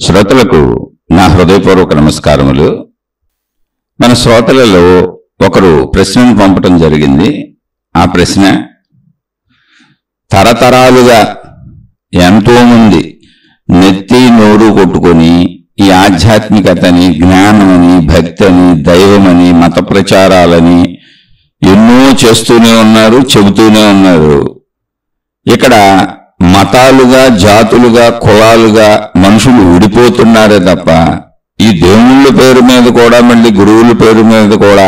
శ్రోతలకు నా హృదయపూర్వక నమస్కారములు. మన శ్రోతలలో ఒకరు ప్రశ్నను పంపటం జరిగింది. ఆ ప్రశ్న, తరతరాలుగా ఎంతోమంది నెత్తి నోరు కొట్టుకొని ఈ ఆధ్యాత్మికతని, జ్ఞానమని, భక్తిని, దైవమని, మత ప్రచారాలని ఎన్నో చేస్తూనే ఉన్నారు, చెబుతూనే ఉన్నారు. ఇక్కడ మతాలుగా, జాతులుగా, కులాలుగా మనుషులు విడిపోతున్నారే తప్ప ఈ దేవుళ్ళ పేరు మీద కూడా, మళ్ళీ గురువుల పేరు మీద కూడా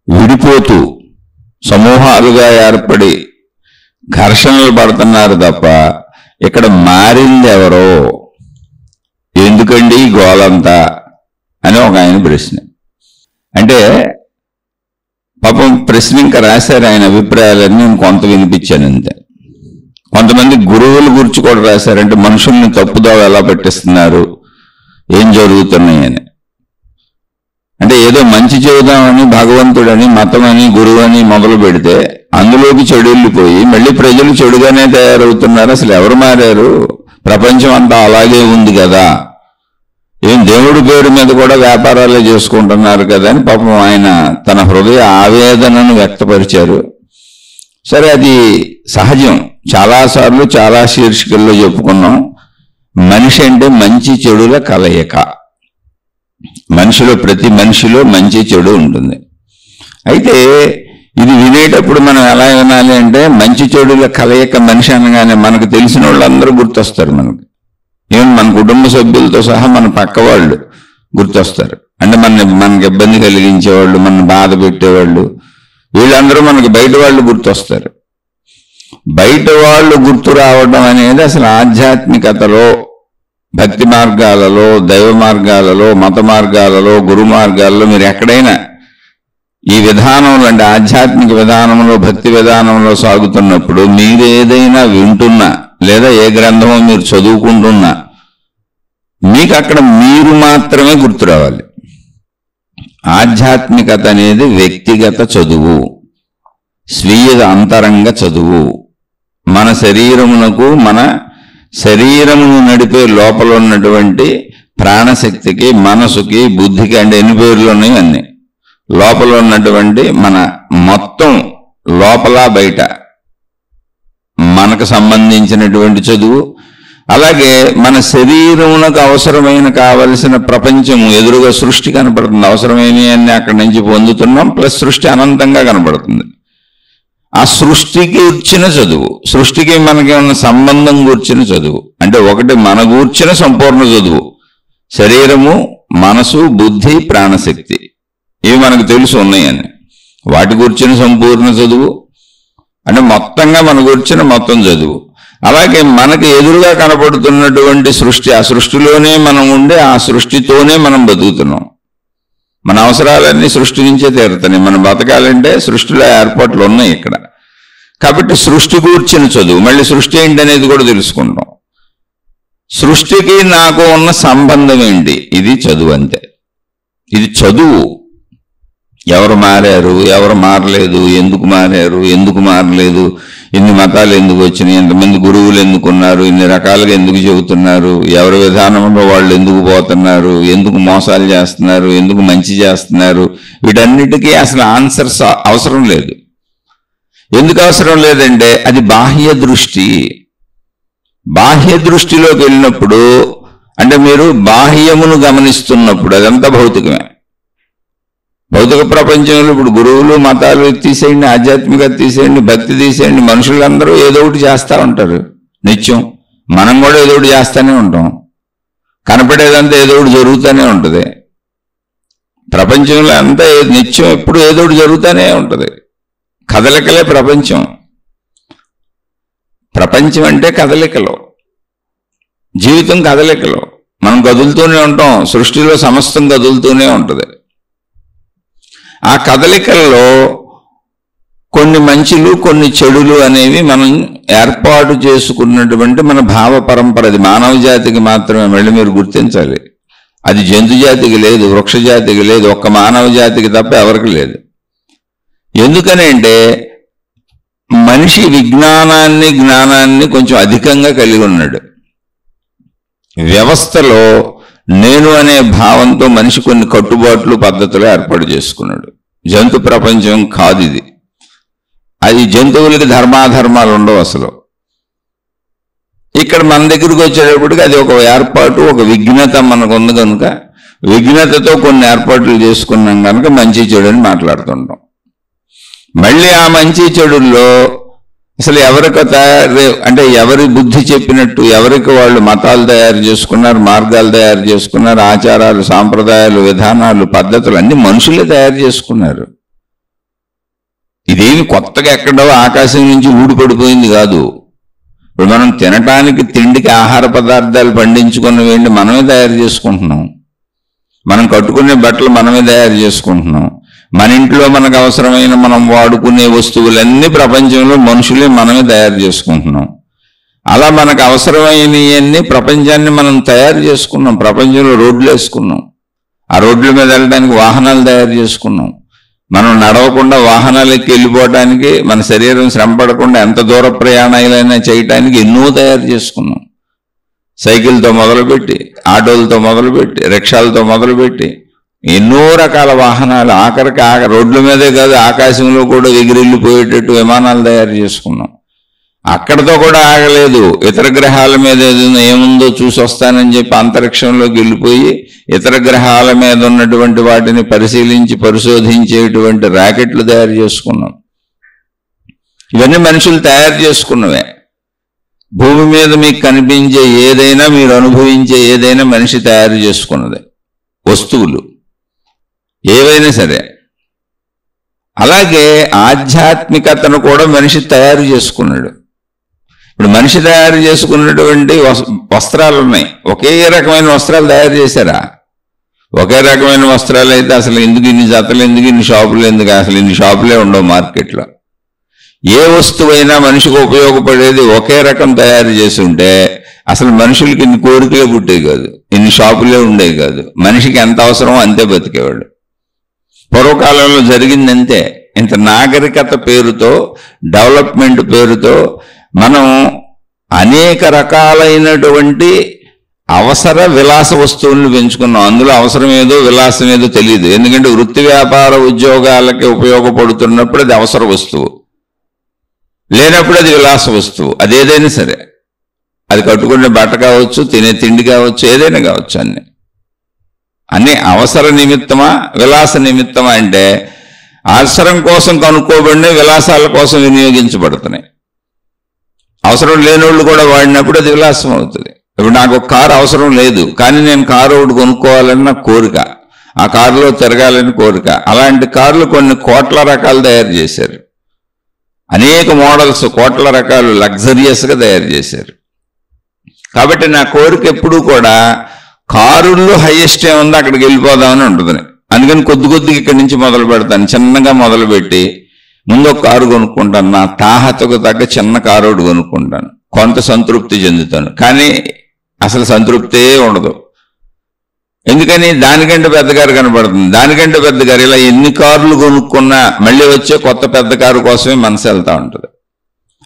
విడిపోతూ సమూహాలుగా ఏర్పడి ఘర్షణలు పడుతున్నారు తప్ప ఇక్కడ మారింది ఎవరో, ఎందుకండి ఈ గోలంతా అని ఒక ఆయన ప్రశ్న. అంటే పాపం ప్రశ్న ఇంకా రాశారు, ఆయన అభిప్రాయాలన్నీ నేను కొంత వినిపించాను అంతే. కొంతమంది గురువుల గురించి కూడా రాశారంటే మనుషుల్ని తప్పుదావ ఎలా పెట్టిస్తున్నారు, ఏం జరుగుతున్నాయని. అంటే ఏదో మంచి చెబుదామని భగవంతుడని, మతమని, గురువు అని మొదలు పెడితే అందులోకి చెడు వెళ్ళిపోయి మళ్ళీ ప్రజలు చెడుగానే తయారవుతున్నారు. అసలు ఎవరు మారారు? ప్రపంచం అంతా అలాగే ఉంది కదా, ఏం దేవుడి పేరు మీద కూడా వ్యాపారాలే చేసుకుంటున్నారు కదా అని పాపం ఆయన తన హృదయ ఆవేదనను వ్యక్తపరిచారు. సరే, అది సహజం. చాలాసార్లు చాలా శీర్షికల్లో చెప్పుకున్నాం, మనిషి అంటే మంచి చెడుల కలయిక. మనిషిలో, ప్రతి మనిషిలో మంచి చెడు ఉంటుంది. అయితే ఇది వినేటప్పుడు మనం ఎలా వినాలి అంటే, మంచి చెడుల కలయిక మనిషి అనగానే మనకు తెలిసిన వాళ్ళందరూ గుర్తొస్తారు. ఈవెన్ మన కుటుంబ సభ్యులతో సహా మన పక్క వాళ్ళు గుర్తొస్తారు. అంటే మనకి ఇబ్బంది కలిగించేవాళ్ళు, మన బాధ పెట్టేవాళ్ళు, వీళ్ళందరూ మనకి బయట వాళ్ళు గుర్తొస్తారు. బయట వాళ్ళు గుర్తు రావడం అనేది అసలు ఆధ్యాత్మికతలో, భక్తి మార్గాలలో, దైవ మార్గాలలో, మత మార్గాలలో, గురు మార్గాలలో మీరు ఎక్కడైనా ఈ విధానంలో, అంటే ఆధ్యాత్మిక విధానంలో, భక్తి విధానంలో సాగుతున్నప్పుడు మీరు ఏదైనా వింటున్నా లేదా ఏ గ్రంథమో మీరు చదువుకుంటున్నా మీకు అక్కడ మీరు మాత్రమే గుర్తు రావాలి. ఆధ్యాత్మికత అనేది వ్యక్తిగత చదువు, స్వీయ అంతరంగ చదువు. మన శరీరమునకు, మన శరీరమును నడిపే లోపల ఉన్నటువంటి ప్రాణశక్తికి, మనసుకి, బుద్ధికి, అంటే ఎన్ని పేర్లు ఉన్నాయి అన్ని, లోపల ఉన్నటువంటి మన మొత్తం లోపల బయట మనకు సంబంధించినటువంటి చదువు. అలాగే మన శరీరమునకు అవసరమైన, కావలసిన ప్రపంచము ఎదురుగా సృష్టి కనపడుతుంది. అవసరమైన అన్ని అక్కడి నుంచి పొందుతున్నాం, ప్లస్ సృష్టి అనంతంగా కనపడుతుంది. ఆ సృష్టికి కూర్చిన చదువు, సృష్టికి మనకి ఉన్న సంబంధం కూర్చిన చదువు. అంటే ఒకటి మన కూర్చిన సంపూర్ణ చదువు, శరీరము, మనసు, బుద్ధి, ప్రాణశక్తి, ఇవి మనకు తెలుసు ఉన్నాయని. వాటి కూర్చిన సంపూర్ణ చదువు అంటే మొత్తంగా మన కూర్చిన మొత్తం చదువు. అలాగే మనకి ఎదురుగా కనపడుతున్నటువంటి సృష్టి, ఆ సృష్టిలోనే మనం ఉండే, ఆ సృష్టితోనే మనం బతుకుతున్నాం. మన అవసరాలన్నీ సృష్టి నుంచే తీరుతాయి. మనం బతకాలంటే సృష్టిలో ఏర్పాట్లు ఉన్నాయి ఇక్కడ. కాబట్టి సృష్టి కూర్చిన చదువు, మళ్ళీ సృష్టి ఏంటనేది కూడా తెలుసుకుంటాం. సృష్టికి నాకు ఉన్న సంబంధం ఏంటి, ఇది చదువు అంతే. ఇది చదువు. ఎవరు మారారు, ఎవరు మారలేదు, ఎందుకు మారారు, ఎందుకు మారలేదు, ఇన్ని మతాలు ఎందుకు వచ్చినాయి, ఎంతమంది గురువులు ఎందుకున్నారు, ఇన్ని రకాలుగా ఎందుకు చెబుతున్నారు, ఎవరి విధానంలో వాళ్ళు ఎందుకు పోతున్నారు, ఎందుకు మోసాలు చేస్తున్నారు, ఎందుకు మంచి చేస్తున్నారు, వీటన్నిటికీ అసలు ఆన్సర్స్ అవసరం లేదు. ఎందుకు అవసరం లేదంటే అది బాహ్య దృష్టి. బాహ్య దృష్టిలోకి వెళ్ళినప్పుడు, అంటే మీరు బాహ్యమును గమనిస్తున్నప్పుడు అదంతా భౌతికమే. భౌతిక ప్రపంచంలో ఇప్పుడు గురువులు, మతాలు తీసేయండి, ఆధ్యాత్మికత తీసేయండి, భక్తి తీసేయండి, మనుషులందరూ ఏదో ఒకటి చేస్తూ ఉంటారు నిత్యం. మనం కూడా ఏదో ఒకటి చేస్తూనే ఉంటాం. కనపడేదంతా ఏదో ఒకటి జరుగుతూనే ఉంటుంది. ప్రపంచంలో అంతా నిత్యం ఎప్పుడు ఏదో ఒకటి జరుగుతూనే ఉంటుంది. కదలికలే ప్రపంచం. ప్రపంచం అంటే కదలికలు, జీవితం కదలికలు. మనం కదులుతూనే ఉంటాం, సృష్టిలో సమస్తం కదులుతూనే ఉంటుంది. ఆ కదలికల్లో కొన్ని మంచులు, కొన్ని చెడులు అనేవి మనం ఏర్పాటు చేసుకున్నటువంటి మన భావ పరంపర. అది మానవ జాతికి మాత్రమే, మళ్ళీ మీరు గుర్తించాలి. అది జంతు జాతికి లేదు, వృక్ష జాతికి లేదు, ఒక్క మానవ జాతికి తప్ప ఎవరికి లేదు. ఎందుకనంటే మనిషి విజ్ఞానాన్ని, జ్ఞానాన్ని కొంచెం అధికంగా కలిగి ఉన్నాడు. వ్యవస్థలో నేను అనే భావంతో మనిషి కొన్ని కట్టుబాట్లు పద్ధతులు ఏర్పాటు చేసుకున్నాడు. జంతు ప్రపంచం కాదు ఇది. అది జంతువులకి ధర్మాధర్మాలు ఉండవు అసలు. ఇక్కడ మన దగ్గరికి వచ్చేటప్పటికి అది ఒక ఏర్పాటు, ఒక విఘ్నత మనకు ఉంది కనుక విఘ్నతతో కొన్ని ఏర్పాట్లు చేసుకున్నాం కనుక మంచి చెడు అని మాట్లాడుతుంటాం. మళ్ళీ ఆ మంచి చెడుల్లో అసలు ఎవరికి అంటే ఎవరి బుద్ధి చెప్పినట్టు ఎవరికి వాళ్ళు మతాలు తయారు చేసుకున్నారు, మార్గాలు తయారు చేసుకున్నారు, ఆచారాలు, సాంప్రదాయాలు, విధానాలు, పద్ధతులు అన్ని మనుషులే తయారు చేసుకున్నారు. ఇదేమి కొత్తగా ఎక్కడో ఆకాశం నుంచి ఊడిపడిపోయింది కాదు. ఇప్పుడు మనం తినటానికి తిండికి ఆహార పదార్థాలు పండించుకున్నవేంటి మనమే తయారు చేసుకుంటున్నాం. మనం కట్టుకునే బట్టలు మనమే తయారు చేసుకుంటున్నాం. మన ఇంట్లో మనకు అవసరమైన మనం వాడుకునే వస్తువులన్నీ ప్రపంచంలో మనుషులే మనమే తయారు చేసుకుంటున్నాం. అలా మనకు అవసరమైనవన్నీ ప్రపంచాన్ని మనం తయారు చేసుకున్నాం. ప్రపంచంలో రోడ్లు వేసుకున్నాం. ఆ రోడ్ల మీద వెళ్ళడానికి వాహనాలు తయారు చేసుకున్నాం. మనం నడవకుండా వాహనాలకి వెళ్ళిపోవడానికి, మన శరీరం శ్రమ పడకుండా ఎంత దూర ప్రయాణాలైనా చేయటానికి ఎన్నో తయారు చేసుకున్నాం. సైకిల్తో మొదలుపెట్టి, ఆటోలతో మొదలుపెట్టి, రిక్షాలతో మొదలుపెట్టి ఎన్నో రకాల వాహనాలు, ఆఖరికి రోడ్ల మీదే కాదు ఆకాశంలో కూడా ఎగిరెళ్ళిపోయేటట్టు విమానాలు తయారు చేసుకున్నాం. అక్కడతో కూడా ఆగలేదు. ఇతర గ్రహాల మీద ఏముందో చూసి వస్తానని చెప్పి అంతరిక్షంలోకి వెళ్ళిపోయి ఇతర గ్రహాల మీద ఉన్నటువంటి వాటిని పరిశీలించి పరిశోధించేటువంటి రాకెట్లు తయారు చేసుకున్నాం. ఇవన్నీ మనుషులు తయారు చేసుకున్నవే. భూమి మీద మీకు కనిపించే ఏదైనా, మీరు అనుభవించే ఏదైనా మనిషి తయారు చేసుకున్నదే. వస్తువులు ఏవైనా సరే. అలాగే ఆధ్యాత్మికతను కూడా మనిషి తయారు చేసుకున్నాడు. ఇప్పుడు మనిషి తయారు చేసుకున్నటువంటి వస్త్రాలు ఉన్నాయి. ఒకే రకమైన వస్త్రాలు తయారు చేశారా? ఒకే రకమైన వస్త్రాలు అయితే అసలు ఎందుకు ఇన్ని జతలు, ఎందుకు ఇన్ని షాపులు, ఎందుకు అసలు ఇన్ని షాపులే ఉండవు మార్కెట్లో. ఏ వస్తువైనా మనిషికి ఉపయోగపడేది ఒకే రకం తయారు చేసి ఉంటే అసలు మనుషులకి ఇన్ని కోరికలే పుట్టేవి కాదు, ఇన్ని షాపులే ఉండేవి కాదు. మనిషికి ఎంత అవసరమో అంతే బతికేవాడు. పూర్వకాలంలో జరిగిందంతే. ఇంత నాగరికత పేరుతో, డెవలప్మెంట్ పేరుతో మనం అనేక రకాలైనటువంటి అవసర విలాస వస్తువులను పెంచుకున్నాం. అందులో అవసరం ఏదో విలాసం ఏదో తెలియదు. ఎందుకంటే వృత్తి వ్యాపార ఉద్యోగాలకి ఉపయోగపడుతున్నప్పుడు అది అవసర వస్తువు, లేనప్పుడు అది విలాస వస్తువు. అదేదైనా సరే, అది కట్టుకునే బట్ట కావచ్చు, తినే తిండి కావచ్చు, ఏదైనా కావచ్చు. అన్ని అవసర నిమిత్తమా విలాస నిమిత్తమా అంటే అవసరం కోసం కనుక్కోబడిన విలాసాల కోసం వినియోగించబడుతున్నాయి. అవసరం లేనోళ్ళు కూడా వాడినప్పుడు అది విలాసం అవుతుంది. ఇప్పుడు నాకు ఒక కారు అవసరం లేదు, కానీ నేను కారు ఒకటి కొనుక్కోవాలని నాకు కోరిక, ఆ కారులో తిరగాలని కోరిక. అలాంటి కార్లు కొన్ని కోట్ల రకాలు తయారు చేశారు. అనేక మోడల్స్, కోట్ల రకాలు లగ్జరియస్గా తయారు చేశారు. కాబట్టి నా కోరిక ఎప్పుడూ కూడా కారుల్లో హైయెస్ట్ ఏముందో అక్కడికి వెళ్ళిపోదామని ఉంటుంది. అందుకని కొద్ది కొద్దిగా ఇక్కడి నుంచి మొదలు పెడతాను. చిన్నగా మొదలుపెట్టి ముందు ఒక కారు కొనుక్కుంటాను. నా తాహతకు తగ్గ చిన్న కారు ఒకటి కొనుక్కుంటాను. కొంత సంతృప్తి చెందుతాను, కానీ అసలు సంతృప్తే ఉండదు. ఎందుకని? దానికంటే పెద్ద కారు కనపడుతుంది, దానికంటే పెద్ద కారు. ఇలా ఎన్ని కార్లు కొనుక్కున్నా మళ్ళీ వచ్చే కొత్త పెద్ద కారు కోసమే మనసు వెళ్తూ ఉంటుంది.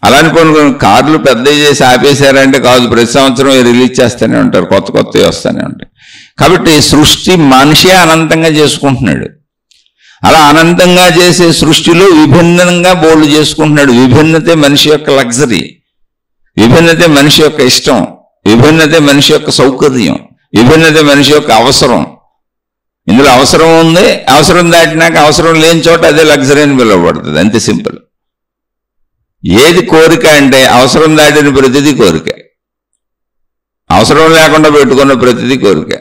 అలాని కొన్ని కార్లు పెద్దవి చేసి ఆపేశారంటే కాదు, ప్రతి సంవత్సరం రిలీజ్ చేస్తూనే ఉంటారు, కొత్త కొత్తవి వస్తూనే ఉంటాయి. కాబట్టి సృష్టి మనిషే అనంతంగా చేసుకుంటున్నాడు. అలా అనంతంగా చేసే సృష్టిలో విభిన్నంగా బోల్డ్ చేసుకుంటున్నాడు. విభిన్నతే మనిషి యొక్క లగ్జరీ, విభిన్నతే మనిషి యొక్క ఇష్టం, విభిన్నతే మనిషి యొక్క సౌకర్యం, విభిన్నతే మనిషి యొక్క అవసరం. ఇందులో అవసరం ఉంది, అవసరం దాటినాక అవసరం లేని చోట అదే లగ్జరీ అని పిలువబడుతుంది. అంతే సింపుల్. ఏది కోరిక అంటే అవసరం దాటిన ప్రతిదీ కోరిక, అవసరం లేకుండా పెట్టుకున్న ప్రతిదీ కోరిక.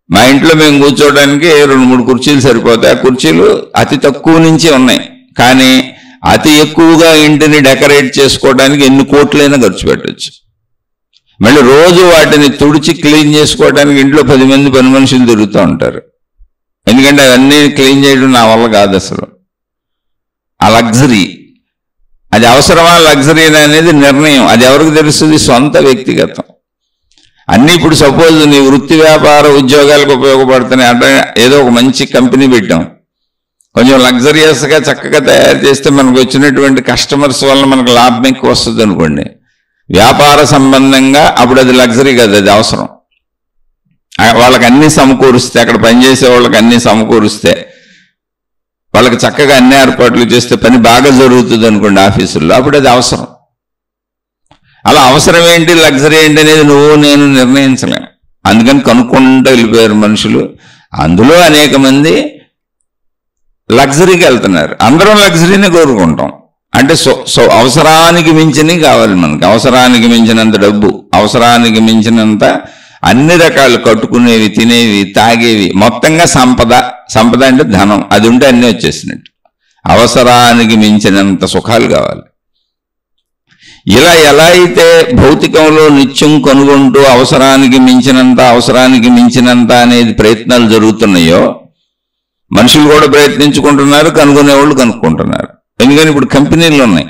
మా ఇంట్లో మేము కూర్చోవడానికి 2-3 కుర్చీలు సరిపోతాయి. ఆ కుర్చీలు అతి తక్కువ నుంచి ఉన్నాయి, కానీ అతి ఎక్కువగా ఇంటిని డెకరేట్ చేసుకోవడానికి ఎన్ని కోట్లైనా ఖర్చు పెట్టచ్చు. మళ్ళీ రోజు వాటిని తుడిచి క్లీన్ చేసుకోవడానికి ఇంట్లో 10 మంది పని మనుషులు తిరుగుతూ ఉంటారు. ఎందుకంటే అవన్నీ క్లీన్ చేయడం నా వల్ల కాదు అసలు. ఆ లగ్జరీ, అది అవసరమా లగ్జరీ అనేది నిర్ణయం. అది ఎవరికి తెలుస్తుంది? సొంత వ్యక్తిగతం. అన్నీ ఇప్పుడు సపోజ్ నీ వృత్తి వ్యాపార ఉద్యోగాలకు ఉపయోగపడుతున్నాయి అంటే ఏదో ఒక మంచి కంపెనీ పెట్టాం, కొంచెం లగ్జరియస్గా చక్కగా తయారు చేస్తే మనకు వచ్చినటువంటి కస్టమర్స్ వల్ల మనకు లాభం ఎక్కువ వస్తుంది అనుకోండి. వ్యాపార సంబంధంగా అప్పుడు అది లగ్జరీ కదా, అది అవసరం. వాళ్ళకి అన్ని సమకూరుస్తే, అక్కడ పనిచేసే వాళ్ళకి అన్ని సమకూరుస్తే, వాళ్ళకి చక్కగా అన్ని ఏర్పాట్లు చేస్తే పని బాగా జరుగుతుంది అనుకోండి ఆఫీసుల్లో, అప్పుడు అది అవసరం. అలా అవసరం ఏంటి లగ్జరీ ఏంటి అనేది నువ్వు నేను నిర్ణయించలేం. అందుకని కనుక్కుంటూ వెళ్ళిపోయారు మనుషులు. అందులో అనేక మంది లగ్జరీకి వెళ్తున్నారు. అందరం లగ్జరీని కోరుకుంటాం. అంటే అవసరానికి మించినవి కావాలి మనకి, అవసరానికి మించినంత డబ్బు, అవసరానికి మించినంత అన్ని రకాలు కట్టుకునేవి, తినేవి, తాగేవి, మొత్తంగా సంపద. సంపద అంటే ధనం, అది ఉంటే అన్నీ వచ్చేసినట్టు. అవసరానికి మించినంత సుఖాలు కావాలి. ఇలా ఎలా అయితే భౌతికంలో నిత్యం కనుగొంటూ అవసరానికి మించినంత అనేది ప్రయత్నాలు జరుగుతున్నాయో, మనుషులు కూడా ప్రయత్నించుకుంటున్నారు, కనుగొనేవాళ్ళు కనుక్కుంటున్నారు. ఎందుకని ఇప్పుడు కంపెనీలు ఉన్నాయి.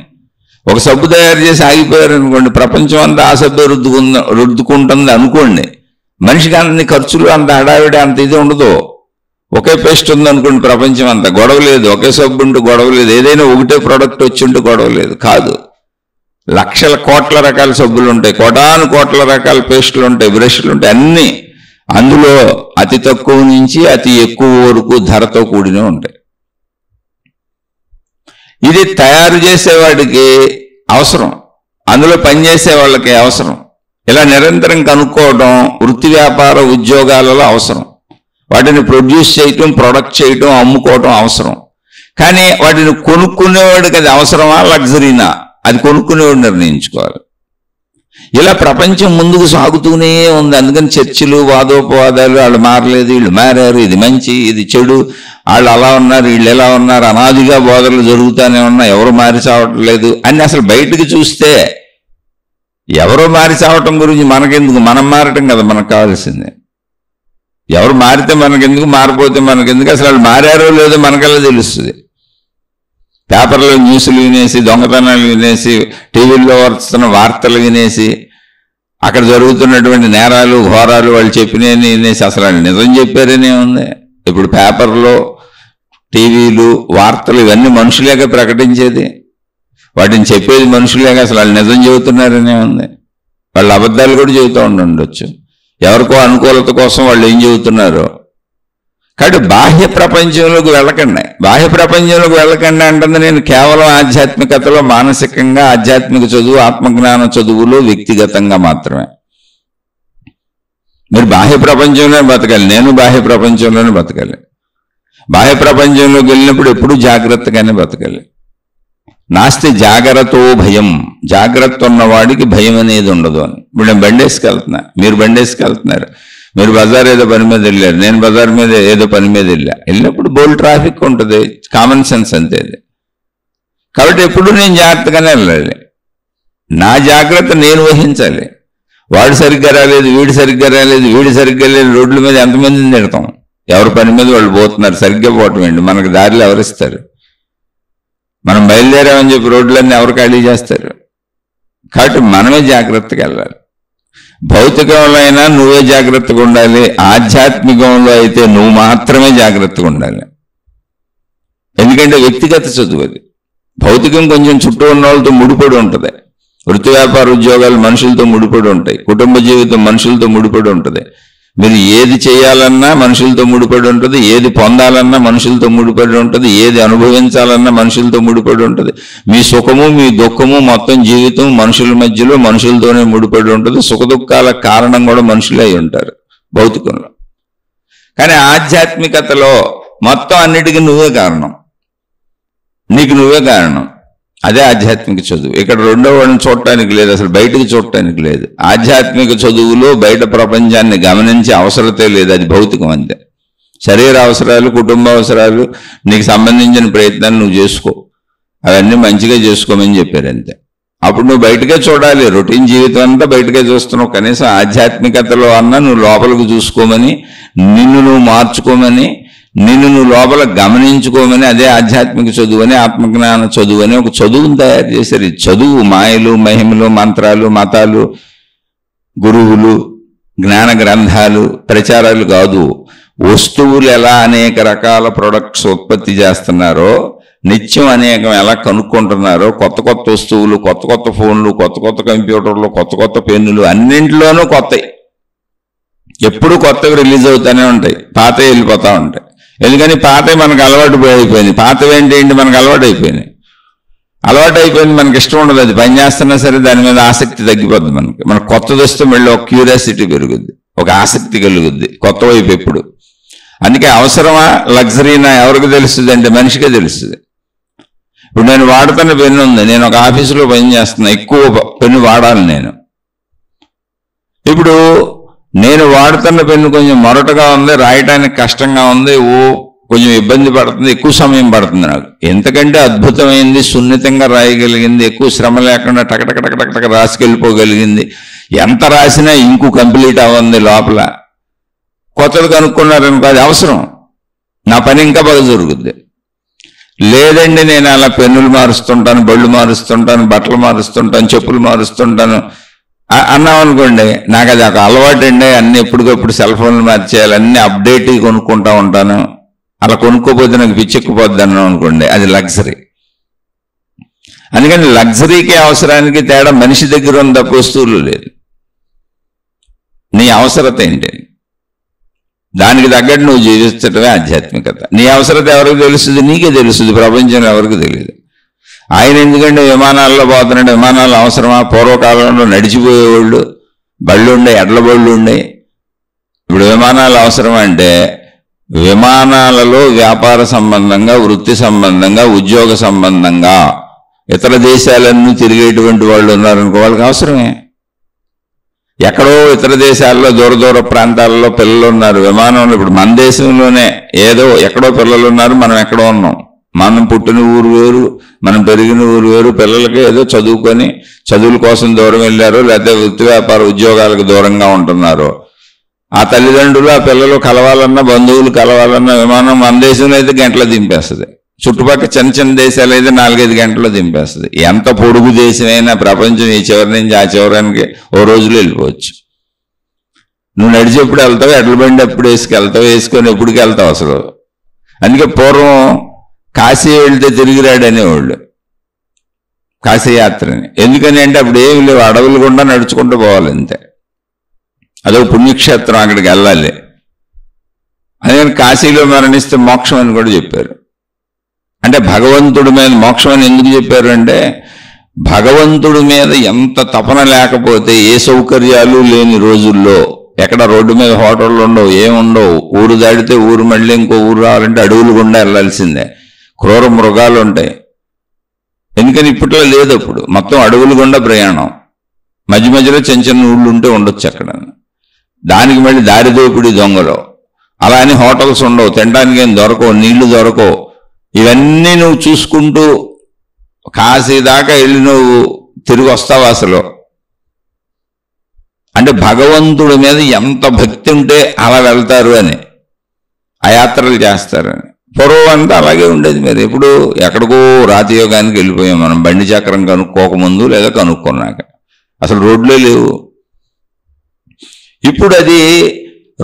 ఒక సబ్బు తయారు చేసి ఆగిపోయారు అనుకోండి, ప్రపంచం అంతా ఆ సబ్బు రుద్దుకుంటుంది అనుకోండి. మనిషికి అన్ని ఖర్చులు, అంత హడావిడి, అంత ఇది ఉండదు. ఒకే పేస్ట్ ఉంది అనుకోండి, ప్రపంచం అంతా గొడవ లేదు. ఒకే సబ్బు ఉంటే గొడవ లేదు. ఏదైనా ఒకటే ప్రోడక్ట్ వచ్చి ఉంటే గొడవ లేదు. కాదు, లక్షల కోట్ల రకాల సబ్బులు ఉంటాయి, కోట్ల రకాల పేస్టులు ఉంటాయి, బ్రష్లు ఉంటాయి, అన్నీ అందులో అతి తక్కువ నుంచి అతి ఎక్కువ వరకు ధరతో కూడిన ఉంటాయి. ఇది తయారు చేసేవాడికి అవసరం, అందులో పనిచేసే వాళ్ళకి అవసరం. ఇలా నిరంతరం కనుక్కోవడం వృత్తి వ్యాపార ఉద్యోగాలలో అవసరం. వాటిని ప్రొడ్యూస్ చేయటం, ప్రొడక్ట్ చేయటం, అమ్ముకోవటం అవసరం. కానీ వాటిని కొనుక్కునేవాడికి అది అవసరమా లగ్జరీనా, అది కొనుక్కునేవాడు నిర్ణయించుకోవాలి. ఇలా ప్రపంచం ముందుకు సాగుతూనే ఉంది. అందుకని చర్చలు, వాదోపవాదాలు, వాళ్ళు మారలేదు, వీళ్ళు మారారు, ఇది మంచి, ఇది చెడు, వాళ్ళు అలా ఉన్నారు, వీళ్ళు ఎలా ఉన్నారు, అనాదిగా బోధనలు జరుగుతూనే ఉన్నా, ఎవరు మారి చావట్లేదు అని. అసలు బయటకు చూస్తే ఎవరో మారి చావటం గురించి మనకెందుకు, మనం మారటం కదా మనకు కావాల్సిందే. ఎవరు మారితే మనకెందుకు, మారిపోతే మనకెందుకు, అసలు వాళ్ళు మారారో లేదో మనకల్లా తెలుస్తుంది. పేపర్లో న్యూస్లు వినేసి, దొంగతనాలు వినేసి, టీవీల్లో వస్తున్న వార్తలు వినేసి, అక్కడ జరుగుతున్నటువంటి నేరాలు ఘోరాలు వాళ్ళు చెప్పినవి వినేసి అసలు వాళ్ళు నిజం చెప్పారనే ఉంది. ఇప్పుడు పేపర్లో, టీవీలు, వార్తలు ఇవన్నీ మనుషులేక ప్రకటించేది, వాటిని చెప్పేది మనుషులేక అసలు వాళ్ళు నిజం చెబుతున్నారనే ఉంది. వాళ్ళు అబద్ధాలు కూడా చెబుతూ ఉండొచ్చు, ఎవరికో అనుకూలత కోసం వాళ్ళు ఏం చెబుతున్నారో. కాబట్టి బాహ్య ప్రపంచంలోకి వెళ్ళకండి అంటుంది నేను కేవలం ఆధ్యాత్మికతలో, మానసికంగా ఆధ్యాత్మిక చదువు, ఆత్మజ్ఞాన చదువులో వ్యక్తిగతంగా మాత్రమే. మీరు బాహ్య ప్రపంచంలోనే బతకాలి, నేను బాహ్య ప్రపంచంలోనే బతకాలి. బాహ్య ప్రపంచంలోకి వెళ్ళినప్పుడు ఎప్పుడూ జాగ్రత్తగానే బతకాలి. నాస్తి జాగ్రత్తో భయం, జాగ్రత్త ఉన్నవాడికి భయం అనేది ఉండదు అని. ఇప్పుడు నేను బండేసుకెళ్తున్నా, మీరు బండేసుకెళ్తున్నారు, మీరు బజార్ ఏదో పని మీద వెళ్ళారు, నేను బజార్ మీద ఏదో పని మీద వెళ్ళినప్పుడు బోల్ ట్రాఫిక్ ఉంటుంది, కామన్ సెన్స్ అంతే. కాబట్టి ఎప్పుడు నేను జాగ్రత్తగానే వెళ్ళాలి, నా జాగ్రత్త నేను వహించాలి. వాడు సరిగ్గా రాలేదు, వీడు సరిగ్గా లేదు, రోడ్ల మీద ఎంతమందిని తిడతాం, ఎవరి పని మీద వాళ్ళు పోతున్నారు, సరిగ్గా పోవటం ఏంటి, మనకు దారిలో ఎవరిస్తారు, మనం బయలుదేరామని చెప్పి రోడ్లన్నీ ఎవరు ఖాళీ చేస్తారు. కాబట్టి మనమే జాగ్రత్తగా వెళ్ళాలి. భౌతికంలో అయినా నువ్వే జాగ్రత్తగా ఉండాలి, ఆధ్యాత్మికంలో అయితే నువ్వు మాత్రమే జాగ్రత్తగా ఉండాలి. ఎందుకంటే వ్యక్తిగత చదువు అది. భౌతికం కొంచెం చుట్టూ ఉన్న వాళ్ళతో ముడిపడి ఉంటుంది, వృత్తి వ్యాపార ఉద్యోగాలు మనుషులతో ముడిపడి ఉంటాయి, కుటుంబ జీవితం మనుషులతో ముడిపడి ఉంటుంది. మీరు ఏది చేయాలన్నా మనుషులతో ముడిపడి ఉంటుంది, ఏది పొందాలన్నా మనుషులతో ముడిపడి ఉంటుంది, ఏది అనుభవించాలన్నా మనుషులతో ముడిపడి ఉంటుంది. మీ సుఖము మీ దుఃఖము మొత్తం జీవితం మనుషుల మధ్యలో మనుషులతోనే ముడిపడి ఉంటుంది. సుఖ దుఃఖాల కారణం కూడా మనుషులే అయి ఉంటారు భౌతికంలో. కానీ ఆధ్యాత్మికతలో మొత్తం అన్నిటికీ నువ్వే కారణం, నీకు నువ్వే కారణం. అదే ఆధ్యాత్మిక చదువు. ఇక్కడ రెండో వాడిని చూడటానికి లేదు, అసలు బయటకు చూడటానికి లేదు. ఆధ్యాత్మిక చదువులో బయట ప్రపంచాన్ని గమనించే అవసరతే లేదు, అది భౌతికం అంతే. శరీర అవసరాలు, కుటుంబ అవసరాలు, నీకు సంబంధించిన ప్రయత్నాలు నువ్వు చేసుకో, అవన్నీ మంచిగా చేసుకోమని చెప్పారు అంతే. అప్పుడు నువ్వు బయటకే చూడాలి, రొటీన్ జీవితం అంతా బయటకే చూస్తున్నావు. కనీసం ఆధ్యాత్మికతలో అన్నా నువ్వు లోపలికి చూసుకోమని, నిన్ను నువ్వు మార్చుకోమని, నిన్ను నువ్వు లోపల గమనించుకోమని, అదే ఆధ్యాత్మిక చదువు అని, ఆత్మజ్ఞాన చదువు అని ఒక చదువును తయారు చేశారు. ఈ చదువు మాయలు, మహిమలు, మంత్రాలు, మతాలు, గురువులు, జ్ఞాన గ్రంథాలు, ప్రచారాలు కాదు. వస్తువులు ఎలా అనేక రకాల ప్రొడక్ట్స్ ఉత్పత్తి చేస్తున్నారో నిత్యం అనేకం ఎలా కనుక్కుంటున్నారో కొత్త కొత్త వస్తువులు, కొత్త కొత్త ఫోన్లు, కొత్త కొత్త కంప్యూటర్లు, కొత్త కొత్త పెన్నులు, అన్నింటిలోనూ కొత్తవి. ఎప్పుడు కొత్తవి రిలీజ్ అవుతూనే ఉంటాయి, పాతవి వెళ్ళిపోతూ ఉంటాయి. ఎందుకని పాతవి మనకు అలవాటు అయిపోయింది. పాతవి ఏంటి మనకు అలవాటు అయిపోయింది. మనకి ఇష్టం ఉండదు. అది పని చేస్తున్నా సరే దాని మీద ఆసక్తి తగ్గిపోద్ది. మనకు కొత్తది వస్తే మళ్ళీ ఒక క్యూరియాసిటీ పెరుగుద్ది, ఒక ఆసక్తి కలుగుద్ది కొత్త వైపు ఎప్పుడు. అందుకే అవసరమా లగ్జరీనా ఎవరికి తెలుస్తుంది అంటే మనిషికే తెలుస్తుంది. ఇప్పుడు నేను వాడుతున్న పెన్ను ఉంది, నేను ఒక ఆఫీసులో పని చేస్తున్నా, ఎక్కువ పెన్ను వాడాలి నేను. ఇప్పుడు నేను వాడుతున్న పెన్ను కొంచెం మొరటగా ఉంది, రాయటానికి కష్టంగా ఉంది, కొంచెం ఇబ్బంది పడుతుంది, ఎక్కువ సమయం పడుతుంది నాకు. ఎంతకంటే అద్భుతమైంది, సున్నితంగా రాయగలిగింది, ఎక్కువ శ్రమ లేకుండా టకటక రాసుకెళ్ళిపోగలిగింది. ఎంత రాసినా ఇంకు కంప్లీట్ అవ్వంది లోపల. కొత్తది కనుక్కున్నారనుకో అది అవసరం, నా పని ఇంకా బాగా జరుగుద్ది. లేదండి నేను అలా పెన్నులు మారుస్తుంటాను, బళ్ళు మారుస్తుంటాను, బట్టలు మారుస్తుంటాను, చెప్పులు మారుస్తుంటాను అన్నాం అనుకోండి, నాకు అది ఒక అలవాటు అండి. అన్ని ఎప్పటికప్పుడు సెల్ ఫోన్లు మార్చేయాలి, అన్ని అప్డేట్ కొనుక్కుంటా ఉంటాను. అలా కొనుక్కోపోతే నాకు పిచ్చెక్కిపోద్ది అన్నాం అనుకోండి, అది లగ్జరీ. అందుకని లగ్జరీకి అవసరానికి తేడా మనిషి దగ్గర ఉన్న తప్ప వస్తువులు లేదు. నీ అవసరత ఏంటి, దానికి తగ్గట్టు నువ్వు జీవించటమే ఆధ్యాత్మికత. నీ అవసరత ఎవరికి తెలుస్తుంది? నీకే తెలుస్తుంది, ప్రపంచంలో ఎవరికి తెలియదు. ఆయన ఎందుకంటే విమానాల్లో పోతున్నాడు, విమానాలు అవసరమా? పూర్వకాలంలో నడిచిపోయేవాళ్ళు, బళ్ళు ఉండే, ఎడ్ల బళ్ళు ఉండే. ఇప్పుడు విమానాలు అవసరమా అంటే విమానాలలో వ్యాపార సంబంధంగా, వృత్తి సంబంధంగా, ఉద్యోగ సంబంధంగా ఇతర దేశాలన్నీ తిరిగేటువంటి వాళ్ళు ఉన్నారనుకో, వాళ్ళకి అవసరమే. ఎక్కడో ఇతర దేశాల్లో దూర ప్రాంతాలలో పిల్లలు ఉన్నారు విమానంలో. ఇప్పుడు మన దేశంలోనే ఏదో ఎక్కడో పిల్లలు ఉన్నారు, మనం ఎక్కడో ఉన్నాం. మనం పుట్టిన ఊరు వేరు, మనం పెరిగిన ఊరు వేరు. పిల్లలకి ఏదో చదువుకొని చదువుల కోసం దూరం వెళ్ళారు, లేకపోతే వృత్తి వ్యాపార ఉద్యోగాలకు దూరంగా ఉంటున్నారు. ఆ తల్లిదండ్రులు ఆ పిల్లలు కలవాలన్నా, బంధువులు కలవాలన్నా విమానం మన దేశంలో అయితే గంటలో దింపేస్తుంది. చుట్టుపక్కల చిన్న దేశాలు అయితే 4-5 గంటల్లో దింపేస్తుంది. ఎంత పొడుగు దేశమైనా ప్రపంచం ఈ చివరి నుంచి ఆ చివరానికి ఓ రోజులో వెళ్ళిపోవచ్చు. నువ్వు నడిచేప్పుడు వెళ్తావు, ఎడ్ల బండి ఎప్పుడు వేసుకెళ్తావు, వేసుకొని ఎప్పటికి వెళ్తావు అసలు. అందుకే పూర్వం కాశీ వెళ్తే తిరిగి రాడనేవాళ్ళు కాశీయాత్రని. ఎందుకని అంటే అప్పుడు ఏమి లేవు, అడవులు గుండా నడుచుకుంటూ పోవాలి అంతే. అదో పుణ్యక్షేత్రం, అక్కడికి వెళ్ళాలి. అదే కాశీలో మరణిస్తే మోక్షం అని కూడా చెప్పారు. అంటే భగవంతుడి మీద మోక్షం అని ఎందుకు చెప్పారు అంటే, భగవంతుడి మీద ఎంత తపన లేకపోతే ఏ సౌకర్యాలు లేని రోజుల్లో ఎక్కడ రోడ్డు మీద హోటళ్ళు ఉండవు, ఏముండవు. ఊరు దాడితే ఊరు మళ్ళీ ఇంకో ఊరు రావాలంటే అడవులు గుండా వెళ్ళాల్సిందే. క్రూర మృగాలు ఉంటాయి. ఎందుకని ఇప్పట్లో లేదు, అప్పుడు మొత్తం అడవులు గుండా ప్రయాణం. మధ్య మధ్యలో చిన్న ఊళ్ళు ఉంటే ఉండొచ్చు అక్కడ. దానికి మళ్ళీ దారిదోపిడి దొంగలు. అలా అని హోటల్స్ ఉండవు, తినడానికి ఏం దొరకవు, నీళ్లు దొరకవు. ఇవన్నీ నువ్వు చూసుకుంటూ కాశీ దాకా వెళ్ళి నువ్వు తిరిగి వస్తావు అసలు. అంటే భగవంతుడి మీద ఎంత భక్తి ఉంటే అలా వెళ్తారు అని, ఆ యాత్రలు చేస్తారని. పూర్వం అంతా అలాగే ఉండేది. మీరు ఎప్పుడు ఎక్కడికో రాతియోగానికి వెళ్ళిపోయాం మనం, బండి చక్రం కనుక్కోకముందు లేదా కనుక్కున్నాక. అసలు రోడ్లే లేవు. ఇప్పుడు అది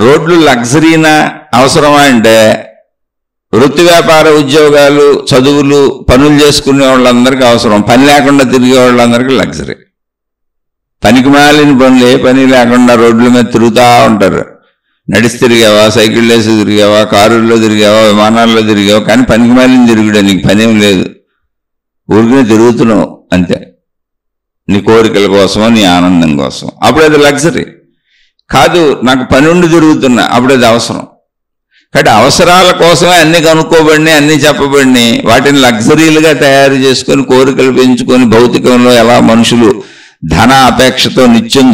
రోడ్లు లగ్జరీనా అవసరమా అంటే, వృత్తి వ్యాపార ఉద్యోగాలు, చదువులు, పనులు చేసుకునే వాళ్ళందరికీ అవసరం. పని లేకుండా తిరిగే వాళ్ళందరికీ లగ్జరీ. పనికి మాలిన పనులు, ఏ పని లేకుండా రోడ్ల మీద తిరుగుతూ ఉంటారు. నడిచి తిరిగావా, సైకిల్ వేసి తిరిగావా, కారుల్లో తిరిగావా, విమానాల్లో తిరిగావా, కానీ పనికి మాలిన తిరుగుడే, నీకు పనేం లేదు, ఊరికనే తిరుగుతున్నావు అంతే, నీ కోరికల కోసమో నీ ఆనందం కోసం. అప్పుడు అది లగ్జరీ కాదు. నాకు పని ఉండి తిరుగుతున్నా, అప్పుడు అది అవసరం. కాబట్టి అవసరాల కోసమే అన్ని కనుక్కోబడినాయి, అన్ని చెప్పబడినాయి. వాటిని లగ్జరీలుగా తయారు చేసుకొని కోరికలు పెంచుకొని భౌతికంలో ఎలా మనుషులు ధన అపేక్షతో నిత్యం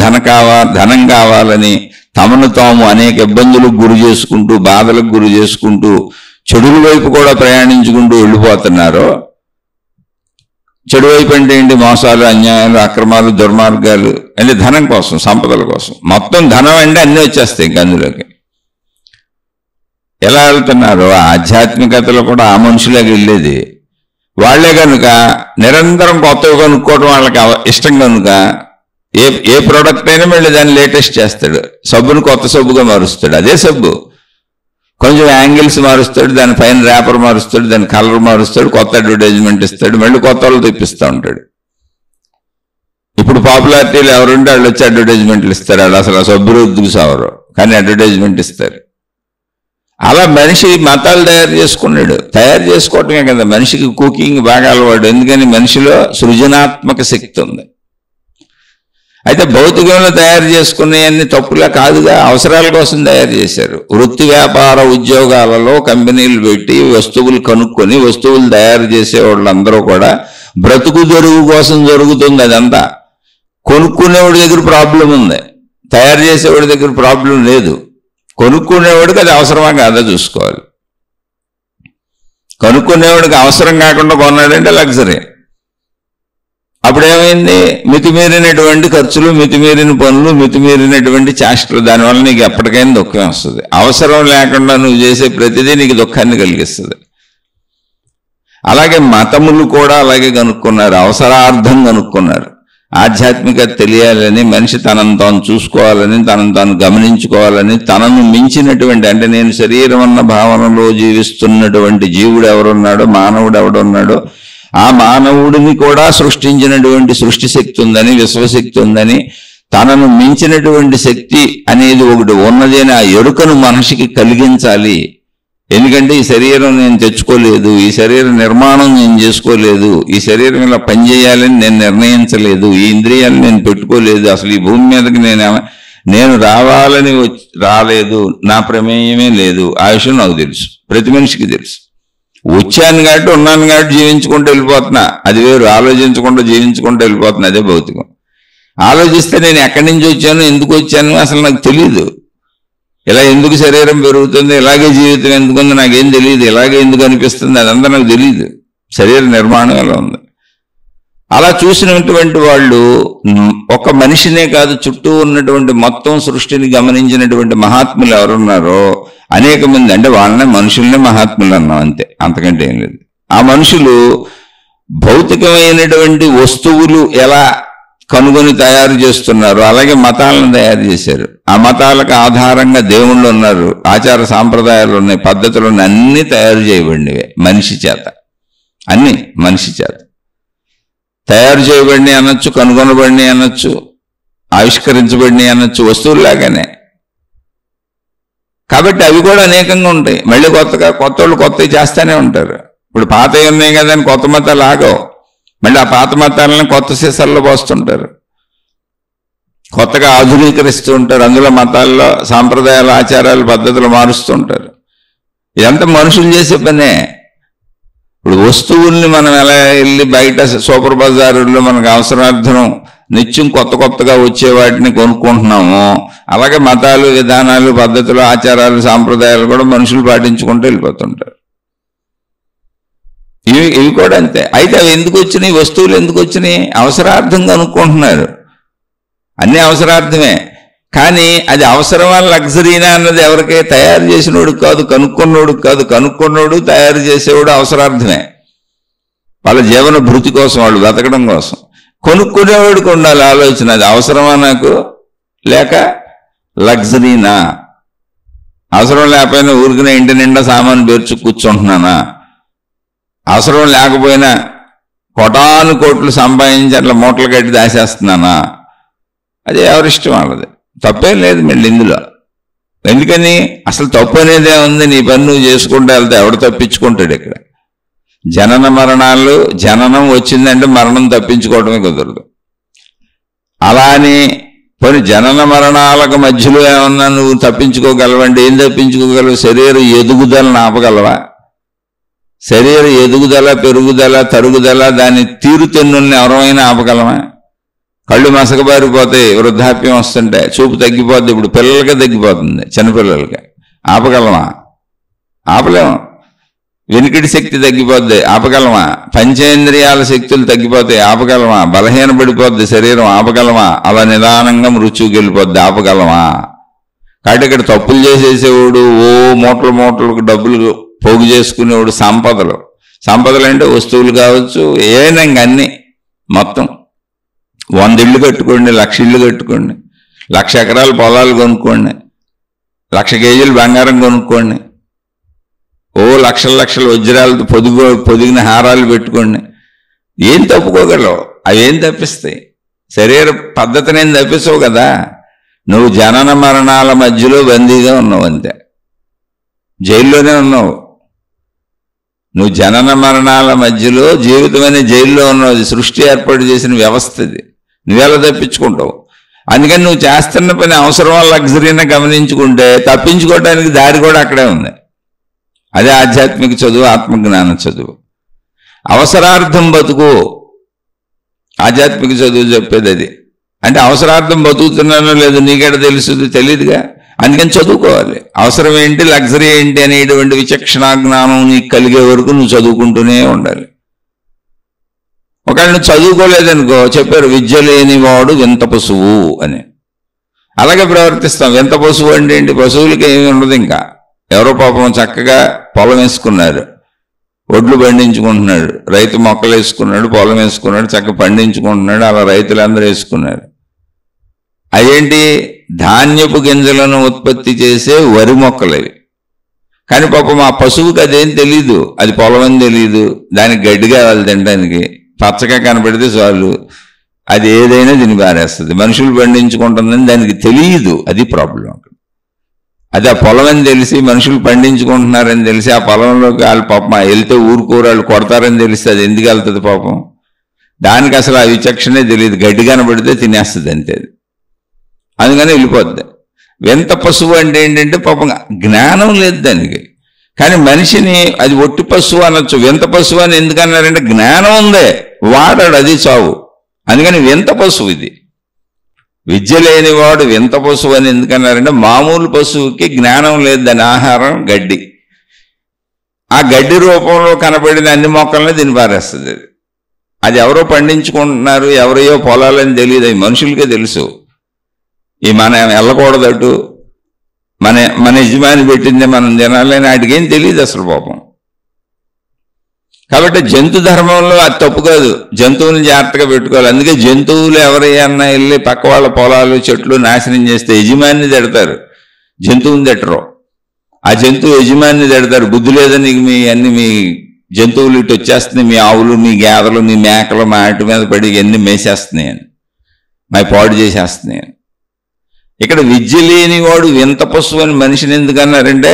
ధనం కావాలని తమను తాము అనేక ఇబ్బందులకు గురి చేసుకుంటూ, బాధలకు గురి చేసుకుంటూ, చెడుల వైపు కూడా ప్రయాణించుకుంటూ వెళ్ళిపోతున్నారు. చెడు వైపు అంటే ఏంటి? మోసాలు, అన్యాయాలు, అక్రమాలు, దుర్మార్గాలు, అంటే ధనం కోసం, సంపదల కోసం. మొత్తం ధనం అంటే అన్నీ వచ్చేస్తాయి ఇంక అందులోకి. ఎలా వెళ్తున్నారు? ఆధ్యాత్మికతలో కూడా ఆ మనుషులాగా వెళ్ళేది వాళ్లే కనుక నిరంతరం కొత్తగా కొనుక్కోవడం వాళ్ళకి ఇష్టం కనుక ఏ ప్రోడక్ట్ అయినా మళ్ళీ దాన్ని లేటెస్ట్ చేస్తాడు. సబ్బును కొత్త సబ్బుగా మారుస్తాడు. అదే సబ్బు కొంచెం యాంగిల్స్ మారుస్తాడు, దానిపైన ర్యాపర్ మారుస్తాడు, దాని కలర్ మారుస్తాడు, కొత్త అడ్వర్టైజ్మెంట్ ఇస్తాడు, మళ్ళీ కొత్త వాళ్ళు తెప్పిస్తూ ఉంటాడు. ఇప్పుడు పాపులారిటీలు ఎవరుంటే వాళ్ళు వచ్చి అడ్వర్టైజ్మెంట్లు ఇస్తారు. వాళ్ళు అసలు సభ్యురుద్దుకు సావరు, కానీ అడ్వర్టైజ్మెంట్ ఇస్తారు. అలా మనిషి మతాలు తయారు చేసుకోవటమే కదా. మనిషికి కుకింగ్ బాగా అలవాడు, ఎందుకని మనిషిలో సృజనాత్మక శక్తి ఉంది. అయితే భౌతికంలో తయారు చేసుకునేవన్నీ తప్పులా కాదుగా, అవసరాల కోసం తయారు చేశారు. వృత్తి వ్యాపార ఉద్యోగాలలో కంపెనీలు పెట్టి వస్తువులు కనుక్కొని వస్తువులు తయారు చేసే వాళ్ళందరూ కూడా బ్రతుకు తెరువు కోసం జరుగుతుంది. అదంతా కొనుక్కునేవాడి దగ్గర ప్రాబ్లం ఉంది, తయారు చేసేవాడి దగ్గర ప్రాబ్లం లేదు. కొనుక్కునేవాడికి అది అవసరమా కాదా చూసుకోవాలి. కొనుక్కునేవాడికి అవసరం కాకుండా కొన్నాడంటే లగ్జరీ. అప్పుడేమైంది, మితిమీరినటువంటి ఖర్చులు, మితిమీరిన పనులు, మితిమీరినటువంటి చేష్టలు, దానివల్ల నీకు ఎప్పటికైనా దుఃఖం వస్తుంది. అవసరం లేకుండా నువ్వు చేసే ప్రతిదీ నీకు దుఃఖాన్ని కలిగిస్తుంది. అలాగే మతములు కూడా అలాగే కనుక్కున్నారు, అవసరార్థం కనుక్కున్నారు. ఆధ్యాత్మికత తెలియాలని, మనిషి తనను తాను చూసుకోవాలని, తనను తాను గమనించుకోవాలని, తనను మించినటువంటి, అంటే నేను శరీరం అన్న భావనలో జీవిస్తున్నటువంటి జీవుడు ఎవరున్నాడో, మానవుడు ఎవడున్నాడో, ఆ మానవుడిని కూడా సృష్టించినటువంటి సృష్టి శక్తి ఉందని, విశ్వశక్తి ఉందని, తనను మించినటువంటి శక్తి అనేది ఒకటి ఉన్నది అని ఆ ఎరుకను మనిషికి కలిగించాలి. ఎందుకంటే ఈ శరీరం నేను తెచ్చుకోలేదు, ఈ శరీర నిర్మాణం నేను చేసుకోలేదు, ఈ శరీరం ఇలా పనిచేయాలని నేను నిర్ణయించలేదు, ఈ ఇంద్రియాలు నేను పెట్టుకోలేదు, అసలు ఈ భూమి మీదకి నేను రావాలని రాలేదు, నా ప్రమేయమే లేదు. ఆ విషయం నాకు తెలుసు, ప్రతి మనిషికి తెలుసు. వచ్చాను కాబట్టి, ఉన్నాను కాబట్టి జీవించుకుంటూ వెళ్ళిపోతున్నా, అది వేరు. ఆలోచించకుండా జీవించుకుంటూ వెళ్ళిపోతున్నా, అదే భౌతికం. ఆలోచిస్తే నేను ఎక్కడి నుంచి వచ్చాను, ఎందుకు వచ్చాను అసలు నాకు తెలియదు. ఇలా ఎందుకు శరీరం పెరుగుతుంది, ఇలాగే జీవితం ఎందుకుంది నాకేం తెలియదు, ఇలాగే ఎందుకు అనిపిస్తుంది అదంతా నాకు తెలియదు. శరీర నిర్మాణం ఎలా ఉంది. అలా చూసినటువంటి వాళ్ళు ఒక మనిషినే కాదు, చుట్టూ ఉన్నటువంటి మొత్తం సృష్టిని గమనించినటువంటి మహాత్ములు ఎవరున్నారో అనేక మంది, అంటే వాళ్ళనే మనుషుల్నే మహాత్ములు అన్నాం అంతే, అంతకంటే ఏం లేదు. ఆ మనుషులు భౌతికమైనటువంటి వస్తువులు ఎలా కనుగొని తయారు చేస్తున్నారు, అలాగే మతాలను తయారు చేశారు. ఆ మతాలకు ఆధారంగా దేవుళ్ళు ఉన్నారు, ఆచార సాంప్రదాయాలు ఉన్నాయి, పద్ధతులు ఉన్నాయి, అన్నీ తయారు చేయబడినవే మనిషి చేత. అన్నీ మనిషి చేత తయారు చేయబడినవి అనొచ్చు, కనుగొనబడినవి అనొచ్చు, ఆవిష్కరించబడినవి అనొచ్చు, వస్తువుల్లాగానే. కాబట్టి అవి కూడా అనేకంగా ఉంటాయి. మళ్ళీ కొత్త వాళ్ళు కొత్తవి చేస్తూనే ఉంటారు. ఇప్పుడు పాతవి ఉన్నాయి కదా అని కొత్త మతాలు ఆగవు, మళ్ళీ ఆ పాత మతాలను కొత్త సీసాల్లో పోస్తుంటారు, కొత్తగా ఆధునీకరిస్తూ ఉంటారు. అందులో మతాల్లో సాంప్రదాయాలు, ఆచారాలు, పద్ధతులు మారుస్తూ ఉంటారు. ఇదంతా మనుషులు చేసే పనే. ఇప్పుడు వస్తువుల్ని మనం ఎలా వెళ్ళి బయట సూపర్ బజారుల్లో మనకు అవసరార్థం నిత్యం కొత్తగా వచ్చే వాటిని కొనుక్కుంటున్నాము, అలాగే మతాలు, విధానాలు, పద్ధతులు, ఆచారాలు, సాంప్రదాయాలు కూడా మనుషులు పాటించుకుంటూ వెళ్ళిపోతుంటారు. ఇవి కూడా అంతే. అయితే అవి ఎందుకు వచ్చినాయి, వస్తువులు ఎందుకు వచ్చినాయి, అవసరార్థంగా అనుకుంటున్నారు. అన్నీ అవసరార్థమే, కానీ అది అవసరమా లగ్జరీనా అన్నది ఎవరికే తయారు చేసినోడు కాదు, కనుక్కున్నోడు కాదు. కనుక్కున్నోడు, తయారు చేసేవాడు అవసరార్థమే, వాళ్ళ జీవన భృతి కోసం, వాళ్ళు బతకడం కోసం. కొనుక్కునేవాడికి ఉండాలి ఆలోచన, అది అవసరమా నాకు, లేక లగ్జరీనా. అవసరం లేకపోయినా ఊరికిన ఇంటి నిండా సామాను పేర్చు కూర్చుంటున్నానా, అవసరం లేకపోయినా కోటాను కోట్లు సంపాదించి అట్లా మూటలు కట్టి దాచేస్తున్నానా, అది ఎవరిష్టం వాళ్ళది, తప్పేం లేదు మళ్ళీ ఇందులో. ఎందుకని అసలు తప్పు అనేదే ఉంది, నీ పని నువ్వు చేసుకుంటూ వెళ్తే ఎవడు తప్పించుకుంటాడు. ఇక్కడ జనన మరణాలు, జననం వచ్చిందంటే మరణం తప్పించుకోవడమే కుదరదు. అలా అని పోనీ జనన మరణాలకు మధ్యలో ఏమన్నా నువ్వు తప్పించుకోగలవంటే ఏం తప్పించుకోగలవు? శరీర ఎదుగుదలను ఆపగలవా? శరీర ఎదుగుదల, పెరుగుదల, తరుగుదల, దాని తీరుతెన్నుల్ని ఎవరైనా ఆపగలమా? కళ్ళు మసకబారిపోతాయి, వృద్ధాప్యం వస్తుంటే చూపు తగ్గిపోద్ది. ఇప్పుడు పిల్లలకే తగ్గిపోతుంది, చిన్నపిల్లలకి. ఆపగలమా? ఆపలేము. వెనుకటి శక్తి తగ్గిపోద్ది, ఆపగలమా? పంచేంద్రియాల శక్తులు తగ్గిపోతాయి, ఆపగలమా? బలహీనపడిపోద్ది శరీరం, ఆపగలమా? అలా నిదానంగా మృత్యువుకి వెళ్ళిపోద్ది, ఆపగలమా? కాబట్టి ఇక్కడ తప్పులు చేసేసేవాడు, మూటలకు డబ్బులు పోగు చేసుకునేవాడు, సంపదలు అంటే వస్తువులు కావచ్చు, ఏమైనా ఇంక అన్నీ మొత్తం 100 ఇళ్ళు కట్టుకోండి, 1,00,000 ఇళ్ళు కట్టుకోండి, 1,00,000 ఎకరాల పొలాలు కొనుక్కోండి, 1,00,000 కేజీలు బంగారం కొనుక్కోండి, లక్షల లక్షల వజ్రాలతో పొదిగిన హారాలు పెట్టుకోండి, ఏం తప్పుకోగలవు? అవేం తప్పిస్తాయి? శరీర పద్ధతినేం తప్పిస్తావు కదా. నువ్వు జనన మరణాల మధ్యలో బందీగా ఉన్నావు, అంతే. జైల్లోనే ఉన్నావు నువ్వు. జనన మరణాల మధ్యలో జీవితమైన జైల్లో ఉన్నావు. సృష్టి ఏర్పాటు చేసిన వ్యవస్థ ఇది. నువ్వెలా తప్పించుకుంటావు? అందుకని నువ్వు చేస్తున్న పని అవసరం లగ్జరీని గమనించుకుంటే తప్పించుకోవడానికి దారి కూడా అక్కడే ఉంది. అదే ఆధ్యాత్మిక చదువు, ఆత్మజ్ఞాన చదువు. అవసరార్థం బతుకు ఆధ్యాత్మిక చదువు చెప్పేది అది. అంటే అవసరార్థం బతుకుతున్నానో లేదో నీకెడ తెలుస్తుంది? తెలియదుగా. అందుకని చదువుకోవాలి. అవసరం ఏంటి, లగ్జరీ ఏంటి అనేటువంటి విచక్షణ జ్ఞానం నీకు కలిగే వరకు నువ్వు చదువుకుంటూనే ఉండాలి. ఒకవేళ నువ్వు చదువుకోలేదనుకో, చెప్పారు విద్య లేనివాడు వింత పశువు అని. అలాగే ప్రవర్తిస్తాం. వింత పశువు అంటే ఏంటి? పశువులకి ఏమి ఉండదు. ఇంకా ఎవరో పాపం చక్కగా పొలం వేసుకున్నారు, ఒడ్లు పండించుకుంటున్నాడు. రైతు మొక్కలు వేసుకున్నాడు, పొలం వేసుకున్నాడు, చక్కగా పండించుకుంటున్నాడు. అలా రైతులందరూ వేసుకున్నారు. అదేంటి? ధాన్యపు గింజలను ఉత్పత్తి చేసే వరి మొక్కలవి. కానీ పాపం ఆ పశువుకి అదేం తెలీదు, అది పొలం అని తెలీదు. దానికి గడ్డి కావాలి తినడానికి, పచ్చగా కనపడితే చాలు అది ఏదైనా తిని పారేస్తుంది. మనుషులు పండించుకుంటుందని దానికి తెలియదు. అది ప్రాబ్లం. అది ఆ పొలం అని తెలిసి, మనుషులు పండించుకుంటున్నారని తెలిసి ఆ పొలంలోకి వాళ్ళు పాపం వెళ్తే ఊరుకోరాళ్ళు కొడతారని తెలిస్తే అది ఎందుకు వెళ్తుంది పాపం? దానికి అసలు ఆ విచక్షణే తెలియదు. గడ్డి కనబడితే తినేస్తుంది అంతే. అందుకని వెళ్ళిపోద్ది. వింత పశువు అంటే ఏంటంటే పాపం జ్ఞానం లేదు దానికి. కానీ మనిషిని అది ఒట్టి పశువు అనొచ్చు. వింత పశువు అని ఎందుకన్నారంటే జ్ఞానం ఉందే, వాడాడు, అది చావు. అందుకని వింత పశువు ఇది. విద్య లేనివాడు వింత పశువు అని ఎందుకన్నారంటే మామూలు పశువుకి జ్ఞానం లేదు. దాని ఆహారం గడ్డి. ఆ గడ్డి రూపంలో కనపడిన అన్ని మొక్కల్ని తిని పారేస్తుంది. అది ఎవరో పండించుకుంటున్నారు, ఎవరియో పొలాలని తెలియదు. అవి మనుషులకే తెలుసు. ఈ మనం వెళ్ళకూడదటు, మన యజమాని పెట్టిందే మనం తినాలని వాటికేం తెలియదు అసలు పాపం. కాబట్టి జంతు ధర్మంలో అది తప్పు కాదు. జంతువుని జాగ్రత్తగా పెట్టుకోవాలి. అందుకే జంతువులు ఎవరైనా వెళ్ళి పక్క వాళ్ళ పొలాలు చెట్లు నాశనం చేస్తే యజమాని తిడతారు, జంతువుని తిట్టరు. ఆ జంతువు యజమాని తిడతారు. బుద్ధి లేదని మీ జంతువులు ఇటు వచ్చేస్తున్నాయి, మీ ఆవులు, మీ గేదలు, మీ మేకలు మా ఇంటి మీద పడి ఎన్ని మేసేస్తున్నాయి అని, మా పాడు చేసేస్తున్నాయి అని. ఇక్కడ విద్య లేని వాడు వింత పశువు అని మనిషిని ఎందుకన్నారంటే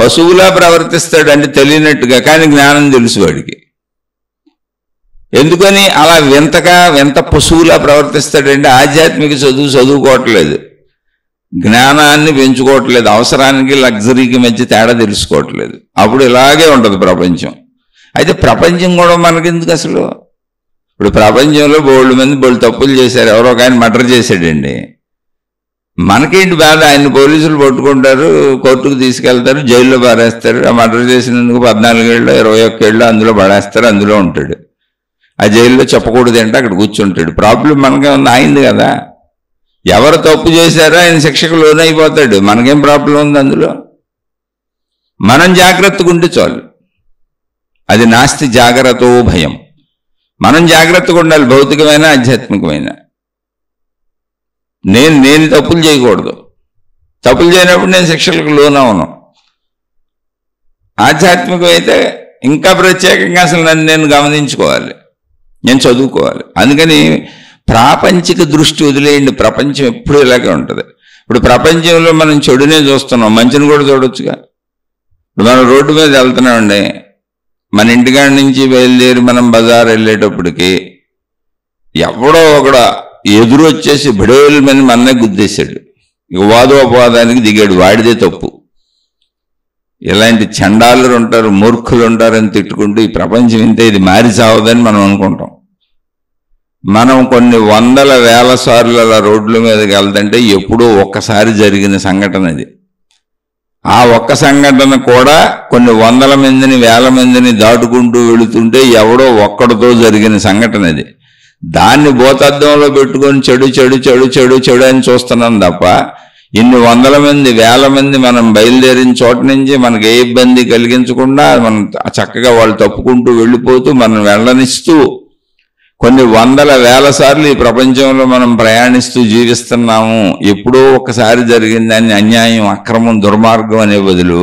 పశువులా ప్రవర్తిస్తాడు అంటే తెలియనట్టుగా, కానీ జ్ఞానం తెలుసు వాడికి. ఎందుకని అలా వింత పశువులా ప్రవర్తిస్తాడంటే ఆధ్యాత్మిక చదువుకోవట్లేదు, జ్ఞానాన్ని పెంచుకోవట్లేదు, అవసరానికి లగ్జరీకి మధ్య తేడా తెలుసుకోవట్లేదు. అప్పుడు ఇలాగే ఉంటుంది ప్రపంచం. అయితే ప్రపంచం కూడా మనకెందుకు అసలు? ఇప్పుడు ప్రపంచంలో బోళ్ళు తప్పులు చేశారు. ఎవరో ఒక ఆయన మర్డర్ చేశాడండి. మనకేంటి బాధ? ఆయన్ని పోలీసులు పట్టుకుంటారు, కోర్టుకు తీసుకెళ్తారు, జైల్లో పారేస్తారు. ఆ మర్డర్ చేసినందుకు 14 ఏళ్ళు 21 ఏళ్ళు అందులో పడేస్తారు. అందులో ఉంటాడు. ఆ జైల్లో చెప్పకూడదు అంటే అక్కడ కూర్చుంటాడు. ప్రాబ్లం మనకే ఉంది, అయింది కదా. ఎవరు తప్పు చేశారో ఆయన శిక్షకు లోనైపోతాడు. మనకేం ప్రాబ్లం ఉంది అందులో? మనం జాగ్రత్తగా ఉంటే చాలు. అది నాస్తి జాగ్రత్తో భయం. మనం జాగ్రత్తగా ఉండాలి, భౌతికమైన ఆధ్యాత్మికమైన. నేను తప్పులు చేయకూడదు. తప్పులు చేయనప్పుడు నేను శిక్షలకు లోనవను. ఆధ్యాత్మికం అయితే ఇంకా ప్రత్యేకంగా అసలు నేను గమనించుకోవాలి, నేను చదువుకోవాలి. అందుకని ప్రాపంచిక దృష్టి వదిలేయండి. ప్రపంచం ఎప్పుడు ఇలాగే ఉంటుంది. ఇప్పుడు ప్రపంచంలో మనం చెడునే చూస్తున్నాం, మంచిని కూడా చూడొచ్చుగా. ఇప్పుడు మనం రోడ్డు మీద వెళ్తున్నామండి, మన ఇంటికాడి నుంచి బయలుదేరి మనం బజార్ వెళ్ళేటప్పటికి ఎవడో ఒకడు ఎదురు వచ్చేసి బిడేలు మంది మన్నే గుద్దేశాడు. ఇక వాదోపవాదానికి దిగాడు, వాడిదే తప్పు. ఇలాంటి చండాలురు ఉంటారు, మూర్ఖులు ఉంటారని తిట్టుకుంటూ ఈ ప్రపంచం ఇంతే, ఇది మారి సావదని మనం అనుకుంటాం. మనం కొన్ని వందల వేల సార్లు అలా రోడ్ల మీదకి వెళ్తుంటే ఎప్పుడో ఒక్కసారి జరిగిన సంఘటన అది. ఆ ఒక్క సంఘటన కూడా కొన్ని వందల మందిని, వేల మందిని దాటుకుంటూ వెళుతుంటే ఎవడో ఒక్కడితో జరిగిన సంఘటన అది. దాన్ని భూతద్దంలో పెట్టుకొని చెడు చెడు చెడు చెడు చెడు అని చూస్తున్నాం తప్ప, ఇన్ని వందల మంది, వేల మంది మనం బయలుదేరిన చోట నుంచి మనకు ఏ ఇబ్బంది కలిగించకుండా మనం చక్కగా వాళ్ళు తప్పుకుంటూ వెళ్ళిపోతూ మనం వెళ్ళనిస్తూ కొన్ని వందల వేల సార్లు ఈ ప్రపంచంలో మనం ప్రయాణిస్తూ జీవిస్తున్నాము. ఎప్పుడో ఒకసారి జరిగిందని అన్యాయం, అక్రమం, దుర్మార్గం అనే బదులు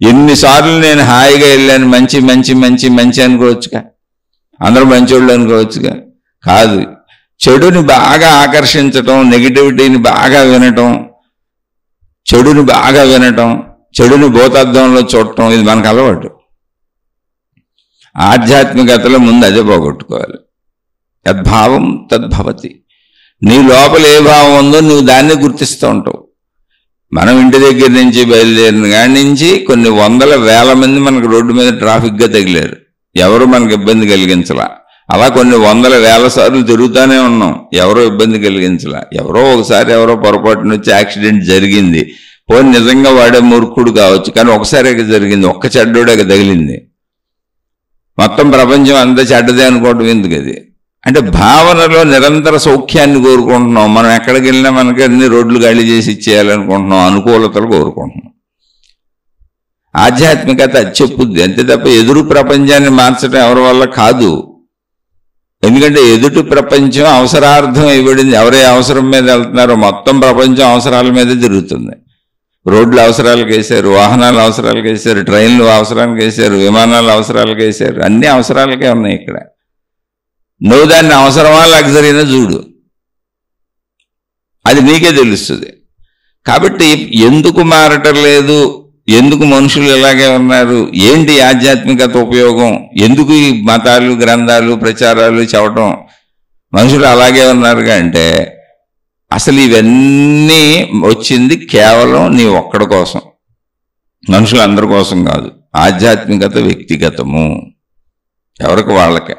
ఎన్నిసార్లు నేను హాయిగా వెళ్ళాను, మంచి మంచి మంచి మంచి అనుకోవచ్చుగా, అందరూ మంచోళ్ళు అనుకోవచ్చుగా. కాదు, చెడుని బాగా ఆకర్షించటం, నెగిటివిటీని బాగా వినటం, చెడుని బాగా వినటం, చెడుని భూతద్దంలో చూడటం, ఇది మనకు అలవాటు. ఆధ్యాత్మికతలో ముందు అదే పోగొట్టుకోవాలి. యద్భావం తద్భవతి. నీ లోపల ఏ భావం ఉందో నువ్వు దాన్ని గుర్తిస్తూ ఉంటావు. మనం ఇంటి దగ్గర నుంచి బయలుదేరిన కాడి నుంచి కొన్ని వందల వేల మంది మనకు రోడ్డు మీద ట్రాఫిక్గా తగిలారు, ఎవరు మనకు ఇబ్బంది కలిగించలా. అలా కొన్ని వందల వేల సార్లు తిరుగుతూనే ఉన్నాం, ఎవరో ఇబ్బంది కలిగించలా. ఎవరో ఒకసారి ఎవరో పొరపాటున వచ్చి యాక్సిడెంట్ జరిగింది, పోనీ నిజంగా వాడే మూర్ఖుడు కావచ్చు, కానీ ఒకసారి జరిగింది, ఒక్క చెడ్డోడే తగిలింది. మొత్తం ప్రపంచం అంతా చెడ్డదే అనుకోవటం ఎందుకు? అది అంటే భావనలో నిరంతర సౌఖ్యాన్ని కోరుకుంటున్నాం. మనం ఎక్కడికి వెళ్ళినా మనకి అన్ని రోడ్లు గాలి చేసి ఇచ్చేయాలనుకుంటున్నాం, అనుకూలతలు కోరుకుంటున్నాం. ఆధ్యాత్మికత అది చెప్పుద్ది అంతే తప్ప ఎదురు ప్రపంచాన్ని మార్చడం ఎవరి వల్ల కాదు. ఎందుకంటే ఎదుటి ప్రపంచం అవసరార్థం ఇవ్వబడింది. ఎవరే అవసరం మీద వెళ్తున్నారో మొత్తం ప్రపంచం అవసరాల మీదే తిరుగుతుంది. రోడ్లు అవసరాలకు వేశారు, వాహనాలు అవసరాలకు వేశారు, ట్రైన్లు అవసరానికి వేశారు, విమానాలు అవసరాలకు వేశారు, అన్ని అవసరాలకే ఉన్నాయి. ఇక్కడ నువ్వు దాన్ని అవసరమా లగ్జరీనా చూడు, అది నీకే తెలుస్తుంది. కాబట్టి ఎందుకు మారటం లేదు, ఎందుకు మనుషులు ఇలాగే ఉన్నారు, ఏంటి ఆధ్యాత్మికత ఉపయోగం, ఎందుకు ఈ మతాలు గ్రంథాలు ప్రచారాలు చెప్పటం, మనుషులు అలాగే ఉన్నారుగా అంటే అసలు ఇవన్నీ వచ్చింది కేవలం నీ ఒక్కడి కోసం, మనుషులందరి కోసం కాదు. ఆధ్యాత్మికత వ్యక్తిగతము, ఎవరికి వాళ్ళకే.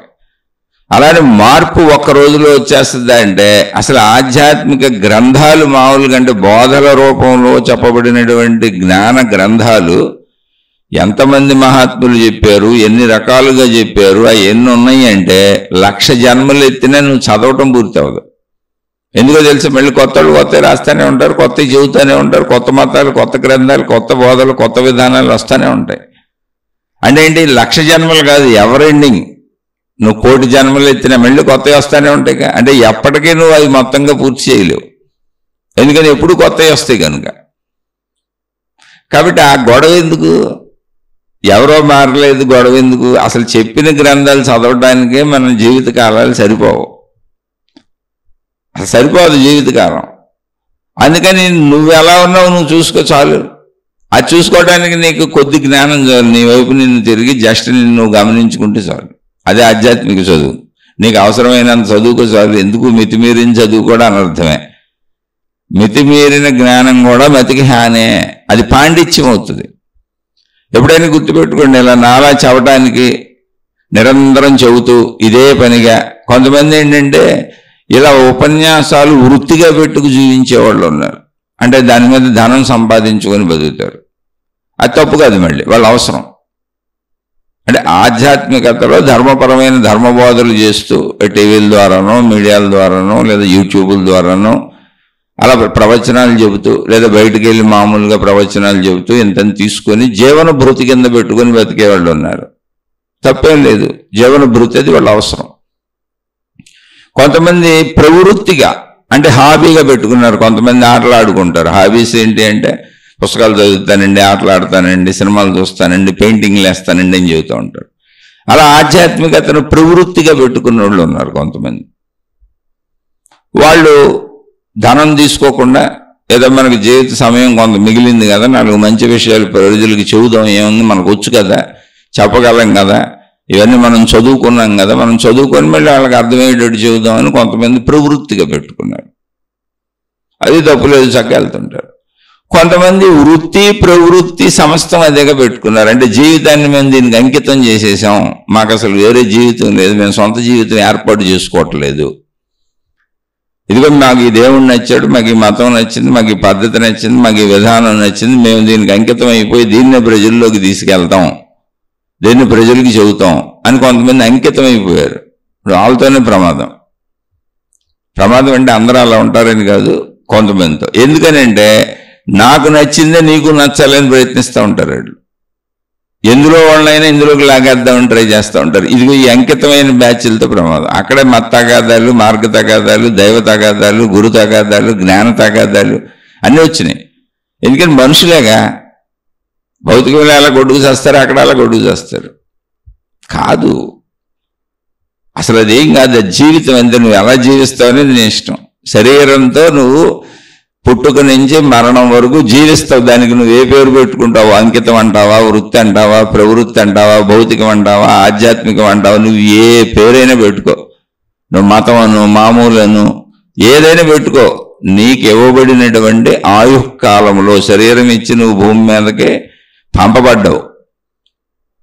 అలానే మార్పు ఒక్క రోజులో వచ్చేస్తుందా అంటే అసలు ఆధ్యాత్మిక గ్రంథాలు మామూలుగా అంటే బోధల రూపంలో చెప్పబడినటువంటి జ్ఞాన గ్రంథాలు ఎంతమంది మహాత్ములు చెప్పారు, ఎన్ని రకాలుగా చెప్పారు, అవి ఎన్ని ఉన్నాయి అంటే 1,00,000 జన్మలు ఎత్తినా నువ్వు చదవటం పూర్తి అవ్వదు. ఎందుకో తెలిసి మళ్ళీ కొత్తలు కొత్త రాస్తూనే ఉంటారు, కొత్తవి చెబుతూనే ఉంటారు, కొత్త మతాలు, కొత్త గ్రంథాలు, కొత్త బోధలు, కొత్త విధానాలు వస్తూనే ఉంటాయి. అంటే ఏంటి, 1,00,000 జన్మలు కాదు, ఎవర్ ఎండింగ్. నువ్వు 1,00,00,000 జన్మలు ఎత్తినా మళ్ళీ కొత్తవి వస్తూనే ఉంటాయి. అంటే ఎప్పటికీ నువ్వు అది మొత్తంగా పూర్తి చేయలేవు, ఎందుకని ఎప్పుడు కొత్తవి వస్తాయి కనుక. కాబట్టి ఆ గొడవ ఎందుకు, ఎవరో మారలేదు గొడవ ఎందుకు? అసలు చెప్పిన గ్రంథాలు చదవడానికే మన జీవిత కాలాలు సరిపోవు, అసలు సరిపోదు జీవితకాలం. అందుకని నువ్వు ఎలా ఉన్నావు నువ్వు చూసుకో చాలు. అది చూసుకోవడానికి నీకు కొద్ది జ్ఞానం చాలు, నీ వైపు నిన్ను తిరిగి జస్ట్ నిన్ను నువ్వు గమనించుకుంటే చాలు. అదే ఆధ్యాత్మిక చదువు. నీకు అవసరమైనంత చదువుకో చాలు. ఎందుకు మితిమీరిన చదువు కూడా అనర్థమే. మితిమీరిన జ్ఞానం కూడా మతికి హానే, అది పాండిత్యం అవుతుంది. ఎప్పుడైనా గుర్తుపెట్టుకోండి, ఇలా నాలా చెప్పడానికి నిరంతరం చెబుతూ ఇదే పనిగా. కొంతమంది ఏంటంటే ఇలా ఉపన్యాసాలు వృత్తిగా పెట్టుకు జీవించేవాళ్ళు ఉన్నారు, అంటే దాని మీద ధనం సంపాదించుకొని బతుకుతారు. అది తప్పు కాదు, మళ్ళీ వాళ్ళ అవసరం. అంటే ఆధ్యాత్మికతలో ధర్మపరమైన ధర్మబోధలు చేస్తూ టీవీల ద్వారానో, మీడియాల ద్వారానో, లేదా యూట్యూబ్ల ద్వారానో అలా ప్రవచనాలు చెబుతూ, లేదా బయటికి వెళ్ళి మామూలుగా ప్రవచనాలు చెబుతూ ఇంతని తీసుకొని జీవన భృతి కింద పెట్టుకొని బతికే వాళ్ళు ఉన్నారు. తప్పేం లేదు, జీవన భృతి అది వాళ్ళ అవసరం. కొంతమంది ప్రవృత్తిగా అంటే హాబీగా పెట్టుకున్నారు. కొంతమంది ఆటలు ఆడుకుంటారు. హాబీస్ ఏంటి అంటే పుస్తకాలు చదువుతానండి, ఆటలు ఆడతానండి, సినిమాలు చూస్తానండి, పెయింటింగ్లు వేస్తానండి అని చెబుతూ ఉంటారు. అలా ఆధ్యాత్మికతను ప్రవృత్తిగా పెట్టుకున్న వాళ్ళు ఉన్నారు కొంతమంది. వాళ్ళు ధనం తీసుకోకుండా ఏదో మనకి జీవిత సమయం కొంత మిగిలింది కదా, 4 మంచి విషయాలు ప్రజలకు చెబుదాం, ఏముంది మనకు వచ్చు కదా, చెప్పగలం కదా, ఇవన్నీ మనం చదువుకున్నాం కదా, మనం చదువుకొని మళ్ళీ వాళ్ళకి అర్థమయ్యేటట్టు చెబుదామని కొంతమంది ప్రవృత్తిగా పెట్టుకున్నారు. అది తప్పులేదు, చక్కగా వెళ్తుంటారు. కొంతమంది వృత్తి ప్రవృత్తి సమస్తం అదేగా పెట్టుకున్నారు. అంటే జీవితాన్ని మేము దీనికి అంకితం చేసేసాం, మాకు అసలు వేరే జీవితం లేదు, మేము సొంత జీవితం ఏర్పాటు చేసుకోవట్లేదు, ఇదిగో మాకు ఈ దేవుడు నచ్చాడు, మాకు ఈ మతం నచ్చింది, మాకు ఈ పద్ధతి నచ్చింది, మాకు ఈ విధానం నచ్చింది, మేము దీనికి అంకితం అయిపోయి దీన్నే ప్రజల్లోకి తీసుకెళ్తాం, దీన్ని ప్రజలకి చెబుతాం అని కొంతమంది అంకితం అయిపోయారు. ఇప్పుడు వాళ్ళతోనే ప్రమాదం. ప్రమాదం అంటే అందరూ అలా ఉంటారని కాదు, కొంతమందితో. ఎందుకనంటే నాకు నచ్చిందే నీకు నచ్చాలని ప్రయత్నిస్తూ ఉంటారు వాళ్ళు. ఎందులో వాళ్ళైనా ఇందులోకి లాగేద్దామని ట్రై చేస్తూ ఉంటారు. ఇదిగో ఈ అంకితమైన బ్యాచ్లతో ప్రమాదం. అక్కడే మత తగాదాలు, మార్గ తగాదాలు, దైవ తగాదాలు, గురు తగాదాలు, జ్ఞాన తగాదాలు అన్నీ వచ్చినాయి. ఎందుకంటే మనుషులేగా, భౌతికంలో ఎలా కొట్టుకు చేస్తారు, అక్కడ అలా కొట్టుకు చేస్తారు. కాదు, అసలు అదేం కాదు. అది జీవితం అంతే. నువ్వు ఎలా జీవిస్తావు అనేది నీ ఇష్టం. శరీరంతో నువ్వు పుట్టుక నుంచి మరణం వరకు జీవిస్తావు. దానికి నువ్వు ఏ పేరు పెట్టుకుంటావు? అంకితం అంటావా, వృత్తి అంటావా, ప్రవృత్తి అంటావా, భౌతికం అంటావా, ఆధ్యాత్మికం అంటావా, నువ్వు ఏ పేరైనా పెట్టుకో. నువ్వు మతమను, మామూలను, ఏదైనా పెట్టుకో. నీకు ఇవ్వబడినటువంటి ఆయుకాలంలో శరీరం ఇచ్చి నువ్వు భూమి మీదకి పంపబడ్డావు.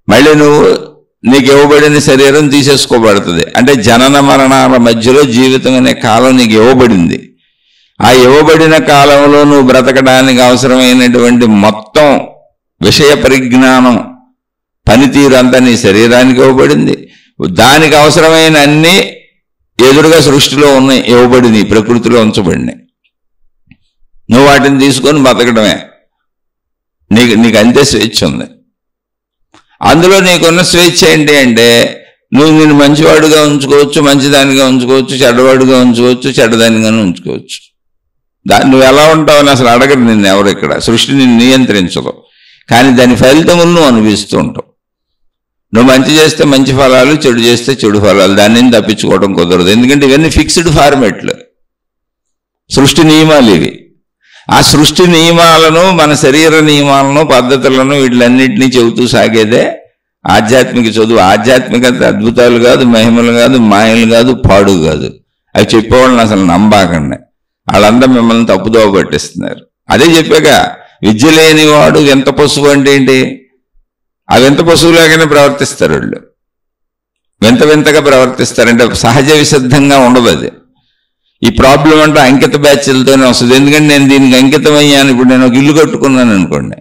మళ్ళీ నీకు ఇవ్వబడిన శరీరం తీసేసుకోబడుతుంది. అంటే జనన మరణాల మధ్యలో జీవితం అనే కాలం నీకు ఇవ్వబడింది. ఆ ఇవ్వబడిన కాలంలో నువ్వు బ్రతకడానికి అవసరమైనటువంటి మొత్తం విషయ పరిజ్ఞానం, పనితీరు అంతా నీ శరీరానికి ఇవ్వబడింది. దానికి అవసరమైన అన్ని ఎదురుగా సృష్టిలో ఉన్నాయి, ఇవ్వబడింది, ప్రకృతిలో ఉంచబడినాయి. నువ్వు వాటిని తీసుకొని బతకడమే. నీకు అంతే స్వేచ్ఛ ఉంది. అందులో నీకున్న స్వేచ్ఛ ఏంటి అంటే నువ్వు నేను మంచివాడుగా ఉంచుకోవచ్చు, మంచిదానిగా ఉంచుకోవచ్చు, చెడ్డవాడుగా ఉంచుకోవచ్చు, చెడ్డదానిగానే ఉంచుకోవచ్చు. నువ్వు ఎలా ఉంటావని అసలు అడగరు నిన్ను ఎవరు. ఇక్కడ సృష్టి నిన్ను నియంత్రించదు, కానీ దాని ఫలితములు నువ్వు అనుభవిస్తూ ఉంటావు. నువ్వు మంచి చేస్తే మంచి ఫలాలు, చెడు చేస్తే చెడు ఫలాలు. దాన్ని తప్పించుకోవడం కుదరదు. ఎందుకంటే ఇవన్నీ ఫిక్స్డ్ ఫార్మేట్లు, సృష్టి నియమాలు ఇవి. ఆ సృష్టి నియమాలను, మన శరీర నియమాలను, పద్ధతులను, వీటిలన్నింటినీ చెబుతూ సాగేదే ఆధ్యాత్మిక చదువు. ఆధ్యాత్మికత అద్భుతాలు కాదు, మహిమలు కాదు, మాయలు కాదు, పాడు కాదు. అవి చెప్పేవాళ్ళని అసలు నమ్మాకండి. వాళ్ళంతా మిమ్మల్ని తప్పుదోవ పట్టిస్తున్నారు. అదే చెప్పాక, విద్య లేనివాడు వింత పశువు అంటే ఏంటి? ఆ వింత పశువులాగానే ప్రవర్తిస్తారు వాళ్ళు. వింత వింతగా ప్రవర్తిస్తారంటే సహజ విసిద్ధంగా ఉండదు. అది ఈ ప్రాబ్లం అంటే అంకిత బ్యాచ్లతోనే వస్తుంది. ఎందుకంటే నేను దీనికి అంకితం అయ్యాను. ఇప్పుడు నేను ఒక ఇల్లు కట్టుకున్నాను అనుకోండి,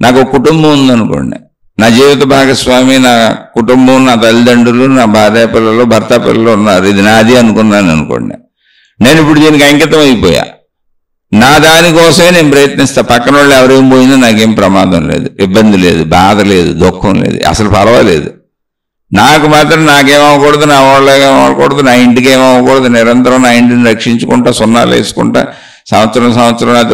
నాకు ఒక కుటుంబం ఉందనుకోండి, నా జీవిత భాగస్వామి, నా కుటుంబం, నా తల్లిదండ్రులు, నా భార్య పిల్లలు, భర్త పిల్లలు ఉన్నారు, ఇది నాది అనుకున్నాను అనుకోండి. నేను ఇప్పుడు దీనికి అంకితం అయిపోయా. నా దానికోసమే నేను ప్రయత్నిస్తా. పక్కన వాళ్ళు ఎవరేం పోయినా నాకేం ప్రమాదం లేదు, ఇబ్బంది లేదు, బాధ లేదు, దుఃఖం లేదు, అసలు పర్వాలేదు. నాకు మాత్రం నాకేమవ్వకూడదు, నా వాళ్ళకి ఏమవ్వకూడదు, నా ఇంటికి ఏమవ్వకూడదు. నిరంతరం నా ఇంటిని రక్షించుకుంటా, సున్నాలు వేసుకుంటా, సంవత్సరం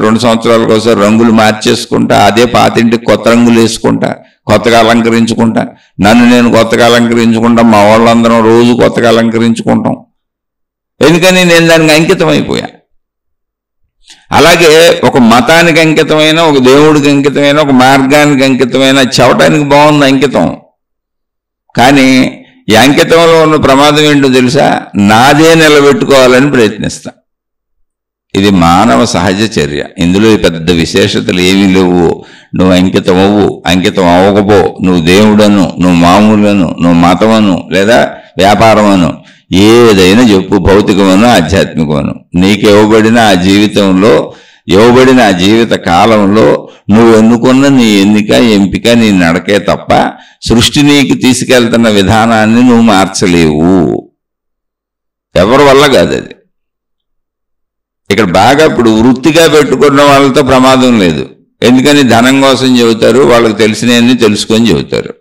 2 సంవత్సరాలకు ఒకసారి రంగులు మార్చేసుకుంటా, అదే పాతింటికి కొత్త రంగులు వేసుకుంటా, కొత్తగా అలంకరించుకుంటా, నన్ను నేను కొత్తగా అలంకరించుకుంటా, మా వాళ్ళందరం రోజు కొత్తగా అలంకరించుకుంటాం. ఎందుకని నేను దానికి అంకితం అయిపోయా. అలాగే ఒక మతానికి అంకితమైన, ఒక దేవుడికి అంకితమైన, ఒక మార్గానికి అంకితమైన, చెప్పడానికి బాగుంది అంకితం. కానీ ఈ అంకితంలో ఉన్న ప్రమాదం ఏంటో తెలుసా? నాదే నిలబెట్టుకోవాలని ప్రయత్నిస్తా. ఇది మానవ సహజ చర్య. ఇందులో పెద్ద విశేషతలు ఏమీ లేవు. నువ్వు అంకితం అవ్వు, అంకితం అవ్వకపో, నువ్వు దేవుడను, నువ్వు మామూలను, నువ్వు మతమను, లేదా వ్యాపారమను, ఏదైనా చెప్పు, భౌతికమను, ఆధ్యాత్మికమను, నీకు ఇవ్వబడిన ఆ జీవితంలో, ఇవ్వబడిన ఆ జీవిత కాలంలో నువ్వు ఎన్నుకున్న నీ ఎంపిక, నీ నడకే తప్ప సృష్టి నీకు తీసుకెళ్తున్న విధానాన్ని నువ్వు మార్చలేవు. ఎవరి వల్ల కాదు అది. ఇక్కడ బాగా ఇప్పుడు వృత్తిగా పెట్టుకున్న వాళ్ళతో ప్రమాదం లేదు. ఎందుకని ధనం కోసం చెబుతారు, వాళ్ళకి తెలిసినవన్నీ తెలుసుకొని చెబుతారు.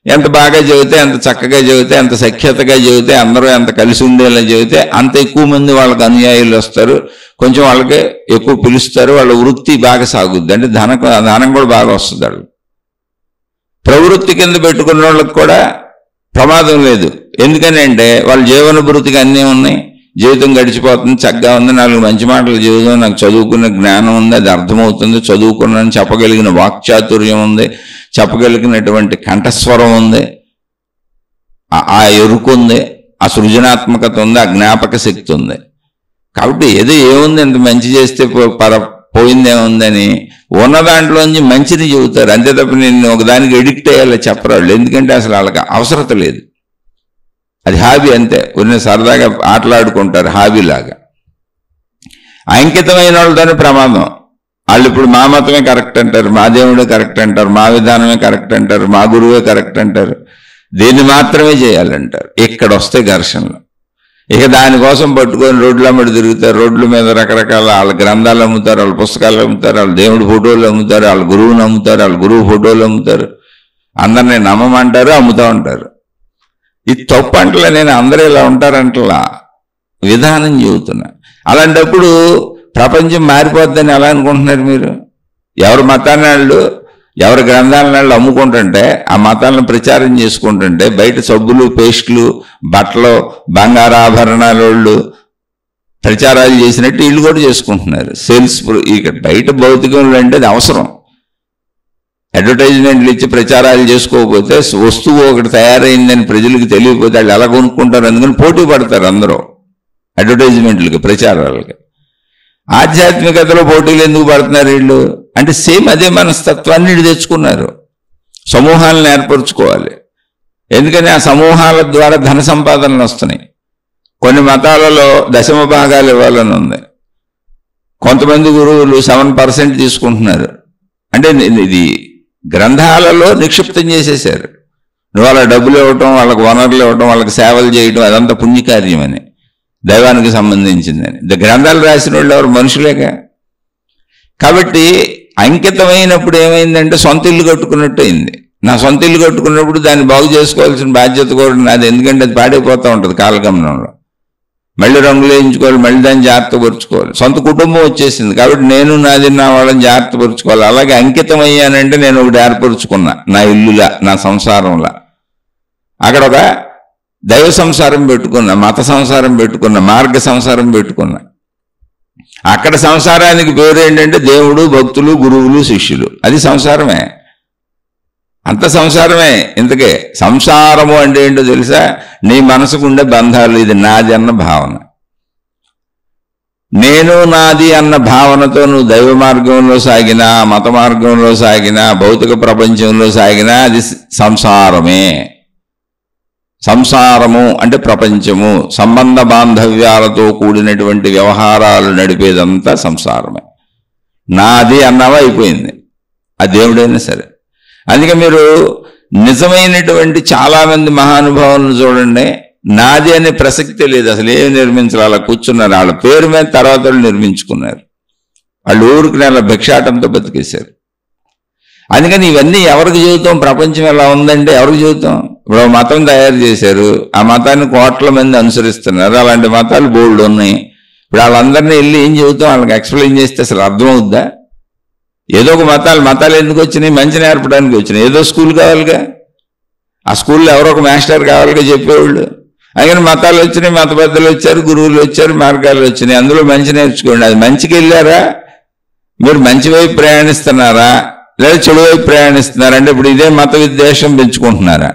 ఎంత బాగా చెబితే, ఎంత చక్కగా చెబితే, ఎంత సఖ్యతగా చెబితే, అందరూ ఎంత కలిసి ఉండేలా చెబితే అంత ఎక్కువ మంది వాళ్ళకి అనుయాయులు వస్తారు. కొంచెం వాళ్ళకి ఎక్కువ పిలుస్తారు. వాళ్ళ వృత్తి బాగా సాగుద్ది. అంటే ధనం కూడా బాగా వస్తుంది. వాళ్ళు ప్రవృత్తి కింద పెట్టుకున్న వాళ్ళకి కూడా ప్రమాదం లేదు. ఎందుకని అంటే వాళ్ళ జీవన భృతికి అన్నీ ఉన్నాయి, జీవితం గడిచిపోతుంది, చక్కగా ఉంది, 4 మంచి మాటలు జీవితం, నాకు చదువుకున్న జ్ఞానం ఉంది, అది అర్థమవుతుంది, చదువుకున్నాను చెప్పగలిగిన వాక్చాతుర్యం ఉంది, చెప్పగలిగినటువంటి కంఠస్వరం ఉంది, ఆ ఎరుకు ఉంది, ఆ సృజనాత్మకత ఉంది, ఆ జ్ఞాపక శక్తి ఉంది. కాబట్టి ఏముంది, ఎంత మంచి చేస్తే పోయిందేముందని ఉన్న దాంట్లోంచి మంచిని చెబుతారు. అంతే తప్ప నేను ఒకదానికి ఎడిక్ట్ అయ్యేలా చెప్పరాళ్ళు. ఎందుకంటే అసలు వాళ్ళకి అవసరత లేదు. అది హాబీ అంతే. కొన్ని సరదాగా ఆటలాడుకుంటారు హాబీలాగా. అంకితమైన వాళ్ళతోనే ప్రమాదం. వాళ్ళు ఇప్పుడు మా మతమే కరెక్ట్ అంటారు, మా దేవుడే కరెక్ట్ అంటారు, మా విధానమే కరెక్ట్ అంటారు, మా గురువే కరెక్ట్ అంటారు, దీన్ని మాత్రమే చేయాలంటారు. ఇక్కడ వస్తే ఘర్షణలు. ఇక దానికోసం పట్టుకొని రోడ్ల అమ్మడి తిరుగుతారు. రోడ్ల మీద రకరకాల వాళ్ళ గ్రంథాలు అమ్ముతారు, వాళ్ళ పుస్తకాలు అమ్ముతారు, వాళ్ళ దేవుడి ఫోటోలు అమ్ముతారు, వాళ్ళ గురువుని అమ్ముతారు, వాళ్ళ గురువు ఫోటోలు అమ్ముతారు. అందరినీ నమ్మమంటారు, అమ్ముతూ ఉంటారు. ఇది తప్పు అంటలే, నేను అందరూ ఇలా ఉంటారంటలా, విధానం చెబుతున్నా. అలాంటప్పుడు ప్రపంచం మారిపోద్దని ఎలా అనుకుంటున్నారు మీరు? ఎవరు మతాన్ని వాళ్ళు ఎవరి గ్రంథాలను అమ్ముకుంటుంటే ఆ మతాలను ప్రచారం చేసుకుంటుంటే బయట సబ్బులు పేస్టులు బట్టలు బంగారాభరణాల వాళ్ళు ప్రచారాలు చేసినట్టు వీళ్ళు కూడా చేసుకుంటున్నారు. సేల్స్ ఇక బయట భౌతికంలో అంటే అది అవసరం. అడ్వర్టైజ్మెంట్లు ఇచ్చి ప్రచారాలు చేసుకోకపోతే వస్తువు ఒకటి తయారైందని ప్రజలకు తెలియకపోతే వాళ్ళు ఎలా కొనుక్కుంటారు, అందుకని పోటీ పడతారు అందరూ అడ్వర్టైజ్మెంట్లకి ప్రచారాలకి. ఆధ్యాత్మికతలో పోటీలు ఎందుకు పడుతున్నారు వీళ్ళు అంటే సేమ్ అదే మనస్తత్వాన్ని వీళ్ళు తెచ్చుకున్నారు. సమూహాలను ఏర్పరచుకోవాలి, ఎందుకని ఆ సమూహాల ద్వారా ధన సంపాదనలు వస్తున్నాయి. కొన్ని మతాలలో 10వ భాగాలు ఇవ్వాలని ఉంది. కొంతమంది గురువులు 7% తీసుకుంటున్నారు. అంటే ఇది గ్రంథాలలో నిక్షిప్తం చేసేశారు. నువ్వు వాళ్ళ డబ్బులు ఇవ్వటం, వాళ్ళకి వనరులు ఇవ్వటం, వాళ్ళకి సేవలు చేయటం అదంతా పుణ్యకార్యం అని, దైవానికి సంబంధించిందని. గ్రంథాలు రాసిన వాళ్ళు ఎవరు మనుషులేగా. కాబట్టి అంకితమైనప్పుడు ఏమైందంటే సొంత ఇల్లు కట్టుకున్నట్టు అయింది. నా సొంత ఇల్లు కట్టుకున్నప్పుడు దాన్ని బాగు చేసుకోవాల్సిన బాధ్యత కూడా నాది, ఎందుకంటే అది పాడైపోతూ ఉంటుంది కాలగమనంలో. మళ్ళీ రంగులు వేయించుకోవాలి, మళ్ళీ దాన్ని జాగ్రత్త పరుచుకోవాలి. సొంత కుటుంబం వచ్చేసింది కాబట్టి నేను నాది నా వాళ్ళని జాగ్రత్త పరుచుకోవాలి. అలాగే అంకితం అయ్యానంటే నేను ఒకటి ఏర్పరుచుకున్నా, నా ఇల్లులా, నా సంసారంలా. అక్కడ ఒక దైవ సంసారం పెట్టుకున్నా, మత సంసారం పెట్టుకున్నా, మార్గ సంసారం పెట్టుకున్నా. అక్కడ సంసారానికి పేరు ఏంటంటే దేవుడు, భక్తులు, గురువులు, శిష్యులు. అది సంసారమే, అంత సంసారమే. ఇంతకే సంసారము అంటే ఏంటో తెలుసా? నీ మనసుకు ఉండే బంధాలు. ఇది నాది అన్న భావన, నేను నాది అన్న భావనతో నువ్వు దైవ మార్గంలో సాగినా, మత మార్గంలో సాగినా, భౌతిక ప్రపంచంలో సాగినా అది సంసారమే. సంసారము అంటే ప్రపంచము, సంబంధ బాంధవ్యాలతో కూడినటువంటి వ్యవహారాలు నడిపేదంతా సంసారమే. నాది అన్నావా అయిపోయింది, ఆ దేవుడైనా సరే. అందుకే మీరు నిజమైనటువంటి చాలామంది మహానుభావులను చూడండి, నాది అనే ప్రసక్తే లేదు, అసలు ఏమి నిర్మించాలి, అలా కూర్చున్నారు. వాళ్ళ పేరు మీద తర్వాత వాళ్ళు నిర్మించుకున్నారు. వాళ్ళు ఊరికి నెల భిక్షాటంతో బతికేశారు. అందుకని ఇవన్నీ ఎవరికి చెబుతాం? ప్రపంచం ఎలా ఉందంటే ఎవరికి చెబుతాం? ఇప్పుడు మతం తయారు చేశారు, ఆ మతాన్ని కోట్ల మంది అనుసరిస్తున్నారు. అలాంటి మతాలు బోల్డ్ ఉన్నాయి. ఇప్పుడు వాళ్ళందరినీ వెళ్ళి ఏం చెబుతాం? వాళ్ళకి ఎక్స్ప్లెయిన్ చేస్తే అసలు అర్థమవుద్దా? ఏదో ఒక మతాలు ఎందుకు వచ్చినాయి? మంచి నేర్పడానికి వచ్చినాయి. ఏదో స్కూల్ కావాలిగా, ఆ స్కూల్లో ఎవరో ఒక మాస్టర్ కావాలిగా చెప్పేవాళ్ళు. అందుకని మతాలు వచ్చినాయి, మత పెద్దలు వచ్చారు, గురువులు వచ్చారు, మార్గాలు వచ్చినాయి. అందులో మంచి నేర్చుకోండి. అది మంచికి వెళ్ళారా? మీరు మంచి వైపు ప్రయాణిస్తున్నారా లేదా చెడు వైపు ప్రయాణిస్తున్నారా? అంటే ఇప్పుడు ఇదే మత విద్వేషం పెంచుకుంటున్నారా?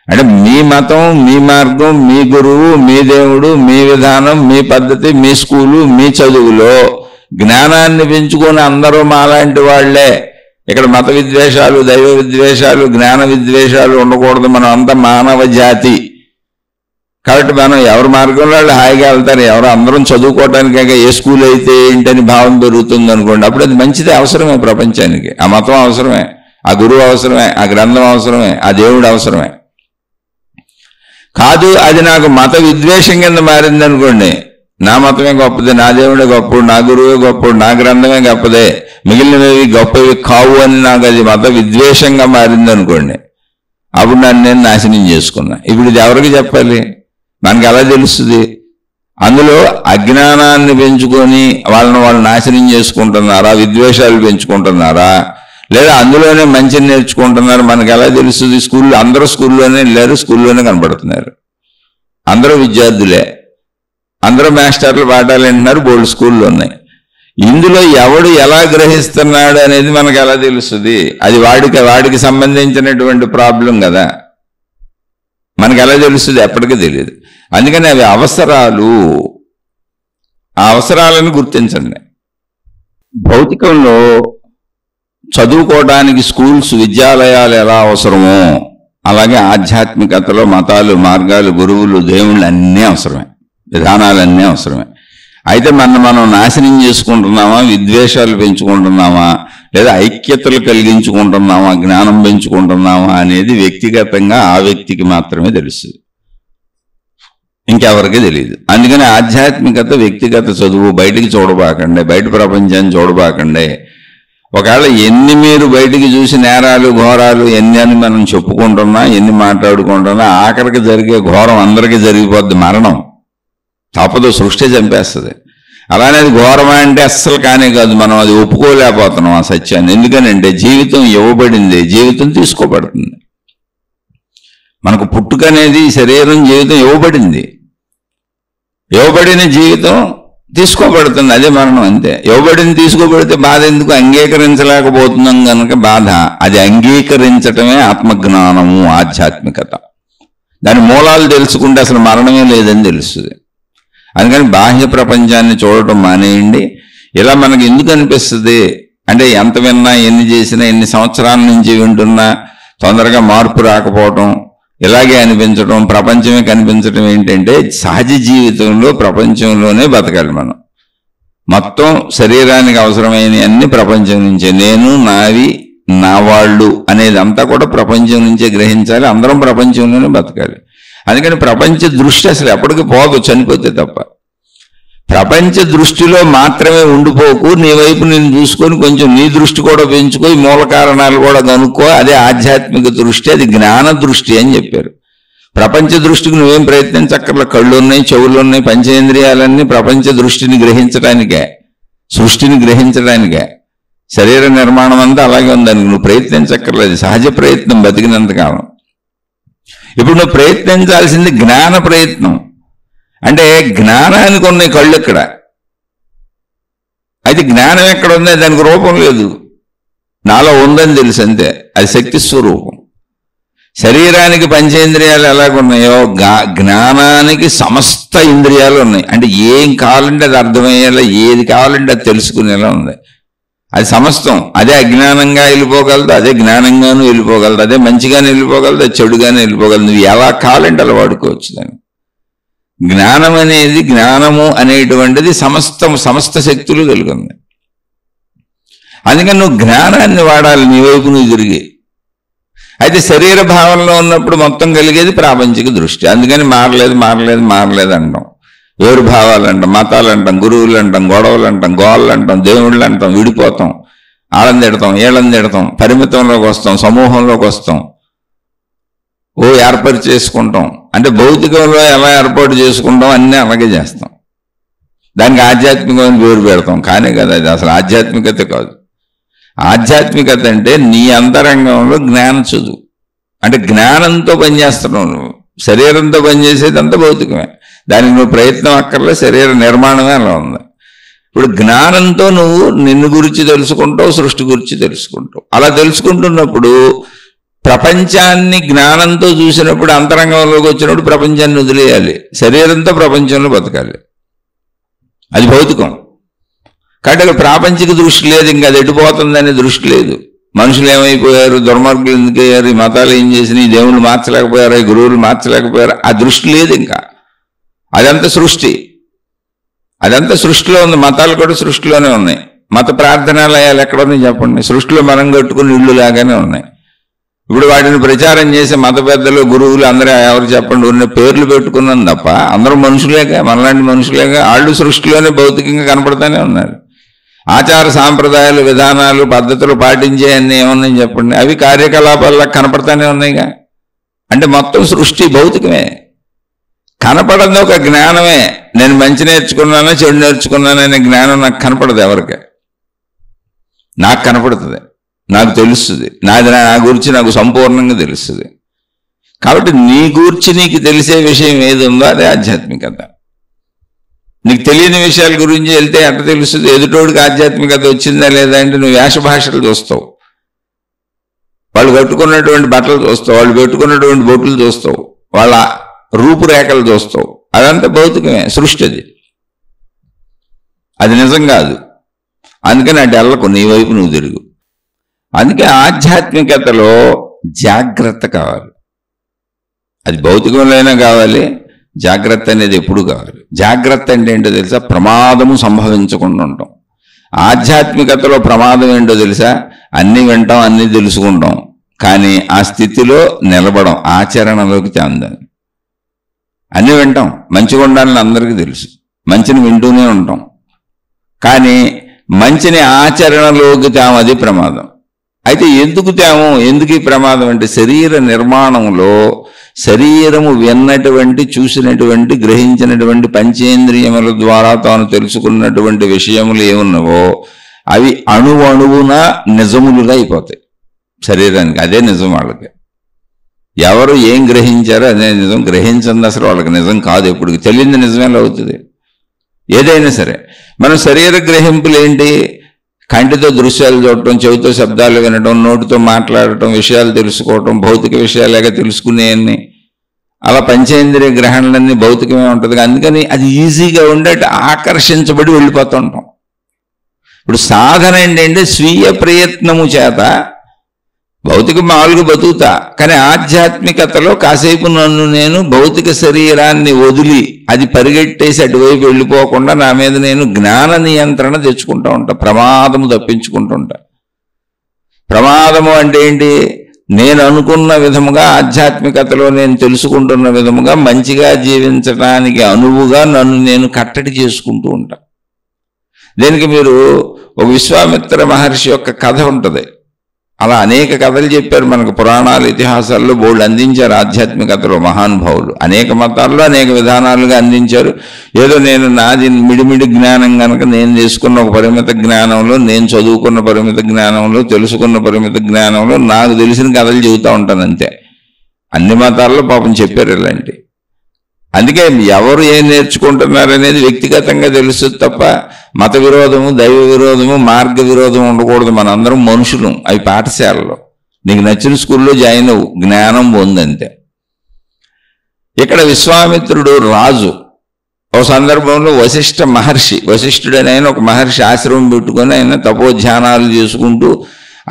అంటే మీ మతం, మీ మార్గం, మీ గురువు, మీ దేవుడు, మీ విధానం, మీ పద్ధతి, మీ స్కూలు, మీ చదువులో జ్ఞానాన్ని పెంచుకొని అందరూ మాలాంటి వాళ్లే. ఇక్కడ మత విద్వేషాలు, దైవ విద్వేషాలు, జ్ఞాన విద్వేషాలు ఉండకూడదు. మనం అంతా మానవ జాతి కాబట్టి మనం ఎవరి మార్గంలో వాళ్ళు హాయిగా వెళ్తారు. ఎవరు అందరం చదువుకోవటానికే ఏ స్కూల్ అయితే ఏంటని భావం పెరుగుతుంది అనుకోండి, అప్పుడు అది మంచిదే, అవసరమే ప్రపంచానికి. ఆ మతం అవసరమే, ఆ గురువు అవసరమే, ఆ గ్రంథం అవసరమే, ఆ దేవుడు అవసరమే. కాదు అది నాకు మత విద్వేషం కింద మారింది అనుకోండి, నా మతమే గొప్పది, నా దేవుడే గొప్పడు, నా గురువే గొప్పడు, నా గ్రంథమే గొప్పదే, మిగిలినవి గొప్పవి కావు అని నాకు అది మత విద్వేషంగా మారింది అనుకోండి, అప్పుడు నన్ను నేను నాశనం చేసుకున్నా. ఇప్పుడు ఇది ఎవరికి చెప్పాలి? మనకి ఎలా తెలుస్తుంది? అందులో అజ్ఞానాన్ని పెంచుకొని వాళ్ళని వాళ్ళు నాశనం చేసుకుంటున్నారా, విద్వేషాలు పెంచుకుంటున్నారా, లేదా అందులోనే మంచిని నేర్చుకుంటున్నారు? మనకు ఎలా తెలుస్తుంది? స్కూల్లో అందరూ స్కూల్లోనే లేరు, స్కూల్లోనే కనబడుతున్నారు. అందరూ విద్యార్థులే, అందరూ మాస్టర్లు పాఠాలు వింటున్నారు, బోల్డ్ స్కూళ్ళు ఉన్నాయి. ఇందులో ఎవడు ఎలా గ్రహిస్తున్నాడు అనేది మనకు ఎలా తెలుస్తుంది? అది వాడికి సంబంధించినటువంటి ప్రాబ్లం కదా, మనకు ఎలా తెలుస్తుంది? ఎప్పటికీ తెలియదు. అందుకని అవి అవసరాలు, ఆ అవసరాలను గుర్తించండి. భౌతికంలో చదువుకోవడానికి స్కూల్స్, విద్యాలయాలు ఎలా అవసరమో అలాగే ఆధ్యాత్మికతలో మతాలు, మార్గాలు, గురువులు, దేవుళ్ళు అన్నీ అవసరమే, విధానాలన్నీ అవసరమే. అయితే మనం నాశనం చేసుకుంటున్నామా, విద్వేషాలు పెంచుకుంటున్నామా, లేదా ఐక్యతలు కలిగించుకుంటున్నామా, జ్ఞానం పెంచుకుంటున్నామా అనేది వ్యక్తిగతంగా ఆ వ్యక్తికి మాత్రమే తెలుస్తుంది, ఇంకెవరికి తెలియదు. అందుకని ఆధ్యాత్మికత, వ్యక్తిగత చదువు బయటికి చూడబాకండి, బయట ప్రపంచాన్ని చూడబాకండి. ఒకవేళ ఎన్ని మీరు బయటికి చూసి నేరాలు, ఘోరాలు ఎన్ని అని మనం చెప్పుకుంటున్నా, ఎన్ని మాట్లాడుకుంటున్నా, ఆఖరికి జరిగే ఘోరం అందరికీ జరిగిపోద్ది, మరణం తప్పదు, సృష్టి చంపేస్తుంది. అలానే అది ఘోరమా అంటే అస్సలు కానే కాదు. మనం అది ఒప్పుకోలేకపోతున్నాం ఆ సత్యాన్ని. ఎందుకనంటే జీవితం ఇవ్వబడింది, జీవితం తీసుకోబడుతుంది. మనకు పుట్టుక అనేది శరీరం, జీవితం ఇవ్వబడింది. ఇవ్వబడిన జీవితం తీసుకోబడుతుంది, అదే మరణం, అంతే. ఇవ్వబడిన తీసుకోబడితే బాధ ఎందుకు? అంగీకరించలేకపోతున్నాం కనుక బాధ. అది అంగీకరించటమే ఆత్మజ్ఞానము, ఆధ్యాత్మికత. దాని మూలాలు తెలుసుకుంటే అసలు మరణమే లేదని తెలుస్తుంది. అందుకని బాహ్య ప్రపంచాన్ని చూడటం మానేయండి. ఇలా మనకి ఎందుకు అనిపిస్తుంది అంటే, ఎంత విన్నా, ఎన్ని చేసినా, ఎన్ని సంవత్సరాల నుంచి వింటున్నా తొందరగా మార్పు రాకపోవటం, ఇలాగే అనిపించడం, ప్రపంచమే కనిపించడం ఏంటంటే, సహజ జీవితంలో ప్రపంచంలోనే బతకాలి మనం. మొత్తం శరీరానికి అవసరమైన అన్ని ప్రపంచం నుంచే. నేను, నావి, నా వాళ్ళు అనేది అంతా కూడా ప్రపంచం నుంచే గ్రహించాలి. అందరం ప్రపంచంలోనే బతకాలి. అందుకని ప్రపంచ దృష్టి అసలు ఎప్పటికీ పోదు, చనిపోతే తప్ప. ప్రపంచ దృష్టిలో మాత్రమే ఉండిపోకు. నీ వైపు నేను చూసుకొని కొంచెం నీ దృష్టి కూడా పెంచుకో, ఈ మూల కారణాలు కూడా కనుక్కో. అదే ఆధ్యాత్మిక దృష్టి, అది జ్ఞాన దృష్టి అని చెప్పారు. ప్రపంచ దృష్టికి నువ్వేం ప్రయత్నించక్కర్ల. కళ్ళు ఉన్నాయి, చెవులు ఉన్నాయి, పంచేంద్రియాలన్నీ ప్రపంచ దృష్టిని గ్రహించడానికే, సృష్టిని గ్రహించడానికే. శరీర నిర్మాణం అంతా అలాగే ఉందని నువ్వు ప్రయత్నించక్కర్లేదు. సహజ ప్రయత్నం బతికినంతకాలం. ఇప్పుడు నువ్వు ప్రయత్నించాల్సింది జ్ఞాన ప్రయత్నం. అంటే జ్ఞానానికి ఉన్నాయి కళ్ళు ఇక్కడ, అయితే జ్ఞానం ఎక్కడ ఉంది? దానికి రూపం లేదు, నాలో ఉందని తెలుసు అంతే. అది శక్తి స్వరూపం. శరీరానికి పంచేంద్రియాలు ఎలాగున్నాయో జ్ఞానానికి సమస్త ఇంద్రియాలు ఉన్నాయి. అంటే ఏం కావాలంటే అది అర్థమయ్యేలా, ఏది కావాలంటే అది తెలుసుకునేలా ఉంది. అది సమస్తం. అదే అజ్ఞానంగా వెళ్ళిపోగలదు, అదే జ్ఞానంగానూ వెళ్ళిపోగలదు, అదే మంచిగానే వెళ్ళిపోగలదు, అది చెడుగానే వెళ్ళిపోగలదు. నువ్వు ఎలా కావాలంటే అలా వాడుకోవచ్చు దాన్ని. జ్ఞానం అనేది, జ్ఞానము అనేటువంటిది సమస్త శక్తులు కలిగి ఉంది. అందుకని నువ్వు జ్ఞానాన్ని వాడాలి నీ వైపు నువ్వు తిరిగి. అయితే శరీర భావంలో ఉన్నప్పుడు మొత్తం కలిగేది ప్రాపంచిక దృష్టి. అందుకని మారలేదు అంటాం. ఎవరు భావాలు అంటాం, మతాలు అంటాం, గురువులు అంటాం, గొడవలు అంటాం, గోళ్ళు అంటాం, దేవుళ్ళు అంటాం, విడిపోతాం, ఆళ్ళని తిడతాం, ఏళ్ళని తిడతాం, పరిమితంలోకి వస్తాం, సమూహంలోకి వస్తాం, ఏర్పాటు చేసుకుంటాం. అంటే భౌతికంలో ఎలా ఏర్పాటు చేసుకుంటాం అన్నీ అలాగే చేస్తాం. దానికి ఆధ్యాత్మికమైన పేరు పెడతాం. కానీ కదా అది అసలు ఆధ్యాత్మికత కాదు. ఆధ్యాత్మికత అంటే నీ అంతరంగంలో జ్ఞానం చదువు. అంటే జ్ఞానంతో పనిచేస్తున్నావు నువ్వు. శరీరంతో పనిచేసేది అంతా భౌతికమే. దానికి నువ్వు ప్రయత్నం అక్కర్లే, శరీర నిర్మాణమే అలా ఉంది. ఇప్పుడు జ్ఞానంతో నువ్వు నిన్ను గురించి తెలుసుకుంటావు, సృష్టి గురించి తెలుసుకుంటావు. అలా తెలుసుకుంటున్నప్పుడు ప్రపంచాన్ని జ్ఞానంతో చూసినప్పుడు, అంతరంగంలోకి వచ్చినప్పుడు ప్రపంచాన్ని వదిలేయాలి. శరీరంతో ప్రపంచంలో బతకాలి. అది భౌతికం. కాబట్టి అక్కడ ప్రాపంచిక దృష్టి లేదు, ఇంకా అది ఎడిపోతుందనే దృష్టి లేదు. మనుషులు ఏమైపోయారు, దుర్మార్గులు ఎందుకు అయ్యారు, ఈ మతాలు ఏం చేసినాయి, ఈ దేవుళ్ళు మార్చలేకపోయారు, ఈ గురువులు మార్చలేకపోయారు, ఆ దృష్టి లేదు ఇంకా. అదంతా సృష్టి, అదంతా సృష్టిలో ఉంది. మతాలు కూడా సృష్టిలోనే ఉన్నాయి. మత ప్రార్థనాలయాలు ఎక్కడ ఉన్నాయి చెప్పండి? సృష్టిలో మనం కట్టుకుని ఇళ్ళు లాగానే ఉన్నాయి. ఇప్పుడు వాటిని ప్రచారం చేసే మత పెద్దలు, గురువులు అందరూ ఎవరు చెప్పండి, ఉన్న పేర్లు పెట్టుకున్నాను తప్ప అందరూ మనుషులేగా, మనలాంటి మనుషులేగా. వాళ్ళు సృష్టిలోనే భౌతికంగా కనపడతానే ఉన్నారు. ఆచార సాంప్రదాయాలు, విధానాలు, పద్ధతులు పాటించే అన్నీ ఏమన్నాయి చెప్పండి? అవి కార్యకలాపాల్లో కనపడతానే ఉన్నాయిగా. అంటే మొత్తం సృష్టి భౌతికమే. కనపడదు ఒక జ్ఞానమే. నేను మంచి నేర్చుకున్నానా, చెడు నేర్చుకున్నాననే జ్ఞానం నాకు కనపడదు. ఎవరికి? నాకు కనపడుతుంది, నాకు తెలుస్తుంది. నా గురించి నాకు సంపూర్ణంగా తెలుస్తుంది. కాబట్టి నీ గురించి నీకు తెలిసే విషయం ఏది ఉందో అదే ఆధ్యాత్మికత. నీకు తెలియని విషయాల గురించి వెళ్తే ఎట్లా తెలుస్తుంది? ఎదుటోడికి ఆధ్యాత్మికత వచ్చిందా లేదా అంటే నువ్వు వేష భాషలు చూస్తావు, వాళ్ళు కట్టుకున్నటువంటి బట్టలు చూస్తావు, వాళ్ళు పెట్టుకున్నటువంటి బొట్లు చూస్తావు, వాళ్ళ రూపురేఖలు చూస్తావు. అదంతా భౌతికమే, సృష్టి. అది నిజం కాదు. అందుకని అటు వెళ్ళకు, నీ వైపు నువ్వు తిరుగు. అందుకే ఆధ్యాత్మికతలో జాగ్రత్త కావాలి. అది భౌతికంలోనే కావాలి. జాగ్రత్త అనేది ఎప్పుడు కావాలి. జాగ్రత్త అంటే ఏంటో తెలుసా? ప్రమాదము సంభవించకుండా ఉంటాం. ఆధ్యాత్మికతలో ప్రమాదం ఏంటో తెలుసా? అన్నీ వింటాం, అన్నీ తెలుసుకుంటాం, కానీ ఆ స్థితిలో నిలబడం, ఆచరణలోకి చెందాలి. అన్నీ వింటాం, మంచిగా ఉండాలని అందరికీ తెలుసు, మంచిని వింటూనే ఉంటాం, కానీ మంచిని ఆచరణలోకి తేమది ప్రమాదం. అయితే ఎందుకు తేము? ఎందుకు ఈ ప్రమాదం అంటే శరీర నిర్మాణంలో శరీరము విన్నటువంటి, చూసినటువంటి, గ్రహించినటువంటి పంచేంద్రియముల ద్వారా తాను తెలుసుకున్నటువంటి విషయములు ఏమున్నావో అవి అణువున నిజములుగా అయిపోతాయి శరీరానికి. అదే నిజం వాళ్ళకి. ఎవరు ఏం గ్రహించారో అదే నిజం. గ్రహించింది అసలు వాళ్ళకి నిజం కాదు. ఎప్పుడు తెలియని నిజమేలా అవుతుంది? ఏదైనా సరే మన శరీర గ్రహింపులు ఏంటి? కంటితో దృశ్యాలు చూడటం, చెవితో శబ్దాలు వినడం, నోటితో మాట్లాడటం, విషయాలు తెలుసుకోవటం, భౌతిక విషయాలుగా తెలుసుకునేవన్నీ. అలా పంచేంద్రియ గ్రహణలన్నీ భౌతికమే ఉంటుంది. అందుకని అది ఈజీగా ఉండేటి ఆకర్షించబడి వెళ్ళిపోతూ ఉంటాం. ఇప్పుడు సాధన ఏంటంటే స్వీయ ప్రయత్నము చేత భౌతిక మామూలుగా బతుకుతా, కానీ ఆధ్యాత్మికతలో కాసేపు నన్ను నేను భౌతిక శరీరాన్ని వదిలి అది పరిగెట్టేసి అటువైపు వెళ్ళిపోకుండా నా మీద నేను జ్ఞాన నియంత్రణ తెచ్చుకుంటూ ఉంటా, ప్రమాదము తప్పించుకుంటూ ఉంటా. ప్రమాదము అంటే ఏంటి? నేను అనుకున్న విధముగా ఆధ్యాత్మికతలో నేను తెలుసుకుంటున్న విధముగా మంచిగా జీవించడానికి అనువుగా నన్ను నేను కట్టడి చేసుకుంటూ ఉంటా. దీనికి మీరు ఒక విశ్వామిత్ర మహర్షి యొక్క కథ ఉంటుంది. అలా అనేక కథలు చెప్పారు మనకు. పురాణాలు, ఇతిహాసాల్లో బోల్డ్ అందించారు ఆధ్యాత్మికతలో మహానుభావులు. అనేక మతాల్లో అనేక విధానాలుగా అందించారు. ఏదో నేను నాది మిడిమిడి జ్ఞానం కనుక నేను చేసుకున్న ఒక పరిమిత జ్ఞానంలో, నేను చదువుకున్న పరిమిత జ్ఞానంలో, తెలుసుకున్న పరిమిత జ్ఞానంలో నాకు తెలిసిన కథలు చెబుతూ ఉంటాను అంతే. అన్ని మతాల్లో పాపం చెప్పారు ఇలాంటి. అందుకే ఎవరు ఏం నేర్చుకుంటున్నారు అనేది వ్యక్తిగతంగా తెలుస్తుంది తప్ప మత విరోధము, దైవ విరోధము, మార్గ విరోధం ఉండకూడదు. మనందరం మనుషులు. అవి పాఠశాలలో నీకు నచ్చిన స్కూల్లో జాయిన్ అవ్వు, జ్ఞానం పొందంతే. ఇక్కడ విశ్వామిత్రుడు రాజు. ఒక సందర్భంలో వశిష్ఠ మహర్షి, వశిష్ఠుడని ఆయన ఒక మహర్షి ఆశ్రమం పెట్టుకొని ఆయన తపోధ్యానాలు చేసుకుంటూ,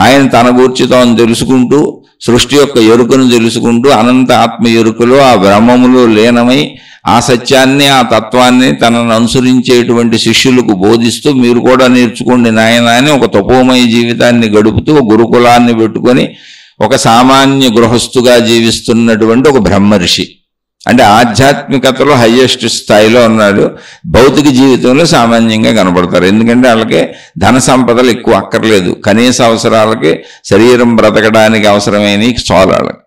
ఆయన తన గూర్చి తాను తెలుసుకుంటూ, సృష్టి యొక్క ఎరుకను తెలుసుకుంటూ, అనంత ఆత్మ ఎరుకలో ఆ బ్రహ్మములో లీనమై ఆ సత్యాన్ని, ఆ తత్వాన్ని తనను అనుసరించేటువంటి శిష్యులకు బోధిస్తూ, మీరు కూడా నేర్చుకోండి నాయన అని ఒక తపోమయ జీవితాన్ని గడుపుతూ గురుకులాన్ని పెట్టుకొని ఒక సామాన్య గృహస్థుగా జీవిస్తున్నటువంటి ఒక బ్రహ్మర్షి. అంటే ఆధ్యాత్మికతలో హయ్యెస్ట్ స్థాయిలో ఉన్నాడు. భౌతిక జీవితంలో సామాన్యంగా కనబడతారు. ఎందుకంటే వాళ్ళకి ధన సంపదలు ఎక్కువ అక్కర్లేదు. కనీస అవసరాలకి, శరీరం బ్రతకడానికి అవసరమైన చాలు వాళ్ళకి.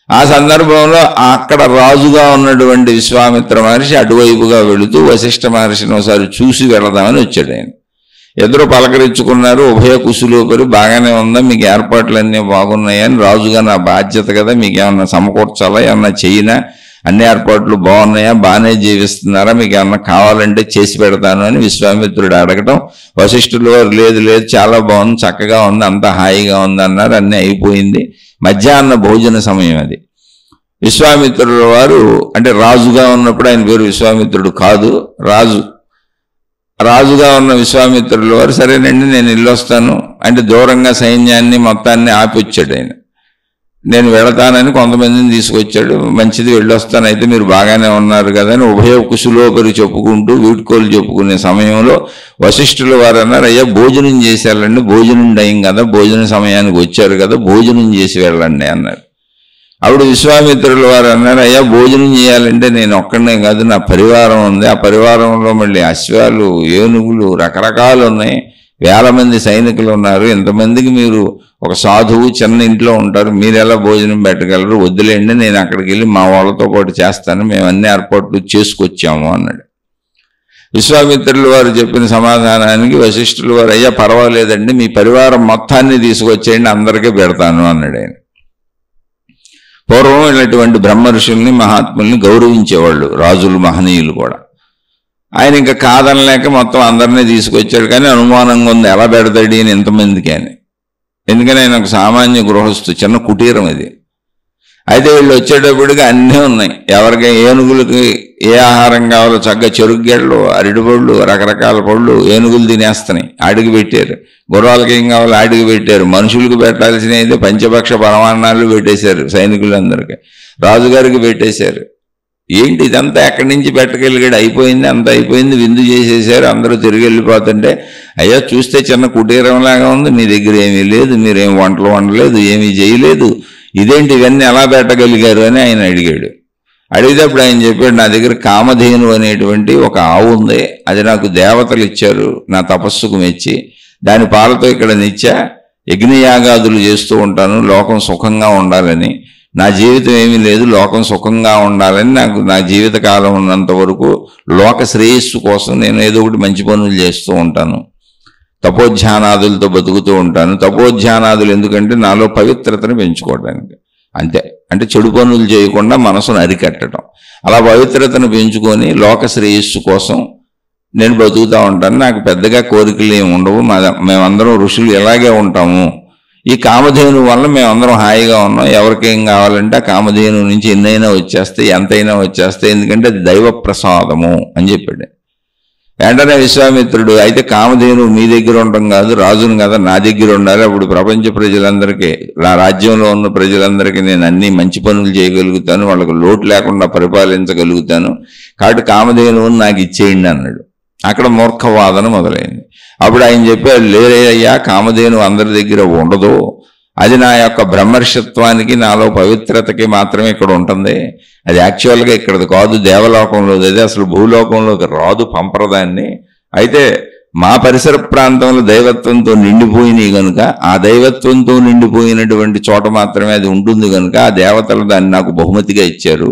ఆ సందర్భంలో అక్కడ రాజుగా ఉన్నటువంటి విశ్వామిత్ర మహర్షి అటువైపుగా వెళుతూ వశిష్ఠ మహర్షిని ఒకసారి చూసి వెళదామని వచ్చాడు. ఆయన ఎదురు పలకరించుకున్నారు. ఉభయ కుశలోపరి బాగానే ఉందా, మీకు ఏర్పాట్లన్నీ బాగున్నాయని. రాజుగా నా బాధ్యత కదా, మీకు ఏమన్నా సమకూర్చాలా, ఏమన్నా చెయ్యినా, అన్ని ఏర్పాట్లు బాగున్నాయా, బాగానే జీవిస్తున్నారా, మీకు ఏమన్నా కావాలంటే చేసి పెడతాను అని విశ్వామిత్రుడు అడగటం, వశిష్ఠులు వారు లేదు లేదు చాలా బాగుంది, చక్కగా ఉంది, అంతా హాయిగా ఉంది అన్నారు. అన్నీ అయిపోయింది. మధ్యాహ్న భోజన సమయం అది. విశ్వామిత్రుడు వారు అంటే రాజుగా ఉన్నప్పుడు ఆయన పేరు విశ్వామిత్రుడు కాదు, రాజుగా ఉన్న విశ్వామిత్రుల వారు సరేనండి నేను వెళ్ళొస్తాను అంటే దూరంగా సైన్యాన్ని మొత్తాన్ని ఆపిచ్చాడు. ఆయన నేను వెళతానని కొంతమందిని తీసుకొచ్చాడు. మంచిది వెళ్ళొస్తాను, అయితే మీరు బాగానే ఉన్నారు కదా అని ఉభయ కుశలోపరి చెప్పుకుంటూ వీడ్కోలు చెప్పుకునే సమయంలో వశిష్ఠుల వారు అన్నారు, అయ్యా భోజనం చేసేయాలండి, భోజనం టైం కదా, భోజన సమయానికి వచ్చారు కదా, భోజనం చేసి వెళ్ళండి అన్నారు. అప్పుడు విశ్వామిత్రుల వారు అన్నారు, అయ్యా భోజనం చేయాలంటే నేను ఒక్కడనే కాదు, నా పరివారం ఉంది, ఆ పరివారంలో మళ్ళీ అశ్వాలు, ఏనుగులు రకరకాలు ఉన్నాయి, వేల మంది సైనికులు ఉన్నారు, ఇంతమందికి మీరు ఒక సాధువు చిన్న ఇంట్లో ఉంటారు, మీరు ఎలా భోజనం పెట్టగలరు, వద్దులేండి నేను అక్కడికి వెళ్ళి మా వాళ్ళతో పాటు చేస్తాను, మేము అన్ని ఏర్పాట్లు చేసుకొచ్చాము అన్నాడు. విశ్వామిత్రుల వారు చెప్పిన సమాధానానికి వశిష్ఠుల వారు, అయ్యా పర్వాలేదండి, మీ పరివారం మొత్తాన్ని తీసుకొచ్చేయండి, అందరికీ పెడతాను అన్నాడు ఆయన. పూర్వం ఇలాంటి బ్రహ్మ ఋషుల్ని, మహాత్ముల్ని గౌరవించేవాళ్ళు రాజులు, మహనీయులు కూడా. ఆయన ఇంకా కాదనలేక మొత్తం అందరినీ తీసుకొచ్చాడు. కానీ అనుమానంగా ఉంది, ఎలా పెడతాడు అని ఎంతమందికి అని. ఎందుకని ఆయన ఒక సామాన్య గృహస్థు, చిన్న కుటీరం ఇది. అయితే వీళ్ళు వచ్చేటప్పటికి అన్నీ ఉన్నాయి. ఎవరికి ఏనుగులకి ఏ ఆహారం కావాలో చక్కగా చెరుగ్గెళ్ళు, అరటిపళ్ళు, రకరకాల పళ్ళు ఏనుగులు తినేస్తున్నాయి, అడిగి పెట్టారు. గుర్రాలకి ఏం కావాలో అడిగి పెట్టారు. మనుషులకు పెట్టాల్సిన అయితే పంచపక్ష పరమాన్నాలు పెట్టేశారు, సైనికులందరికీ, రాజుగారికి పెట్టేశారు. ఏంటి ఇదంతా ఎక్కడి నుంచి పెట్టగలిగాడు, అయిపోయింది, అంత అయిపోయింది, విందు చేసేసారు, అందరూ తిరిగి వెళ్ళిపోతుంటే, అయ్యా చూస్తే చిన్న కుటీరంలాగా ఉంది, మీ దగ్గర ఏమీ లేదు, మీరేం వంటలు వండలేదు, ఏమీ చేయలేదు, ఇదేంటి ఇవన్నీ ఎలా పెట్టగలిగారు అని ఆయన అడిగాడు. అడిగినప్పుడు ఆయన చెప్పాడు, నా దగ్గర కామధేను అనేటువంటి ఒక ఆవు ఉంది, అది నాకు దేవతలు ఇచ్చారు నా తపస్సుకు మెచ్చి, దాని పాలతో ఇక్కడ నిత్య యజ్ఞయాగాదులు చేస్తూ ఉంటాను లోకం సుఖంగా ఉండాలని. నా జీవితం ఏమీ లేదు, లోకం సుఖంగా ఉండాలని నాకు నా జీవితకాలం ఉన్నంత వరకు లోక శ్రేయస్సు కోసం నేను ఏదో ఒకటి మంచి పనులు చేస్తూ ఉంటాను, తపోధ్యానాదులతో బతుకుతూ ఉంటాను. తపోధ్యానాదులు ఎందుకంటే నాలో పవిత్రతను పెంచుకోవడానికి, అంతే. అంటే చెడు పనులు చేయకుండా మనసును అరికట్టడం. అలా పవిత్రతను పెంచుకొని లోక శ్రేయస్సు కోసం నేను బతుకుతూ ఉంటాను. నాకు పెద్దగా కోరికలు ఏమి ఉండవు. మేమందరం ఋషులు ఎలాగే ఉంటాము. ఈ కామధేను వల్ల మేమందరం హాయిగా ఉన్నాం. ఎవరికేం కావాలంటే ఆ కామధేను నుంచి ఎన్నైనా వచ్చేస్తాయి, ఎంతైనా వచ్చేస్తాయి, ఎందుకంటే అది దైవ ప్రసాదము అని చెప్పాడు. వెంటనే విశ్వామిత్రుడు, అయితే కామధేను మీ దగ్గర ఉండటం కాదు, రాజును కదా నా దగ్గర ఉండాలి. అప్పుడు ప్రపంచ ప్రజలందరికీ, నా రాజ్యంలో ఉన్న ప్రజలందరికీ నేను అన్ని మంచి పనులు చేయగలుగుతాను, వాళ్ళకు లోటు లేకుండా పరిపాలించగలుగుతాను, కాబట్టి కామధేనువుని నాకు ఇచ్చేయండి అన్నాడు. అక్కడ మూర్ఖవాదన మొదలైంది. అప్పుడు ఆయన చెప్పాడు, లేరయ్యా, కామధేను అందరి దగ్గర ఉండదు, అది నా యొక్క బ్రహ్మర్షత్వానికి నాలో పవిత్రతకి మాత్రమే ఇక్కడ ఉంటుంది, అది యాక్చువల్గా ఇక్కడది కాదు, దేవలోకంలో అది అసలు భూలోకంలోకి రాదు, పంపరదాన్ని. అయితే మా పరిసర ప్రాంతంలో దైవత్వంతో నిండిపోయినాయి కనుక ఆ దైవత్వంతో నిండిపోయినటువంటి చోట మాత్రమే అది ఉంటుంది కనుక ఆ దేవతలు దాన్ని నాకు బహుమతిగా ఇచ్చారు,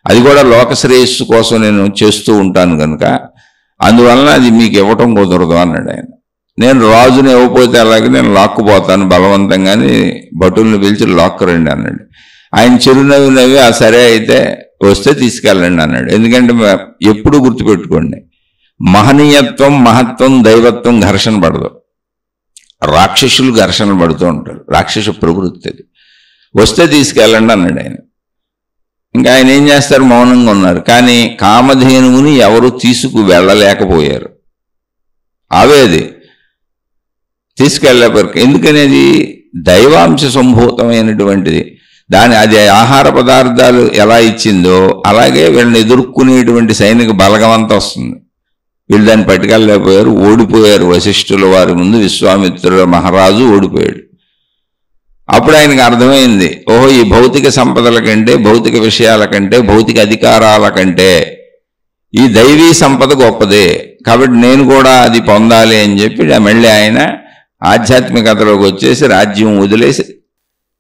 అది కూడా లోక శ్రేయస్సు కోసం నేను చేస్తూ ఉంటాను కనుక అందువలన అది మీకు ఇవ్వటం కుదరదు అన్నాడు ఆయన. నేను రాజుని ఇవ్వకపోతే అలాగే నేను లాక్కుపోతాను బలవంతంగాని, భటుల్ని పిలిచి లాక్కురండి అన్నాడు. ఆయన చిరునవ్వు నవ్వి, ఆ సరే అయితే వస్తే తీసుకెళ్ళండి అన్నాడు. ఎందుకంటే ఎప్పుడు గుర్తుపెట్టుకోండి, మహనీయత్వం, మహత్వం, దైవత్వం ఘర్షణ పడదు. రాక్షసులు ఘర్షణ పడుతూ ఉంటారు, రాక్షస ప్రవృత్తి అది. వస్తే తీసుకెళ్ళండి అన్నాడు ఆయన. ఇంకా ఆయన ఏం చేస్తారు, మౌనంగా ఉన్నారు. కానీ కామధేనువుని ఎవరు తీసుకు వెళ్ళలేకపోయారు. ఆవేది తీసుకెళ్ళేవారు. ఎందుకనేది దైవాంశ సంభూతమైనటువంటిది. అది ఆహార పదార్థాలు ఎలా ఇచ్చిందో అలాగే వీళ్ళని ఎదుర్కొనేటువంటి సైనిక బలగం అంతా వస్తుంది. వీళ్ళు దాన్ని పట్టుకెళ్ళలేకపోయారు, ఓడిపోయారు. వశిష్ఠుల వారి ముందు విశ్వామిత్రుల మహారాజు ఓడిపోయాడు. అప్పుడు ఆయనకు అర్థమైంది, ఓహో, ఈ భౌతిక సంపదల కంటే, భౌతిక విషయాల కంటే, భౌతిక అధికారాల కంటే ఈ దైవీ సంపద గొప్పదే, కాబట్టి నేను కూడా అది పొందాలి అని చెప్పి మళ్ళీ ఆయన ఆధ్యాత్మికతలోకి వచ్చేసి రాజ్యం వదిలేసి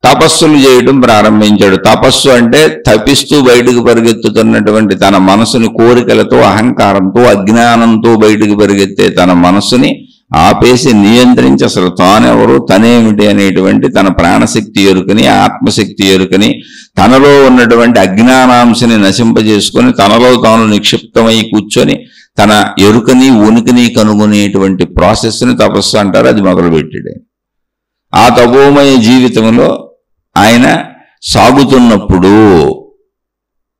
తపస్సులు చేయడం ప్రారంభించాడు. తపస్సు అంటే తపిస్తూ బయటకు పరిగెత్తుతున్నటువంటి తన మనసుని కోరికలతో, అహంకారంతో, అజ్ఞానంతో బయటకు పరిగెత్తే తన మనస్సుని ఆపేసి నియంత్రించి అసలు తానెవరు, తనేమిటి అనేటువంటి తన ప్రాణశక్తి ఎరుకని, ఆత్మశక్తి ఎరుకని, తనలో ఉన్నటువంటి అజ్ఞానాంశని నశింపజేసుకొని తనలో తాను నిక్షిప్తమై కూర్చొని తన ఎరుకని, ఉనికిని కనుగొనేటువంటి ప్రాసెస్ని తపస్సు అంటారు. అది మొదలుపెట్టాడు. ఆ తపోమయ జీవితంలో ఆయన సాగుతున్నప్పుడు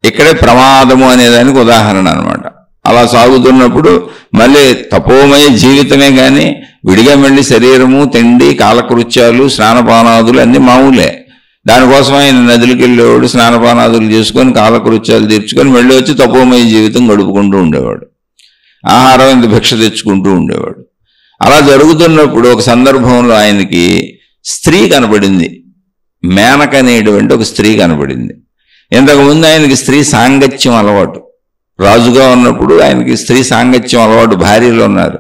ఇక్కడే ప్రమాదము అనేదానికి ఉదాహరణ అనమాట. అలా సాగుతున్నప్పుడు మళ్ళీ తపోమయ జీవితమే కానీ విడిగా మళ్ళీ శరీరము, తిండి, కాలకృత్యాలు, స్నానపానాదులు అన్నీ మామూలే. దానికోసం ఆయన నదులకు వెళ్ళేవాడు, స్నానపానాదులు చేసుకొని కాలకృత్యాలు తీర్చుకొని మళ్ళీ వచ్చి తపోమయ జీవితం గడుపుకుంటూ ఉండేవాడు. ఆహారం ఇంత భిక్ష తెచ్చుకుంటూ ఉండేవాడు. అలా జరుగుతున్నప్పుడు ఒక సందర్భంలో ఆయనకి స్త్రీ కనబడింది. మేనక అనేటువంటి ఒక స్త్రీ కనబడింది. ఇంతకుముందు ఆయనకి స్త్రీ సాంగత్యం అలవాటు. రాజుగా ఉన్నప్పుడు ఆయనకి స్త్రీ సాంగత్యం అలవాటు, భార్యలు ఉన్నారు.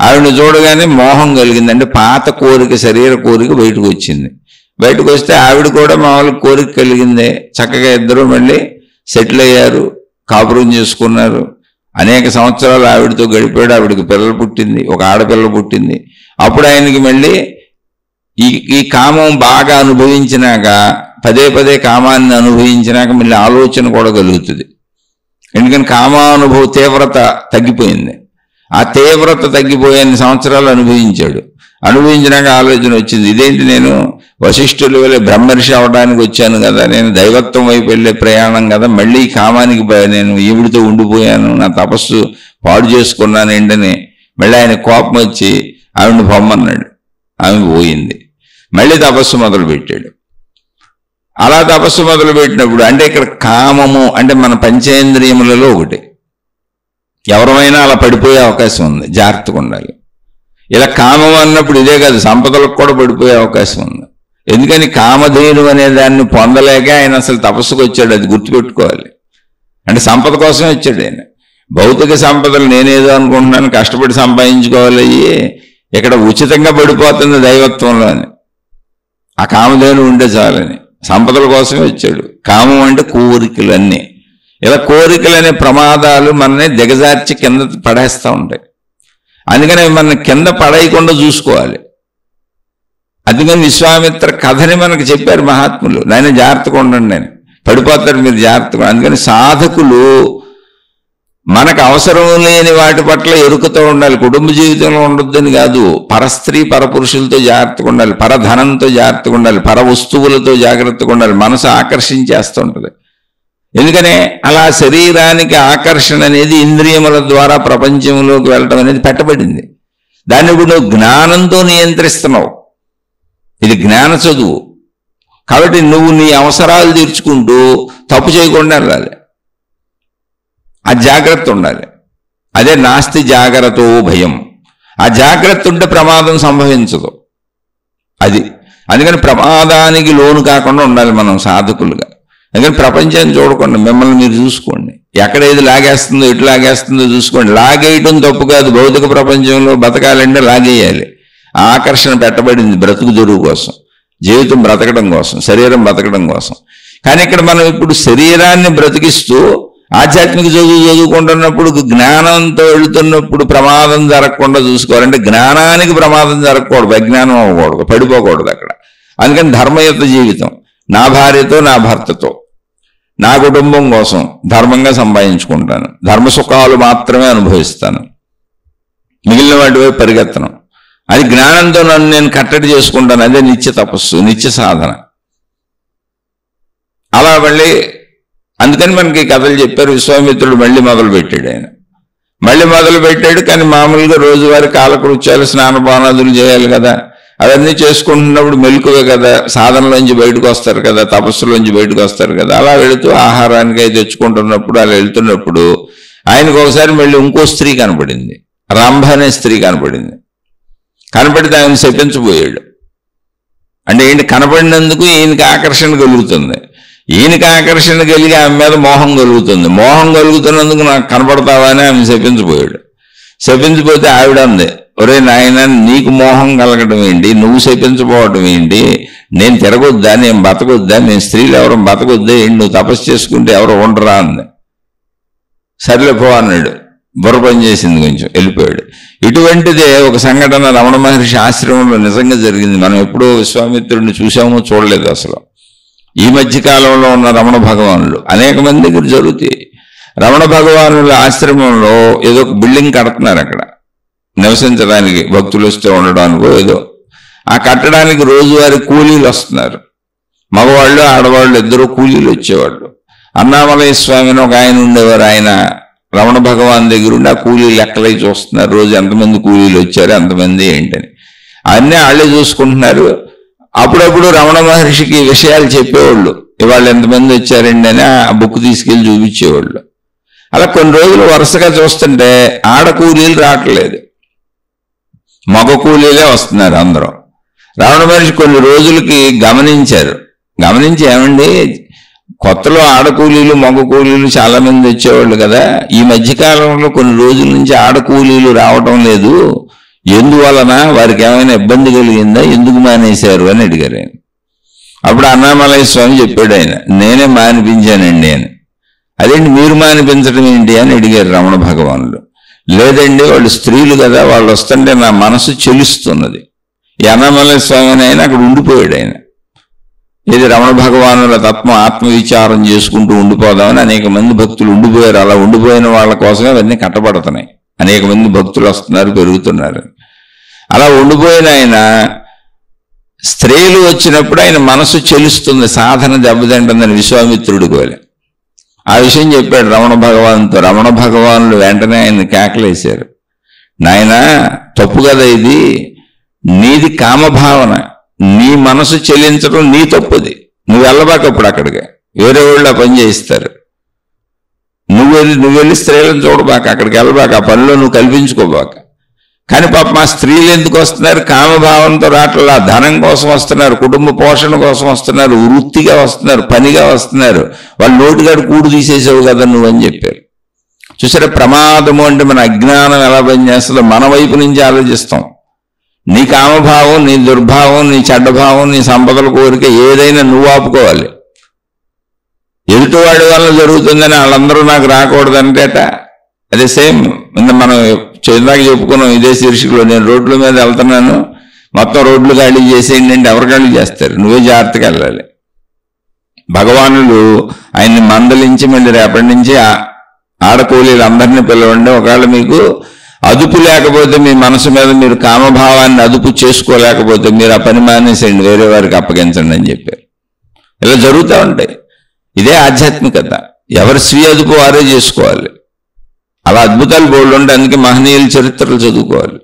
ఆవిడని చూడగానే మోహం కలిగింది. అంటే పాత కోరిక, శరీర కోరిక బయటకు వచ్చింది. బయటకు వస్తే ఆవిడ కూడా మామూలు కోరిక కలిగిందే. చక్కగా ఇద్దరు మళ్ళీ సెటిల్ అయ్యారు, కాపురం చేసుకున్నారు. అనేక సంవత్సరాలు ఆవిడతో గడిపాడు. ఆవిడకి పిల్లలు పుట్టింది, ఒక ఆడపిల్ల పుట్టింది. అప్పుడు ఆయనకి మళ్ళీ ఈ కామం బాగా అనుభవించినాక, పదే పదే కామాన్ని అనుభవించినాక మళ్ళీ ఆలోచన కూడా కలుగుతుంది. ఎందుకని కామానుభవ తీవ్రత తగ్గిపోయింది. ఆ తీవ్రత తగ్గిపోయే సంవత్సరాలు అనుభవించాడు. అనుభవించినాక ఆలోచన వచ్చింది, ఇదేంటి నేను వశిష్ఠుల వల్ల బ్రహ్మర్షి అవడానికి వచ్చాను కదా, నేను దైవత్వం వైపు వెళ్ళే ప్రయాణం కదా, మళ్ళీ కామానికి నేను ఈవిడితో ఉండిపోయాను, నా తపస్సు పాడు చేసుకున్నాను ఏంటని మళ్ళీ ఆయన కోపం వచ్చి ఆవిడని పొమ్మన్నాడు. ఆమె పోయింది. మళ్ళీ తపస్సు మొదలుపెట్టాడు. అలా తపస్సు మొదలుపెట్టినప్పుడు అంటే ఇక్కడ కామము అంటే మన పంచేంద్రియములలో ఒకటి. ఎవరైనా అలా పడిపోయే అవకాశం ఉంది, జాగ్రత్తగా ఉండాలి. ఇలా కామం అన్నప్పుడు ఇదే కాదు, సంపదలకు కూడా పడిపోయే అవకాశం ఉంది. ఎందుకని కామధేను అనే దాన్ని పొందలేక ఆయన అసలు తపస్సుకు వచ్చాడు. అది గుర్తుపెట్టుకోవాలి. అంటే సంపద కోసమే వచ్చాడు ఆయన. భౌతిక సంపదలు నేనేదో అనుకుంటున్నాను, కష్టపడి సంపాదించుకోవాలి, ఇక్కడ ఉచితంగా పడిపోతుంది దైవత్వంలో అని. ఆ కామధేను ఉండే చాలని. సంపదల కోసమే వచ్చాడు. కామం అంటే కోరికలన్నీ. ఇలా కోరికలనే ప్రమాదాలు మనని దిగజార్చి కింద పడేస్తూ ఉంటాయి. అందుకని మన కింద పడేయకుండా చూసుకోవాలి. అందుకని విశ్వామిత్ర కథని మనకు చెప్పారు మహాత్ములు. నాయన జాగ్రత్తగా ఉండండి, నేను పడిపోతారు, మీరు జాగ్రత్తగా. అందుకని సాధకులు మనకు అవసరం లేని వాటి పట్ల ఎరుకతో ఉండాలి. కుటుంబ జీవితంలో ఉండొద్దని కాదు, పరస్త్రీ పరపురుషులతో జాగ్రత్తగా ఉండాలి, పరధనంతో జాగ్రత్తగా ఉండాలి, పర వస్తువులతో జాగ్రత్తగా ఉండాలి. మనసు ఆకర్షించేస్తుంటుంది. ఎందుకనే అలా శరీరానికి ఆకర్షణ అనేది ఇంద్రియముల ద్వారా ప్రపంచంలోకి వెళ్ళడం అనేది పెట్టబడింది. దాన్ని ఇప్పుడు నువ్వు జ్ఞానంతో నియంత్రిస్తున్నావు. ఇది జ్ఞాన చదువు. కాబట్టి నువ్వు నీ అవసరాలు తీర్చుకుంటూ తప్పు చేయకుండా వెళ్ళాలి. ఆ జాగ్రత్త ఉండాలి. అదే నాస్తి జాగ్రత్తో భయం. ఆ జాగ్రత్త ఉంటే ప్రమాదం సంభవించదు. అది అందుకని ప్రమాదానికి లోను కాకుండా ఉండాలి మనం సాధకులుగా. అందుకని ప్రపంచాన్ని చూడకుండా మిమ్మల్ని మీరు చూసుకోండి. ఎక్కడ ఏది లాగేస్తుందో ఎటు లాగేస్తుందో చూసుకోండి. లాగేయటం తప్పు కాదు. భౌతిక ప్రపంచంలో బతకాలంటే లాగేయాలి. ఆకర్షణ పెట్టబడింది బ్రతుకు తెరువు కోసం, జీవితం బ్రతకడం కోసం, శరీరం బ్రతకడం కోసం. కానీ ఇక్కడ మనం ఇప్పుడు శరీరాన్ని బ్రతికిస్తూ ఆధ్యాత్మిక చదువుకుంటున్నప్పుడు జ్ఞానంతో వెళుతున్నప్పుడు ప్రమాదం జరగకుండా చూసుకోవాలంటే జ్ఞానానికి ప్రమాదం జరగకూడదు, అజ్ఞానం అవ్వకూడదు, పడిపోకూడదు అక్కడ. అందుకని ధర్మయుత జీవితం, నా భార్యతో నా భర్తతో నా కుటుంబం కోసం ధర్మంగా సంపాదించుకుంటాను, ధర్మసుఖాలు మాత్రమే అనుభవిస్తాను, మిగిలిన వాటి వైపు పరిగెత్తను. అది జ్ఞానంతో నన్ను నేను కట్టడి చేసుకుంటాను. అదే నిత్య తపస్సు, నిత్య సాధన. అలా మళ్ళీ అందుకని మనకి కథలు చెప్పారు. విశ్వామిత్రుడు మళ్ళీ మొదలుపెట్టాడు. ఆయన మళ్ళీ మొదలుపెట్టాడు. కానీ మామూలుగా రోజువారి కాలకృత్యాలు, స్నానపానాదులు చేయాలి కదా. అవన్నీ చేసుకుంటున్నప్పుడు మెలకువే కదా, సాధనలోంచి బయటకు వస్తారు కదా, తపస్సులోంచి బయటకు వస్తారు కదా. అలా వెళుతూ ఆహారానికి అవి తెచ్చుకుంటున్నప్పుడు, అలా వెళ్తున్నప్పుడు ఆయనకు ఒకసారి మళ్ళీ ఇంకో స్త్రీ కనపడింది. రంభ అనే స్త్రీ కనపడింది. కనపడితే ఆయన శపించబోయాడు. అంటే ఏంటి, కనపడినందుకు ఈయనకి ఆకర్షణ కలుగుతుంది. ఈయనకి ఆకర్షణ కలిగి ఆమె మీద మోహం కలుగుతుంది. మోహం కలుగుతున్నందుకు నాకు కనపడతావా అని ఆమె శపించిపోయాడు. శపించిపోతే ఆవిడ అంది, ఒరే నాయన, నీకు మోహం కలగడం ఏంటి, నువ్వు శపించపోవడం ఏంటి, నేను తిరగొద్దా, నేను బతకొద్దా, నేను స్త్రీలు ఎవరు బతకొద్దా ఏంటి, నువ్వు తపస్సు చేసుకుంటే ఎవరు ఉండరా అంది. సర్లే పో అన్నాడు. బుర్ర పని చేసింది, కొంచెం వెళ్ళిపోయాడు. ఇటువంటిదే ఒక సంఘటన రమణ మహర్షి ఆశ్రమంలో నిజంగా జరిగింది. మనం ఎప్పుడూ విశ్వామిత్రుడిని చూసామో చూడలేదు అసలు. ఈ మధ్యకాలంలో ఉన్న రమణ భగవానులు అనేక మంది దగ్గర జరుగుతాయి. రమణ భగవానుల ఆశ్రమంలో ఏదో ఒక బిల్డింగ్ కడుతున్నారు అక్కడ నివసించడానికి, భక్తులు వస్తే ఉండడానికో ఏదో. ఆ కట్టడానికి రోజువారీ కూలీలు వస్తున్నారు. మగవాళ్ళు ఆడవాళ్ళు ఇద్దరు కూలీలు వచ్చేవాళ్ళు. అన్నామలయ స్వామిని ఒక ఆయన ఉండేవారు. ఆయన రమణ భగవాన్ దగ్గర ఉండి ఆ కూలీలు లెక్కలై చూస్తున్నారు. రోజు ఎంతమంది కూలీలు వచ్చారు, ఎంతమంది ఏంటని అన్నీ వాళ్ళే చూసుకుంటున్నారు. అప్పుడప్పుడు రమణ మహర్షికి విషయాలు చెప్పేవాళ్ళు, ఇవాళ ఎంతమంది వచ్చారండి అని ఆ బుక్ తీసుకెళ్ళి చూపించేవాళ్ళు. అలా కొన్ని రోజులు వరుసగా చూస్తుంటే ఆడ కూలీలు రావట్లేదు, మగ కూలీలే వస్తున్నారు అందరూ. రమణ మహర్షి కొన్ని రోజులకి గమనించి ఏమండి, కొత్తలో ఆడ కూలీలు మగ కూలీలు చాలా మంది వచ్చేవాళ్ళు కదా, ఈ మధ్యకాలంలో కొన్ని రోజుల నుంచి ఆడ కూలీలు రావటం లేదు, ఎందువలన, వారికి ఏమైనా ఇబ్బంది కలిగిందా, ఎందుకు మానేశారు అని అడిగారు ఆయన. అప్పుడు అన్నామలయ స్వామి చెప్పాడు, ఆయన నేనే మానిపించానండి అని. అదేంటి మీరు మానిపించడం ఏంటి అని అడిగారు రమణ భగవానులు. లేదండి, వాళ్ళు స్త్రీలు కదా, వాళ్ళు వస్తుంటే నా మనసు చెలుస్తున్నది. ఈ అన్నామలయ స్వామి అని ఆయన అక్కడ ఉండిపోయాడు. ఆయన ఇది రమణ భగవానుల ఆత్మవిచారం చేసుకుంటూ ఉండిపోదామని అనేక మంది భక్తులు ఉండిపోయారు. అలా ఉండిపోయిన వాళ్ళ కోసమే అవన్నీ కట్టబడుతున్నాయి. అనేక మంది భక్తులు వస్తున్నారు, పెరుగుతున్నారు. అలా ఉండిపోయిన ఆయన స్త్రీలు వచ్చినప్పుడు ఆయన మనసు చెలుస్తుంది, సాధన దెబ్బతింటుందని విశ్వామిత్రుడికి వెళ్ళి ఆ విషయం చెప్పాడు రమణ భగవాన్తో. రమణ భగవానులు వెంటనే ఆయన కేకలేశారు, నాయన తప్పు కదా ఇది, నీది కామభావన, నీ మనసు చెల్లించడం నీ తప్పుది, నువ్వు వెళ్ళబాకప్పుడు అక్కడికి, వేరే వాళ్ళు ఆ పని చేయిస్తారు. నువ్వు వెళ్ళి స్త్రీలను చూడబాక, అక్కడికి వెళ్ళబాక, ఆ పనిలో నువ్వు కల్పించుకోబాక. కానీ పాప మా స్త్రీలు ఎందుకు వస్తున్నారు, కామభావంతో రావట్లా, ధనం కోసం వస్తున్నారు, కుటుంబ పోషణ కోసం వస్తున్నారు, వృత్తిగా వస్తున్నారు, పనిగా వస్తున్నారు, వాళ్ళు నోటిగాడు కూడు తీసేసావు కదా నువ్వు అని చెప్పారు. చూసారా, ప్రమాదము అంటే మన అజ్ఞానం ఎలా పనిచేస్తుందో మన వైపు నుంచి ఆలోచిస్తాం. నీ కామభావం, నీ దుర్భావం, నీ చెడ్డభావం, నీ సంపదల కోరిక ఏదైనా నువ్వు ఆపుకోవాలి. ఎదుటివాడి వల్ల జరుగుతుందని వాళ్ళందరూ నాకు రాకూడదంటేట. అదే సేమ్ మనం ఇందాక చెప్పుకున్నాం ఇదే శీర్షికలో. నేను రోడ్ల మీద వెళ్తున్నాను, మొత్తం రోడ్లు ఖాళీ చేసేయండి అంటే ఎవరు ఖాళీ చేస్తారు? నువ్వే జాగ్రత్తగా వెళ్ళాలి. భగవానుడు ఆయన్ని మందలించి మళ్ళీ రేపటి నుంచి ఆడకూలీలు అందరినీ పిలవండి, ఒకవేళ మీకు అదుపు లేకపోతే మీ మనసు మీద మీరు కామభావాన్ని అదుపు చేసుకోలేకపోతే మీరు ఆ పని మానేసేయండి, వేరే వారికి అప్పగించండి అని చెప్పారు. ఇలా జరుగుతూ ఉంటాయి. ఇదే ఆధ్యాత్మికత. ఎవరి స్వీయ అదుపు వారే చేసుకోవాలి. అలా అద్భుతాలు బోల్డ్ ఉంటాయి. అందుకే మహనీయుల చరిత్రలు చదువుకోవాలి.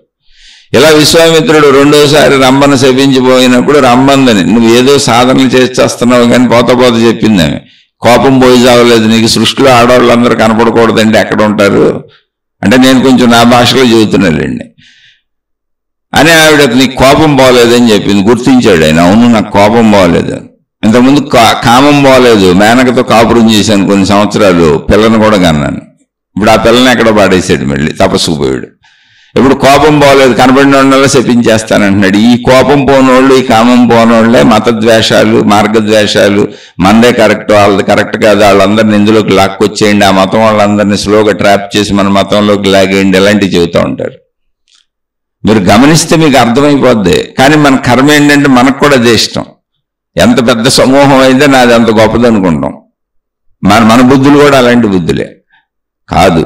ఇలా విశ్వామిత్రుడు రెండోసారి రంభను శపించిపోయినప్పుడు రంభందని నువ్వు ఏదో సాధనలు చేస్తున్నావు కానీ పోత చెప్పింది ఆమె. కోపం పోయి చావలేదు, నీకు సృష్టిలో ఆడవాళ్ళందరూ కనపడకూడదంటే ఎక్కడ ఉంటారు అంటే నేను కొంచెం నా భాషలో చెబుతున్నానండి అని ఆవిడ నీకు కోపం పోలేదని చెప్పింది. గుర్తించాడు ఆయన, అవును నాకు కోపం పోలేదు, ఇంతకుముందు కామం పోలేదు, మేనకతో కాపురం చేశాను కొన్ని సంవత్సరాలు, పిల్లని కూడా కన్నాను, ఇప్పుడు ఆ పిల్లని ఎక్కడ పాడేసాడు, మళ్ళీ తపస్సుకు పోయాడు. ఇప్పుడు కోపం పోలేదు, కనబడిన వాళ్ళ శపించేస్తానంటున్నాడు. ఈ కోపం పోనోళ్ళు, ఈ కామం పోనోళ్లే మతద్వేషాలు, మార్గద్వేషాలు, మందే కరెక్ట్ వాళ్ళది కరెక్ట్ కాదు, వాళ్ళందరినీ ఇందులోకి లాక్కొచ్చేయండి, ఆ మతం వాళ్ళందరినీ స్లోగా ట్రాప్ చేసి మన మతంలోకి లాగేయండి, ఇలాంటివి చెబుతూ ఉంటారు. మీరు గమనిస్తే మీకు అర్థమైపోద్ది. కానీ మన కర్మ ఏంటంటే మనకు కూడా అదే ఇష్టం. ఎంత పెద్ద సమూహం అయితే నాది అంత గొప్పది అనుకుంటాం. మన బుద్ధులు కూడా అలాంటి బుద్ధులే కాదు.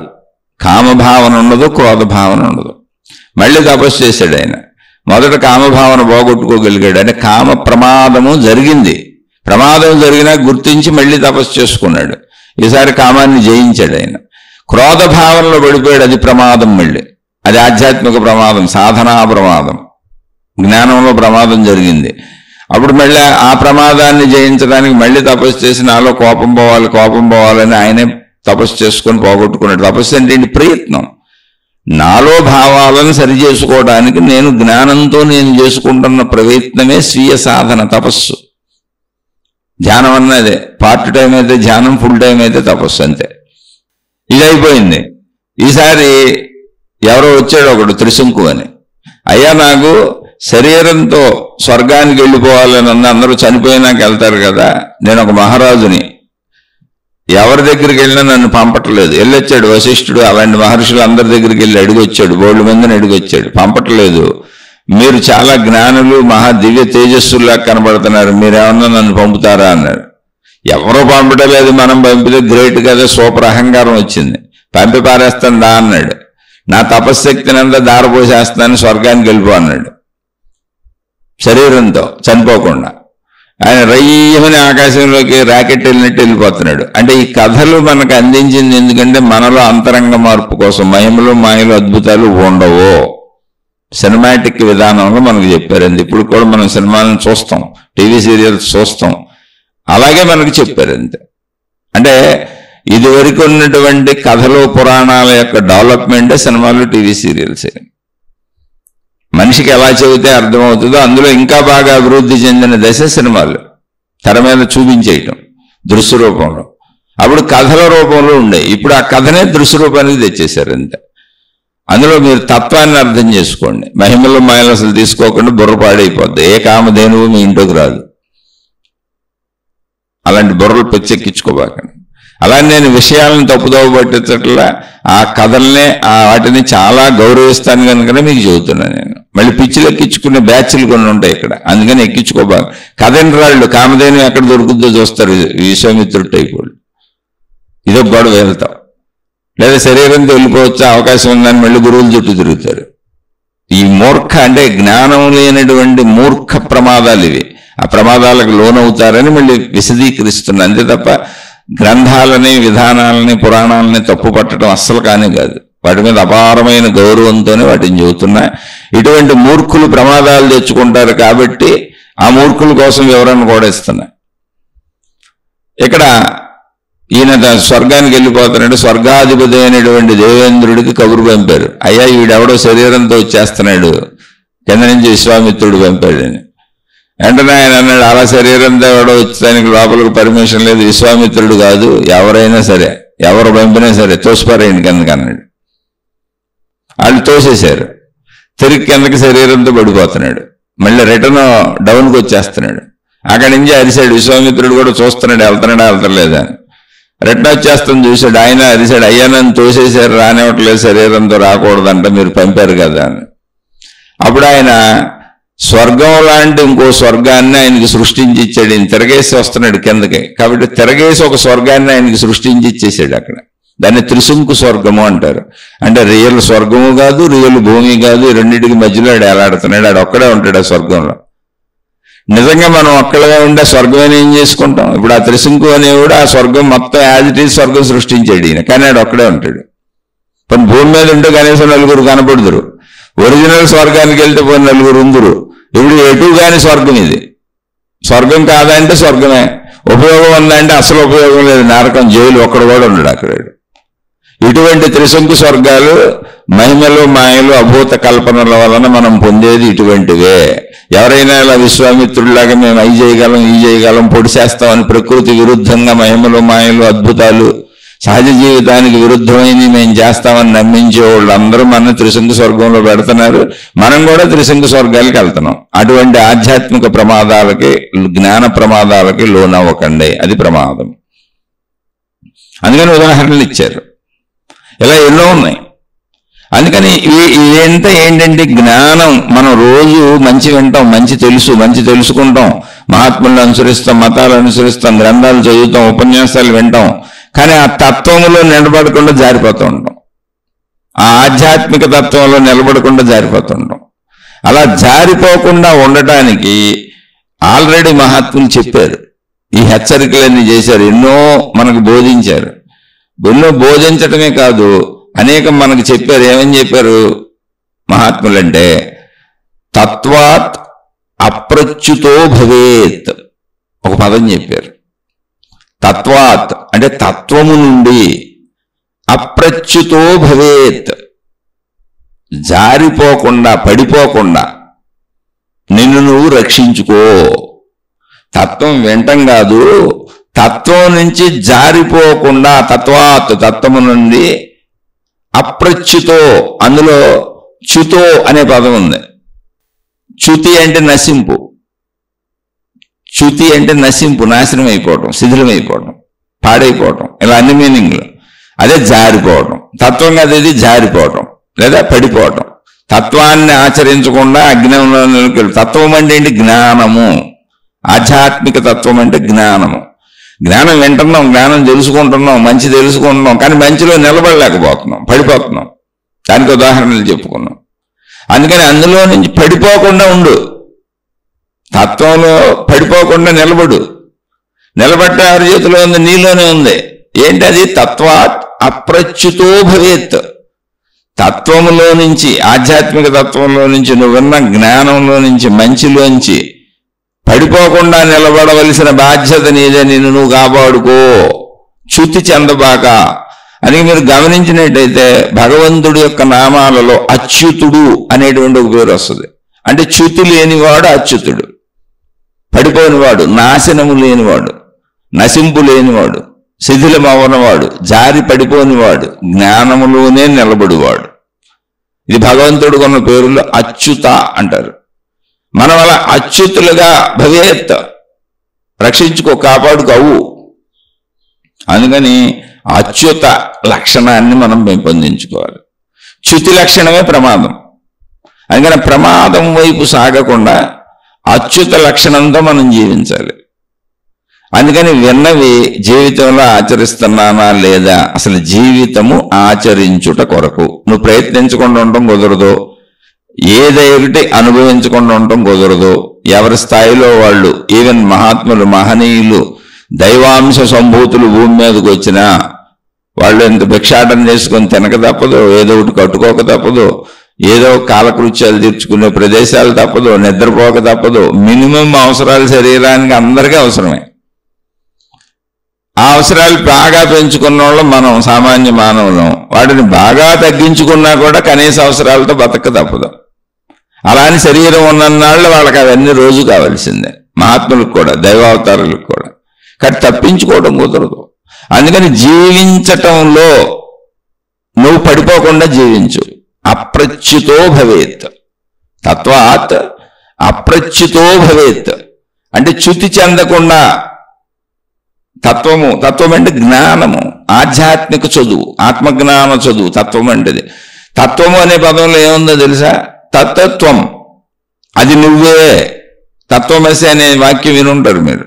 కామభావన ఉండదు, క్రోధభావన ఉండదు. మళ్ళీ తపస్సు చేశాడు ఆయన. మొదట కామభావన పోగొట్టుకోగలిగాడు. అంటే కామ ప్రమాదము జరిగింది, ప్రమాదం జరిగినా గుర్తించి మళ్ళీ తపస్సు చేసుకున్నాడు. ఈసారి కామాన్ని జయించాడు ఆయన. క్రోధ భావనలో పడిపోయాడు, అది ప్రమాదం. మళ్ళీ అది ఆధ్యాత్మిక ప్రమాదం, సాధనా ప్రమాదం, జ్ఞానంలో ప్రమాదం జరిగింది. అప్పుడు మళ్ళీ ఆ ప్రమాదాన్ని జయించడానికి మళ్ళీ తపస్సు చేసి నాలో కోపం పోవాలని ఆయనే తపస్సు చేసుకొని పోగొట్టుకున్నాడు. తపస్సు అంటే ప్రయత్నం. నాలో భావాలను సరి చేసుకోవడానికి నేను జ్ఞానంతో నేను చేసుకుంటున్న ప్రయత్నమే స్వీయ సాధన, తపస్సు. ధ్యానం అన్నదే, పార్ట్ టైం అయితే ధ్యానం, ఫుల్ టైం అయితే తపస్సు, అంతే. ఇది అయిపోయింది. ఈసారి ఎవరో వచ్చాడు ఒకడు, త్రిశంకు అని. అయ్యా నాకు శరీరంతో స్వర్గానికి వెళ్ళిపోవాలని అందరూ చనిపోయినాక వెళ్తారు కదా, నేను ఒక మహారాజుని, ఎవరి దగ్గరికి వెళ్ళినా నన్ను పంపట్లేదు. వెళ్ళొచ్చాడు వశిష్ఠుడు, అలాంటి మహర్షులు అందరి దగ్గరికి వెళ్ళి అడిగొచ్చాడు, 2 మందిని అడిగొచ్చాడు, పంపట్లేదు. మీరు చాలా జ్ఞానులు, మహా దివ్య తేజస్సుల్లా కనబడుతున్నారు, మీరేమన్నా నన్ను పంపుతారా అన్నారు. ఎవరో పంపటలేదు, మనం పంపితే గ్రేట్ కదా, సూపర్ అహంకారం వచ్చింది. పంపి పారేస్తాను దా అన్నాడు. నా తపశ్శక్తినంతా దారపోసేస్తాను, స్వర్గానికి వెళ్ళిపో అన్నాడు. శరీరంతో చనిపోకుండా ఆయన రయ్యమని ఆకాశంలోకి రాకెట్ వెళ్ళినట్టు వెళ్ళిపోతున్నాడు. అంటే ఈ కథలు మనకు అందించింది ఎందుకంటే మనలో అంతరంగ మార్పు కోసం. మహిమలు మాయలు అద్భుతాలు ఉండవు, సినిమాటిక్ విధానంలో మనకు చెప్పారు. అంతే. ఇప్పుడు కూడా మనం సినిమాలను చూస్తాం, టీవీ సీరియల్స్ చూస్తాం, అలాగే మనకు చెప్పారు. అంతే. అంటే ఇదివరకు ఉన్నటువంటి కథలు పురాణాల యొక్క డెవలప్మెంటే సినిమాలు, టీవీ సీరియల్స్. మనిషికి ఎలా చెబితే అర్థమవుతుందో అందులో ఇంకా బాగా అభివృద్ధి చెందిన దశ సినిమాలు, తెర మీద చూపించేయటం దృశ్య రూపంలో. అప్పుడు కథల రూపంలో ఉండే, ఇప్పుడు ఆ కథనే దృశ్య రూపానికి తెచ్చేశారు. అంతే. అందులో మీరు తత్వాన్ని అర్థం చేసుకోండి. మహిమలు మాయలు అసలు తీసుకోకుండా బుర్ర పాడైపోద్ది. ఏ కామధేనువు మీ ఇంట్లోకి రాదు. అలాంటి బుర్రలు పెచ్చెక్కించుకోబాకండి. అలానే నేను విషయాలను తప్పుదోవ పట్టించట్లా, ఆ కథల్నే వాటిని చాలా గౌరవిస్తాను కనుకనే మీకు చెబుతున్నాను నేను. మళ్ళీ పిచ్చిలు ఎక్కించుకునే బ్యాచ్లు కొన్ని ఉంటాయి ఇక్కడ, అందుకని ఎక్కించుకోబాక. కథని రాళ్ళు కామధేను ఎక్కడ దొరుకుతుందో చూస్తారు విశ్వామిత్రుడు టైప్ వాళ్ళు. ఇదో గొడవ వెళ్తాం, లేదా శరీరంతో వెళ్ళిపోవచ్చు అవకాశం ఉందని మళ్ళీ గురువుల చుట్టూ తిరుగుతారు. ఈ మూర్ఖ అంటే జ్ఞానం లేనటువంటి మూర్ఖ ప్రమాదాలు ఇవి. ఆ ప్రమాదాలకు లోనవుతారని మళ్ళీ విశదీకరిస్తున్నా. అంతే తప్ప గ్రంథాలని, విధానాలని, పురాణాలని తప్పు పట్టడం అస్సలు కానే కాదు. వాటి మీద అపారమైన గౌరవంతోనే వాటిని చెబుతున్నా. ఇటువంటి మూర్ఖులు ప్రమాదాలు తెచ్చుకుంటారు కాబట్టి ఆ మూర్ఖుల కోసం వివరణ కూడా ఇస్తున్నా. ఇక్కడ ఈయన స్వర్గానికి వెళ్ళిపోతున్నాడు. స్వర్గాధిపతి అయినటువంటి దేవేంద్రుడికి కబురు పంపారు, అయ్యా వీడెవడో శరీరంతో వచ్చేస్తున్నాడు, కింద నుంచి విశ్వామిత్రుడు పంపాడని. వెంటనే ఆయన అన్నాడు, అలా శరీరంతో ఎవడో వచ్చేదానికి లోపలికి పర్మిషన్ లేదు, విశ్వామిత్రుడు కాదు, ఎవరైనా సరే, ఎవరు పంపినా సరే తోసిపారేయండి కిందకి అన్నాడు. వాళ్ళు తోసేశారు. తిరిగి కిందకి శరీరంతో పడిపోతున్నాడు, మళ్ళీ రిటర్న్ డౌన్కి వచ్చేస్తున్నాడు. అక్కడి నుంచి అరిశాడు, విశ్వామిత్రుడు కూడా చూస్తున్నాడు వెళ్తున్నాడా వెళ్తలేదా అని. రిటర్న్ వచ్చేస్తాను చూశాడు, ఆయన అరిశాడు, అయ్యా నన్ను తోసేశారు, రానివ్వట్లేదు, శరీరంతో రాకూడదంట, మీరు పంపారు కదా అని. అప్పుడు ఆయన స్వర్గం లాంటి ఇంకో స్వర్గాన్ని ఆయనకి సృష్టించి ఇచ్చాడు. ఈయన తిరగేసి వస్తున్నాడు కిందకి, కాబట్టి తిరగేసి ఒక స్వర్గాన్ని ఆయనకి సృష్టించి ఇచ్చేసాడు అక్కడ. దాన్ని త్రిశంకు స్వర్గము అంటారు. అంటే రియల్ స్వర్గము కాదు, రియల్ భూమి కాదు, ఈ రెండింటికి మధ్యలో ఆడు ఎలాడుతున్నాడు, ఆడు ఒక్కడే ఉంటాడు ఆ స్వర్గంలో. నిజంగా మనం ఒక్కడగా ఉండే స్వర్గం ఏం చేసుకుంటాం? ఇప్పుడు ఆ త్రిశంకు అనేవాడు ఆ స్వర్గం మొత్తం యాజ్ ఇట్ ఈజ్ స్వర్గం సృష్టించాడు ఈయన, కానీ ఆడు ఒక్కడే ఉంటాడు. पण భూమి మీద ఉంటే కనీసం నలుగురు కనపడుదురు. ఒరిజినల్ స్వర్గానికి వెళ్తే పోయి నలుగురు ఉందురు. ఇప్పుడు ఎటు కాని స్వర్గం ఇది. స్వర్గం కాదంటే స్వర్గమే, ఉపయోగం ఉందంటే అసలు ఉపయోగం లేదు, నరకం, జైలు, ఒక్కడు కూడా ఉండడు అక్కడ. ఇటువంటి త్రిశంకు స్వర్గాలు మహిమలు మాయలు అభూత కల్పనల వలన మనం పొందేది ఇటువంటివే. ఎవరైనా ఇలా విశ్వామిత్రుడిలాగా మేము అవి చేయగలం ఈ చేయగలం పొడిచేస్తామని ప్రకృతి విరుద్ధంగా మహిమలు మాయలు అద్భుతాలు సహజ జీవితానికి విరుద్ధమైనవి మేము చేస్తామని నమ్మించే వాళ్ళు అందరూ మన త్రిశంకు స్వర్గంలో పెడుతున్నారు. మనం కూడా త్రిశంకు స్వర్గాలకు వెళ్తున్నాం. అటువంటి ఆధ్యాత్మిక ప్రమాదాలకి జ్ఞాన ప్రమాదాలకి లోనవ్వకండి, అది ప్రమాదం. అందుకని ఉదాహరణలు ఇచ్చారు, ఇలా ఎన్నో ఉన్నాయి. అందుకని ఇదంతా ఏంటంటే జ్ఞానం. మనం రోజు మంచి వింటాం, మంచి తెలుసుకుంటాం, మహాత్ములను అనుసరిస్తాం, మతాలు అనుసరిస్తాం, గ్రంథాలు చదువుతాం, ఉపన్యాసాలు వింటాం, కానీ ఆ తత్వంలో నిలబడకుండా జారిపోతూ ఉంటాం. ఆ ఆధ్యాత్మిక తత్వంలో నిలబడకుండా జారిపోతూ ఉంటాం. అలా జారిపోకుండా ఉండటానికి ఆల్రెడీ మహాత్ములు చెప్పారు, ఈ హెచ్చరికలన్నీ చేశారు, ఎన్నో మనకు బోధించారు. ఎన్నో బోధించటమే కాదు, అనేకం మనకు చెప్పారు. ఏమని చెప్పారు మహాత్ములంటే, తత్వాత్ అప్రచ్యుతో భవేత్, ఒక పదం చెప్పారు. తత్వాత్ అంటే తత్వము నుండి, అప్రచ్యుతో భవేత్ జారిపోకుండా పడిపోకుండా నిన్ను నువ్వు రక్షించుకో. తత్వం వింటం కాదు, తత్వం నుంచి జారిపోకుండా, తత్వాత్ తత్వము నుండి, అప్రచ్యుతో, అందులో చ్యుతో అనే పదం ఉంది. చ్యుతి అంటే నశింపు, చ్యుతి అంటే నశింపు, నాశనం అయిపోవటం, శిథిలమైపోవటం, పాడైపోవటం, ఇలా అన్ని మీనింగ్లు. అదే జారిపోవటం. తత్వం కాదు, ఇది జారిపోవటం లేదా పడిపోవటం. తత్వాన్ని ఆచరించకుండా అజ్ఞానంలో నిలకెళ్ళి. తత్వం అంటే ఏంటి? జ్ఞానము. ఆధ్యాత్మిక తత్వం అంటే జ్ఞానము. జ్ఞానం వింటున్నాం, జ్ఞానం తెలుసుకుంటున్నాం, మంచి తెలుసుకుంటున్నాం, కానీ మంచిలో నిలబడలేకపోతున్నాం, పడిపోతున్నాం. దానికి ఉదాహరణలు చెప్పుకున్నాం. అందుకని అందులో నుంచి పడిపోకుండా ఉండు, తత్వంలో పడిపోకుండా నిలబడు. నిలబడ్డ ఎవరి చేతిలో ఉంది? నీలోనే ఉంది. ఏంటి అది? తత్వాత్ అప్రచ్యుతో భవేత్. తత్వములో నుంచి, ఆధ్యాత్మిక తత్వంలో నుంచి, నువ్వున్న జ్ఞానంలో నుంచి, మంచిలోంచి పడిపోకుండా నిలబడవలసిన బాధ్యత నీదే. నిన్ను నువ్వు కాపాడుకో, చ్యుతి చెందబాక. అని మీరు గమనించినట్టయితే భగవంతుడి యొక్క నామాలలో అచ్యుతుడు అనేటువంటి ఒక పేరు వస్తుంది. అంటే చ్యుతి లేనివాడు అచ్యుతుడు, పడిపోయినవాడు, నాశనము లేనివాడు, నశింపు లేనివాడు, శిథిలమవనవాడు, జారి పడిపోనివాడు, జ్ఞానములోనే నిలబడివాడు. ఇది భగవంతుడు కొన్న పేరులో అచ్యుత అంటారు. మనం అలా అచ్యుతులుగా భవేత్, రక్షించుకో, కాపాడుకోవు. అందుకని అచ్యుత లక్షణాన్ని మనం పెంపొందించుకోవాలి. చ్యుతి లక్షణమే ప్రమాదం. అందుకని ప్రమాదం వైపు సాగకుండా అచ్యుత లక్షణంతో మనం జీవించాలి. అందుకని విన్నవి జీవితంలో ఆచరిస్తున్నానా లేదా, అసలు జీవితము ఆచరించుట కొరకు. నువ్వు ప్రయత్నించకుండా ఉండటం కుదరదు, ఏదైతే అనుభవించకుండా ఉండటం కుదరదు. ఎవరి స్థాయిలో వాళ్ళు, ఈవెన్ మహాత్ములు, మహనీయులు, దైవాంశ సంభూతులు భూమి మీదకి వచ్చినా వాళ్ళు ఎంత భిక్షాటన చేసుకొని తినక తప్పదు, ఏదో ఒకటి కట్టుకోక తప్పదు, ఏదో కాలకృత్యాలు తీర్చుకునే ప్రదేశాలు తప్పదు, నిద్రపోక తప్పదు. మినిమం అవసరాలు శరీరానికి అందరికీ అవసరమే. ఆ అవసరాలు బాగా పెంచుకున్న వాళ్ళు మనం సామాన్య మానవులం. వాటిని బాగా తగ్గించుకున్నా కూడా కనీస అవసరాలతో బతక తప్పదు. అలాని శరీరం ఉన్నన్నాళ్ళు వాళ్ళకి అవన్నీ రోజు కావాల్సిందే. మహాత్ములకు కూడా, దైవావతారులకు కూడా. కానీ తప్పించుకోవడం కుదరదు. అందుకని జీవించటంలో నువ్వు పడిపోకుండా జీవించు. అప్రచ్యుతో భవేత్. తత్వాత్ అప్రచ్యుతో భవేత్ అంటే చ్యుతి చెందకుండా. తత్వం అంటే జ్ఞానము, ఆధ్యాత్మిక చదువు, ఆత్మజ్ఞాన చదువు తత్వం అంటే. తత్వము అనే పదంలో ఏముందో తెలుసా? తత్వం, అది నువ్వే. తత్వమసి అనే వాక్యం వినుంటారు మీరు.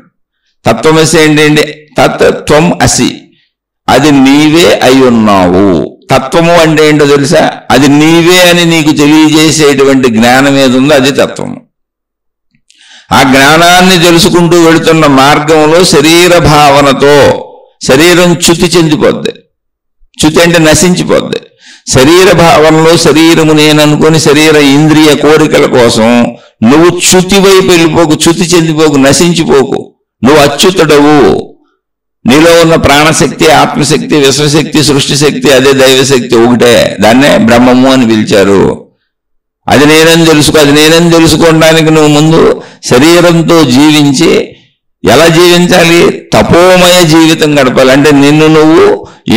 తత్వమసి ఏంటండి? తత్వం అసి, అది నీవే అయి ఉన్నావు. తత్వము అంటే ఏంటో తెలుసా? అది నీవే అని నీకు తెలియజేసేటువంటి జ్ఞానం ఏది ఉందో అది తత్వము. ఆ జ్ఞానాన్ని తెలుసుకుంటూ వెళుతున్న మార్గంలో శరీర భావనతో శరీరం చ్యుతి చెందిపోద్ది. చ్యుతి అంటే నశించిపోద్ది. శరీర భావనలో శరీరము నేననుకొని శరీర ఇంద్రియ కోరికల కోసం నువ్వు చ్యుతి వైపు వెళ్ళిపోకు, చ్యుతి చెందిపోకు, నశించిపోకు. నువ్వు అచ్యుతుడవు. నీలో ఉన్న ప్రాణశక్తి, ఆత్మశక్తి, విశ్వశక్తి, సృష్టి శక్తి, అదే దైవశక్తి ఒకటే. దాన్నే బ్రహ్మము అని పిలిచారు. అది నేనని తెలుసుకో. అది నేనని తెలుసుకోవడానికి నువ్వు ముందు శరీరంతో జీవించి, ఎలా జీవించాలి? తపోమయ జీవితం గడపాలి. అంటే నిన్ను నువ్వు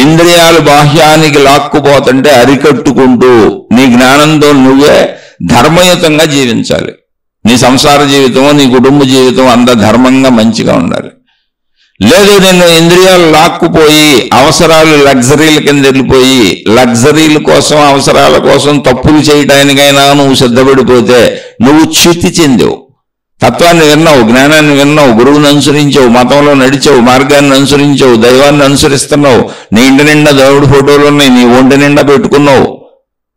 ఇంద్రియాలు బాహ్యానికి లాక్కుపోతుంటే అరికట్టుకుంటూ నీ జ్ఞానంతో నువ్వే ధర్మయుతంగా జీవించాలి. నీ సంసార జీవితం, నీ కుటుంబ జీవితం అంత ధర్మంగా మంచిగా ఉండాలి. లేదు నిన్ను ఇంద్రియాలు లాక్కుపోయి అవసరాలు లగ్జరీల కింద వెళ్ళిపోయి లగ్జరీల కోసం, అవసరాల కోసం తప్పులు చేయడానికైనా నువ్వు సిద్ధపడిపోతే నువ్వు చ్యుతి చెందావు. తత్వాన్ని విన్నావు, జ్ఞానాన్ని విన్నావు, గురువుని అనుసరించావు, మతంలో నడిచావు, మార్గాన్ని అనుసరించావు, దైవాన్ని అనుసరిస్తున్నావు. నీ ఇంటి నిండా దేవుడి ఫోటోలు ఉన్నాయి, నీ ఒంటి నిండా పెట్టుకున్నావు.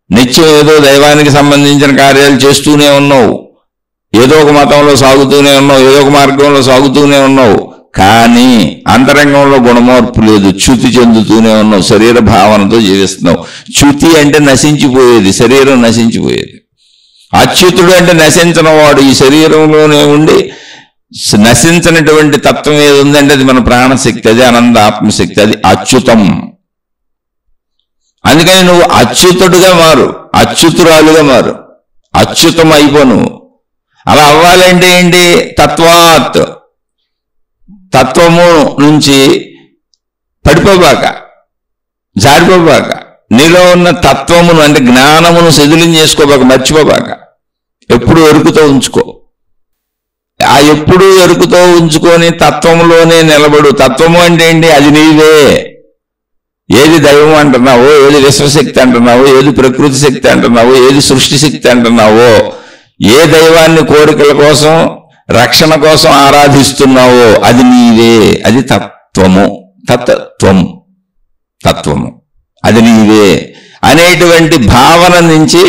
నిత్యం ఏదో దైవానికి సంబంధించిన కార్యాలు చేస్తూనే ఉన్నావు. ఏదో ఒక మతంలో సాగుతూనే ఉన్నావు, ఏదో ఒక మార్గంలో సాగుతూనే ఉన్నావు. కానీ అంతరంగంలో గుణమార్పు లేదు, చ్యుతి చెందుతూనే ఉన్నావు. శరీర భావనతో జీవిస్తున్నావు. చ్యుతి అంటే నశించిపోయేది, శరీరం నశించిపోయేది. అచ్యుతుడు అంటే నశించిన వాడు. ఈ శరీరంలోనే ఉండి నశించినటువంటి తత్వం ఏది ఉందంటే అది మన ప్రాణశక్తి, అది ఆనంద ఆత్మశక్తి, అది అచ్యుతం. అందుకని నువ్వు అచ్యుతుడుగా మారు, అచ్యుతురాలుగా మారు, అచ్యుతం అయిపోను. అలా అవ్వాలంటే ఏంటి? తత్వాత్, తత్వము నుంచి పడిపోబాక, జారిపోబాక. నీలో ఉన్న తత్వమును అంటే జ్ఞానమును శిథిలం చేసుకోబాక, మర్చిపోబాక. ఎప్పుడు ఎరుకుతో ఉంచుకో. ఆ ఎప్పుడు ఎరుకుతో ఉంచుకొని తత్వములోనే నిలబడు. తత్వము అంటే ఏంటి? అది నీవే. ఏది దైవం అంటున్నావో, ఏది విశ్వశక్తి అంటున్నావో, ఏది ప్రకృతి శక్తి అంటున్నావో, ఏది సృష్టి శక్తి అంటున్నావో, ఏ దైవాన్ని కోరికల కోసం, రక్షణ కోసం ఆరాధిస్తున్నావో అది నీవే. అది తత్వము. తత్వము అది నీవే అనేటువంటి భావన నుంచి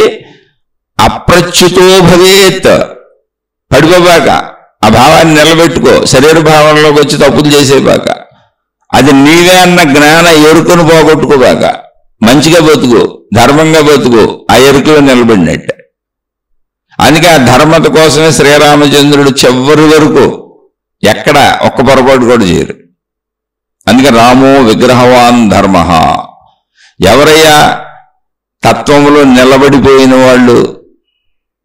అప్రచ్యుతో భవేత్, పడిపోబాక. ఆ భావాన్ని నిలబెట్టుకో. శరీర భావనలోకి వచ్చి తప్పులు చేసేబాక. అది నీవే అన్న జ్ఞాన ఎరుకను పోగొట్టుకోబాక. మంచిగా బతుకు, ధర్మంగా బతుకు. ఆ ఎరుకలో నిలబడినట్టే. అందుకే ఆ ధర్మత కోసమే శ్రీరామచంద్రుడు చివరి వరకు ఎక్కడ ఒక్క పొరపాటు కూడా చేయరు. అందుకే రామో విగ్రహవాన్ ధర్మ. ఎవరయ్యా తత్వములో నిలబడిపోయిన వాళ్ళు,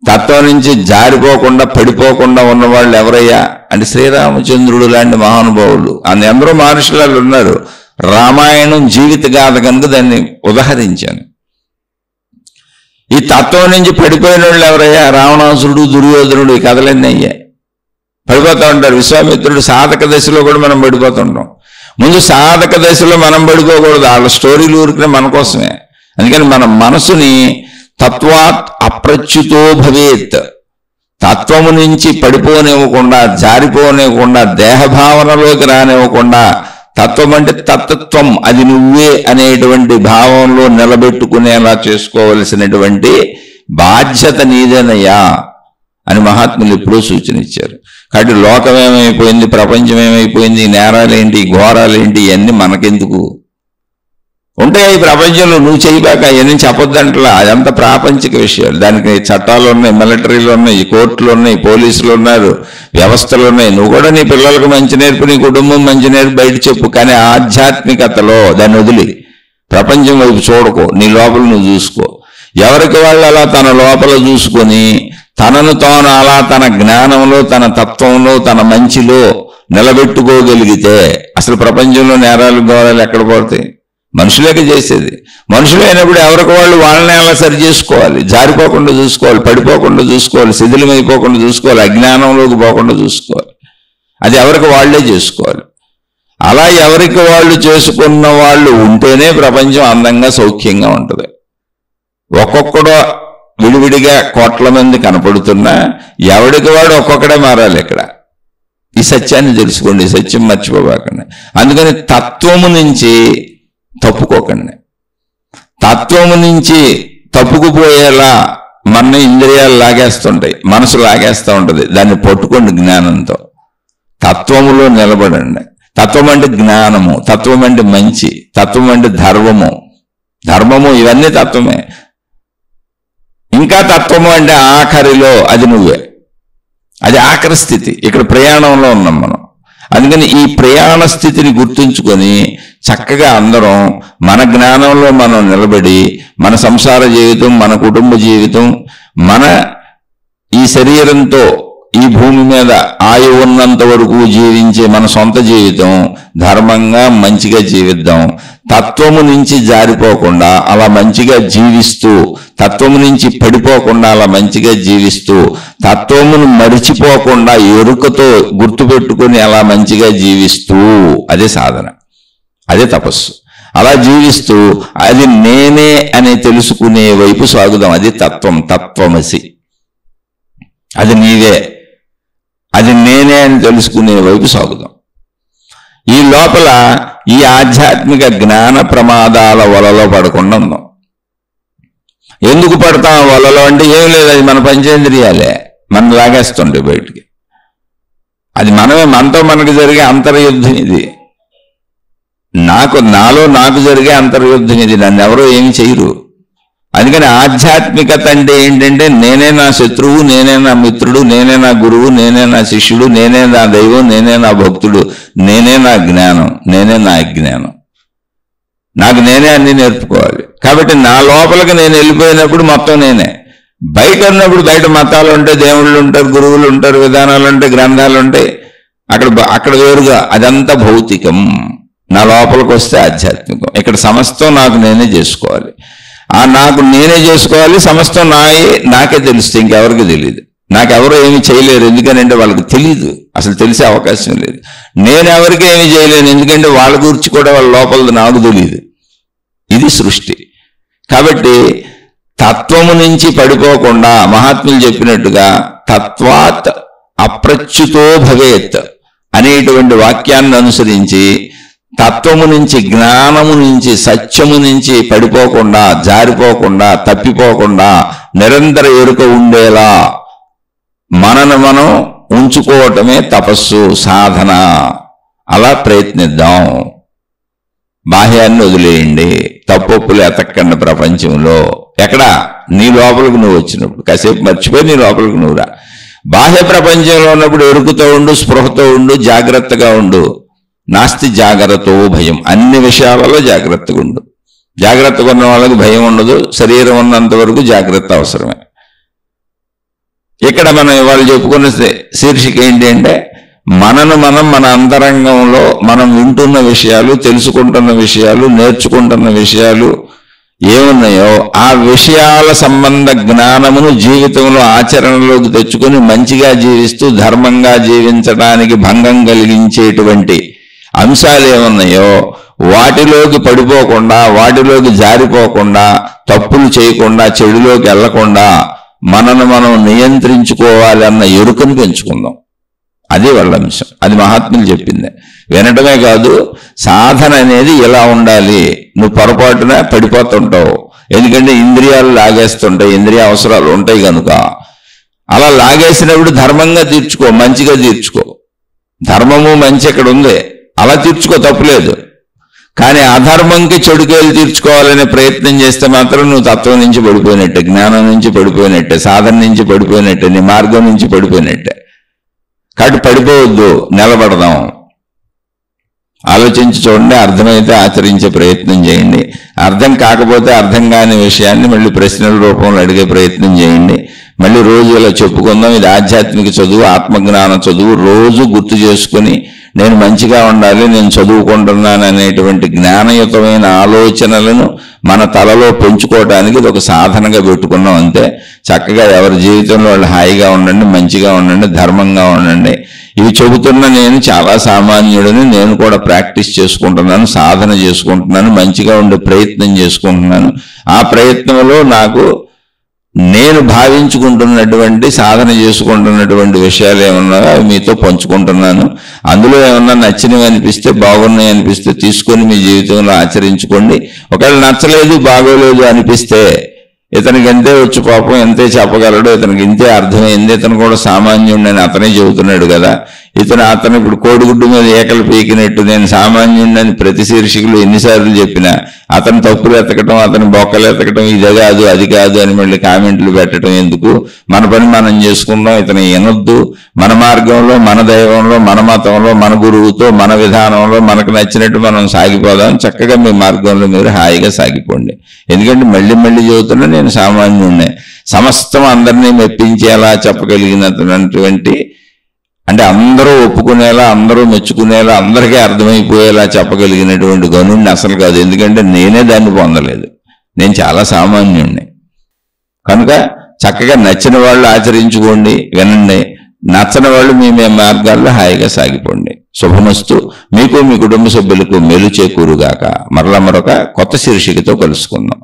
తత్వం నుంచి జారిపోకుండా పడిపోకుండా ఉన్నవాళ్ళు ఎవరయ్యా అంటే శ్రీరామచంద్రుడు లాంటి మహానుభావులు. ఎందరో మహర్షులు ఉన్నారు. రామాయణం జీవిత గాథ కనుక దాన్ని ఉదహరించాను. ఈ తత్వం నుంచి పడిపోయిన వాళ్ళు ఎవరయ్యా? రావణాసురుడు, దుర్యోధనుడు. ఈ కథలన్నీ అయ్యాయి. పడిపోతూ ఉంటారు. విశ్వామిత్రుడు సాధక దశలో కూడా మనం పడిపోతుంటాం. ముందు సాధక దశలో మనం పడిపోకూడదు. వాళ్ళ స్టోరీలు ఊరికినే మన కోసమే. అందుకని మన మనసుని తత్వాత్ అప్రచ్యుతో భవేత్, తత్వము నుంచి పడిపోనివ్వకుండా, జారిపోనివ్వకుండా, దేహభావనలోకి రానివ్వకుండా, తత్వం అంటే తత్వం, అది నువ్వే అనేటువంటి భావంలో నిలబెట్టుకునేలా చేసుకోవలసినటువంటి బాధ్యత నీదేనయ్యా అని మహాత్ములు ఎప్పుడూ సూచన ఇచ్చారు. కాబట్టి లోకం ఏమైపోయింది, ప్రపంచం ఏమైపోయింది, నేరాలేంటి, ఘోరాలేంటి, ఇవన్నీ మనకెందుకు ఉంటాయి. ఈ ప్రపంచంలో నువ్వు చేయబాక, ఇవన్నీ చెప్పొద్దంటలా. అదంతా ప్రాపంచిక విషయాలు. దానికి చట్టాలు ఉన్నాయి, మిలిటరీలు ఉన్నాయి, కోర్టులు ఉన్నాయి, పోలీసులు ఉన్నారు, వ్యవస్థలు ఉన్నాయి. నువ్వు కూడా నీ పిల్లలకు మంచి నేర్పు, నీ కుటుంబం మంచి నేర్పు బయట చెప్పు. కానీ ఆధ్యాత్మికతలో దాన్ని వదిలి ప్రపంచం వైపు చూడకో. నీ లోపల నువ్వు చూసుకో. ఎవరికి వాళ్ళు అలా తన లోపల చూసుకొని తనను తాను అలా తన జ్ఞానంలో, తన తత్వంలో, తన మంచిలో నిలబెట్టుకోగలిగితే అసలు ప్రపంచంలో నేరాలు ఘోరాలు ఎక్కడ పోతాయి? మనుషులేక చేసేది. మనుషులు అయినప్పుడు ఎవరికి వాళ్ళు వాళ్ళని ఎలా సరి చేసుకోవాలి, జారిపోకుండా చూసుకోవాలి, పడిపోకుండా చూసుకోవాలి, శిథిలమైపోకుండా చూసుకోవాలి, అజ్ఞానంలోకి పోకుండా చూసుకోవాలి. అది ఎవరికి వాళ్ళే చేసుకోవాలి. అలా ఎవరికి వాళ్ళు చేసుకున్న వాళ్ళు ఉంటేనే ప్రపంచం అందంగా సౌఖ్యంగా ఉంటుంది. ఒక్కొక్కడో విడివిడిగా కోట్ల మంది కనపడుతున్నా ఎవడికి వాడు ఒక్కొక్కడే మారాలి. ఇక్కడ ఈ సత్యాన్ని తెలుసుకోండి, ఈ సత్యం మర్చిపోబాకండి. అందుకని తత్వము నుంచి తప్పుకోకండి. తత్వము నుంచి తప్పుకుపోయేలా మన ఇంద్రియాలు లాగేస్తుంటాయి, మనసు లాగేస్తూ ఉంటుంది. దాన్ని పట్టుకోండి జ్ఞానంతో. తత్వములో నిలబడండి. తత్వం అంటే జ్ఞానము, తత్వం అంటే మంచి, తత్వం అంటే ధర్మము ఇవన్నీ తత్వమే. ఇంకా తత్వము అంటే ఆఖరిలో అది నువ్వే, అది ఆఖరి స్థితి. ఇక్కడ ప్రయాణంలో ఉన్నాం మనం. అందుకని ఈ ప్రయాణ స్థితిని గుర్తుంచుకొని చక్కగా అందరం మన జ్ఞానంలో మనం నిలబడి మన సంసార జీవితం, మన కుటుంబ జీవితం, మన ఈ శరీరంతో ఈ భూమి మీద ఆయువు ఉన్నంత వరకు జీవించే మన సొంత జీవితం ధర్మంగా మంచిగా జీవిద్దాం. తత్వము నుంచి జారిపోకుండా అలా మంచిగా జీవిస్తూ, తత్వము నుంచి పడిపోకుండా అలా మంచిగా జీవిస్తూ, తత్వమును మరిచిపోకుండా ఎరుకతో గుర్తుపెట్టుకుని అలా మంచిగా జీవిస్తూ, అదే సాధన, అదే తపస్సు. అలా జీవిస్తూ అది నేనే అని తెలుసుకునే వైపు సాగుదాం. అది తత్వం, తత్వమసి. అది నీవే, అది నేనే అని తెలుసుకునే వైపు సాగుదాం. ఈ లోపల ఈ ఆధ్యాత్మిక జ్ఞాన ప్రమాదాల వలలో పడకుండా ఉందాం. ఎందుకు పడతాం వలలో అంటే ఏం లేదు, అది మన పంచేంద్రియాలే మనం లాగేస్తుండే బయటికి. అది మనమే, మనతో మనకు జరిగే అంతర్యుద్ధం ఇది. నాలో నాకు జరిగే అంతర్యుద్ధం ఇది. నన్ను ఎవరో ఏమి చేయరు. అందుకని ఆధ్యాత్మికత అంటే ఏంటంటే నేనే నా శత్రువు, నేనే నా మిత్రుడు, నేనే నా గురువు, నేనే నా శిష్యుడు, నేనే నా దైవం, నేనే నా భక్తుడు, నేనే నా జ్ఞానం, నేనే నా అజ్ఞానం. నాకు నేనే అన్ని నేర్పుకోవాలి. కాబట్టి నా లోపలికి నేను వెళ్ళిపోయినప్పుడు మొత్తం నేనే. బయట ఉన్నప్పుడు బయట మతాలు ఉంటాయి, దేవుళ్ళు ఉంటారు, గురువులు ఉంటారు, విధానాలు ఉంటాయి, గ్రంథాలు ఉంటాయి. అక్కడ వేరుగా అదంతా భౌతికం. నా లోపలికి వస్తే ఆధ్యాత్మికం. ఇక్కడ సమస్తం నాకు నేనే చేసుకోవాలి. ఆ నాకు నేనే చేసుకోవాలి. సమస్తం నాకే తెలుస్తుంది, ఇంకెవరికి తెలియదు. నాకెవరో ఏమి చేయలేరు, ఎందుకనంటే వాళ్ళకి తెలియదు, అసలు తెలిసే అవకాశం లేదు. నేను ఎవరికి ఏమి చేయలేను, ఎందుకంటే వాళ్ళ గురించి కూడా వాళ్ళ లోపల నాకు తెలియదు. ఇది సృష్టి. కాబట్టి తత్వము నుంచి పడిపోకుండా మహాత్ములు చెప్పినట్టుగా తత్వాత్ అప్రచ్యుతో భవేత్ అనేటువంటి వాక్యాన్ని అనుసరించి తత్వము నుంచి, జ్ఞానము నుంచి, సత్యము నుంచి పడిపోకుండా, జారిపోకుండా, తప్పిపోకుండా నిరంతర ఎరుక ఉండేలా మనను మనం ఉంచుకోవటమే తపస్సు, సాధన. అలా ప్రయత్నిద్దాం. బాహ్యాన్ని వదిలేయండి, తప్పొప్పులు ఎతక్కండి ప్రపంచంలో. ఎక్కడ? నీ లోపలికి నువ్వు వచ్చినప్పుడు కాసేపు మర్చిపోయి నీ లోపలికి నువ్వు రా. బాహ్య ప్రపంచంలో ఉన్నప్పుడు ఎరుకుతో ఉండు, స్పృహతో ఉండు, జాగ్రత్తగా ఉండు. నాస్తి జాగ్రత్తో భయం. అన్ని విషయాలలో జాగ్రత్తగా ఉండు. జాగ్రత్తగా ఉన్న వాళ్ళకి భయం ఉండదు. శరీరం ఉన్నంత వరకు జాగ్రత్త అవసరమే. ఇక్కడ మనం ఇవాళ చెప్పుకున్న శీర్షిక ఏంటి అంటే మనను మనం, మన అంతరంగంలో మనం వింటున్న విషయాలు, తెలుసుకుంటున్న విషయాలు, నేర్చుకుంటున్న విషయాలు ఏమున్నాయో ఆ విషయాల సంబంధ జ్ఞానమును జీవితంలో ఆచరణలోకి తెచ్చుకొని మంచిగా జీవిస్తూ ధర్మంగా జీవించడానికి భంగం కలిగించేటువంటి అంశాలు ఏమున్నాయో వాటిలోకి పడిపోకుండా, వాటిలోకి జారిపోకుండా, తప్పులు చేయకుండా, చెడులోకి వెళ్లకుండా మనను మనం నియంత్రించుకోవాలి అన్న ఎరుకను పెంచుకుందాం. అది వాళ్ళ అంశం. అది మహాత్ములు చెప్పింది. వినటమే కాదు, సాధన అనేది ఎలా ఉండాలి. నువ్వు పొరపాటున పడిపోతుంటావు, ఎందుకంటే ఇంద్రియాలు లాగేస్తుంటాయి, ఇంద్రియ అవసరాలు ఉంటాయి కనుక. అలా లాగేసినప్పుడు ధర్మంగా తీర్చుకో, మంచిగా తీర్చుకో. ధర్మము మంచి ఇక్కడ ఉంది, అలా తీర్చుకో, తప్పులేదు. కానీ అధర్మంకి చెడుకేలు తీర్చుకోవాలనే ప్రయత్నం చేస్తే మాత్రం నువ్వు తత్వం నుంచి పడిపోయినట్టే, జ్ఞానం నుంచి పడిపోయినట్టే, సాధన నుంచి పడిపోయినట్టే, నీ మార్గం నుంచి పడిపోయినట్టే. కాబట్టి పడిపోవద్దు, నిలబడదాం. ఆలోచించి చూడండి, అర్థమైతే ఆచరించే ప్రయత్నం చేయండి. అర్థం కాకపోతే అర్థం కాని విషయాన్ని మళ్ళీ ప్రశ్నల రూపంలో అడిగే ప్రయత్నం చేయండి. మళ్ళీ రోజు ఇలా చెప్పుకుందాం. ఇది ఆధ్యాత్మిక చదువు, ఆత్మజ్ఞాన చదువు. రోజు గుర్తు చేసుకుని నేను మంచిగా ఉండాలి, నేను చదువుకుంటున్నాను అనేటువంటి జ్ఞానయుతమైన ఆలోచనలను మన తలలో పెంచుకోవడానికి ఇది ఒక సాధనగా పెట్టుకున్నాం అంతే. చక్కగా ఎవరి జీవితంలో వాళ్ళు హాయిగా ఉండండి, మంచిగా ఉండండి, ధర్మంగా ఉండండి. ఇవి చెబుతున్న నేను చాలా సామాన్యుడిని, నేను కూడా ప్రాక్టీస్ చేసుకుంటున్నాను, సాధన చేసుకుంటున్నాను, మంచిగా ఉండే ప్రయత్నం చేసుకుంటున్నాను. ఆ ప్రయత్నంలో నాకు నేను భావించుకుంటున్నటువంటి సాధన చేసుకుంటున్నటువంటి విషయాలు ఏమన్నా మీతో పంచుకుంటున్నాను. అందులో ఏమన్నా నచ్చినవి అనిపిస్తే, బాగున్నాయి అనిపిస్తే తీసుకొని మీ జీవితంలో ఆచరించుకోండి. ఒకవేళ నచ్చలేదు, బాగోలేదు అనిపిస్తే ఇతనికి ఎంతే వచ్చు పాపం, ఎంతే చెప్పగలడు, ఇతనికి ఇంతే అర్థమైంది, ఇతను కూడా సామాన్యుడిని అతనే చెబుతున్నాడు కదా, అతను ఇప్పుడు కోడిగుడ్డు మీద ఏకలు పీకినట్టు నేను సామాన్యుడిని ప్రతి శీర్షికలు ఎన్నిసార్లు చెప్పినా అతను తప్పులు ఎతకటం, అతని బొక్కలు ఎతకటం, ఇది కాదు అది కాదు అని మళ్ళీ కామెంట్లు పెట్టడం ఎందుకు? మన పని మనం చేసుకుందాం, ఇతను వినొద్దు. మన మార్గంలో, మన దైవంలో, మన మతంలో, మన గురువుతో, మన విధానంలో మనకు నచ్చినట్టు మనం సాగిపోదాం. చక్కగా మీ మార్గంలో మీరు హాయిగా సాగిపోండి. ఎందుకంటే మళ్ళీ మళ్ళీ చెబుతున్నా నేను సామాన్యుడినే. సమస్తం అందరినీ మెప్పించేలా చెప్పగలిగినటువంటి, అంటే అందరూ ఒప్పుకునేలా, అందరూ మెచ్చుకునేలా, అందరికీ అర్థమైపోయేలా చెప్పగలిగినటువంటి గనుడిని అసలు కాదు. ఎందుకంటే నేనే దాన్ని పొందలేదు, నేను చాలా సామాన్యుడిని. కనుక చక్కగా నచ్చిన వాళ్ళు ఆచరించుకోండి, వినండి. నచ్చని వాళ్ళు మీ మార్గాల్లో హాయిగా సాగిపోండి. శుభమస్తు. మీకు, మీ కుటుంబ సభ్యులకు మేలు చేకూరుగాక. మరలా మరొక కొత్త శీర్షికతో కలుసుకుందాం.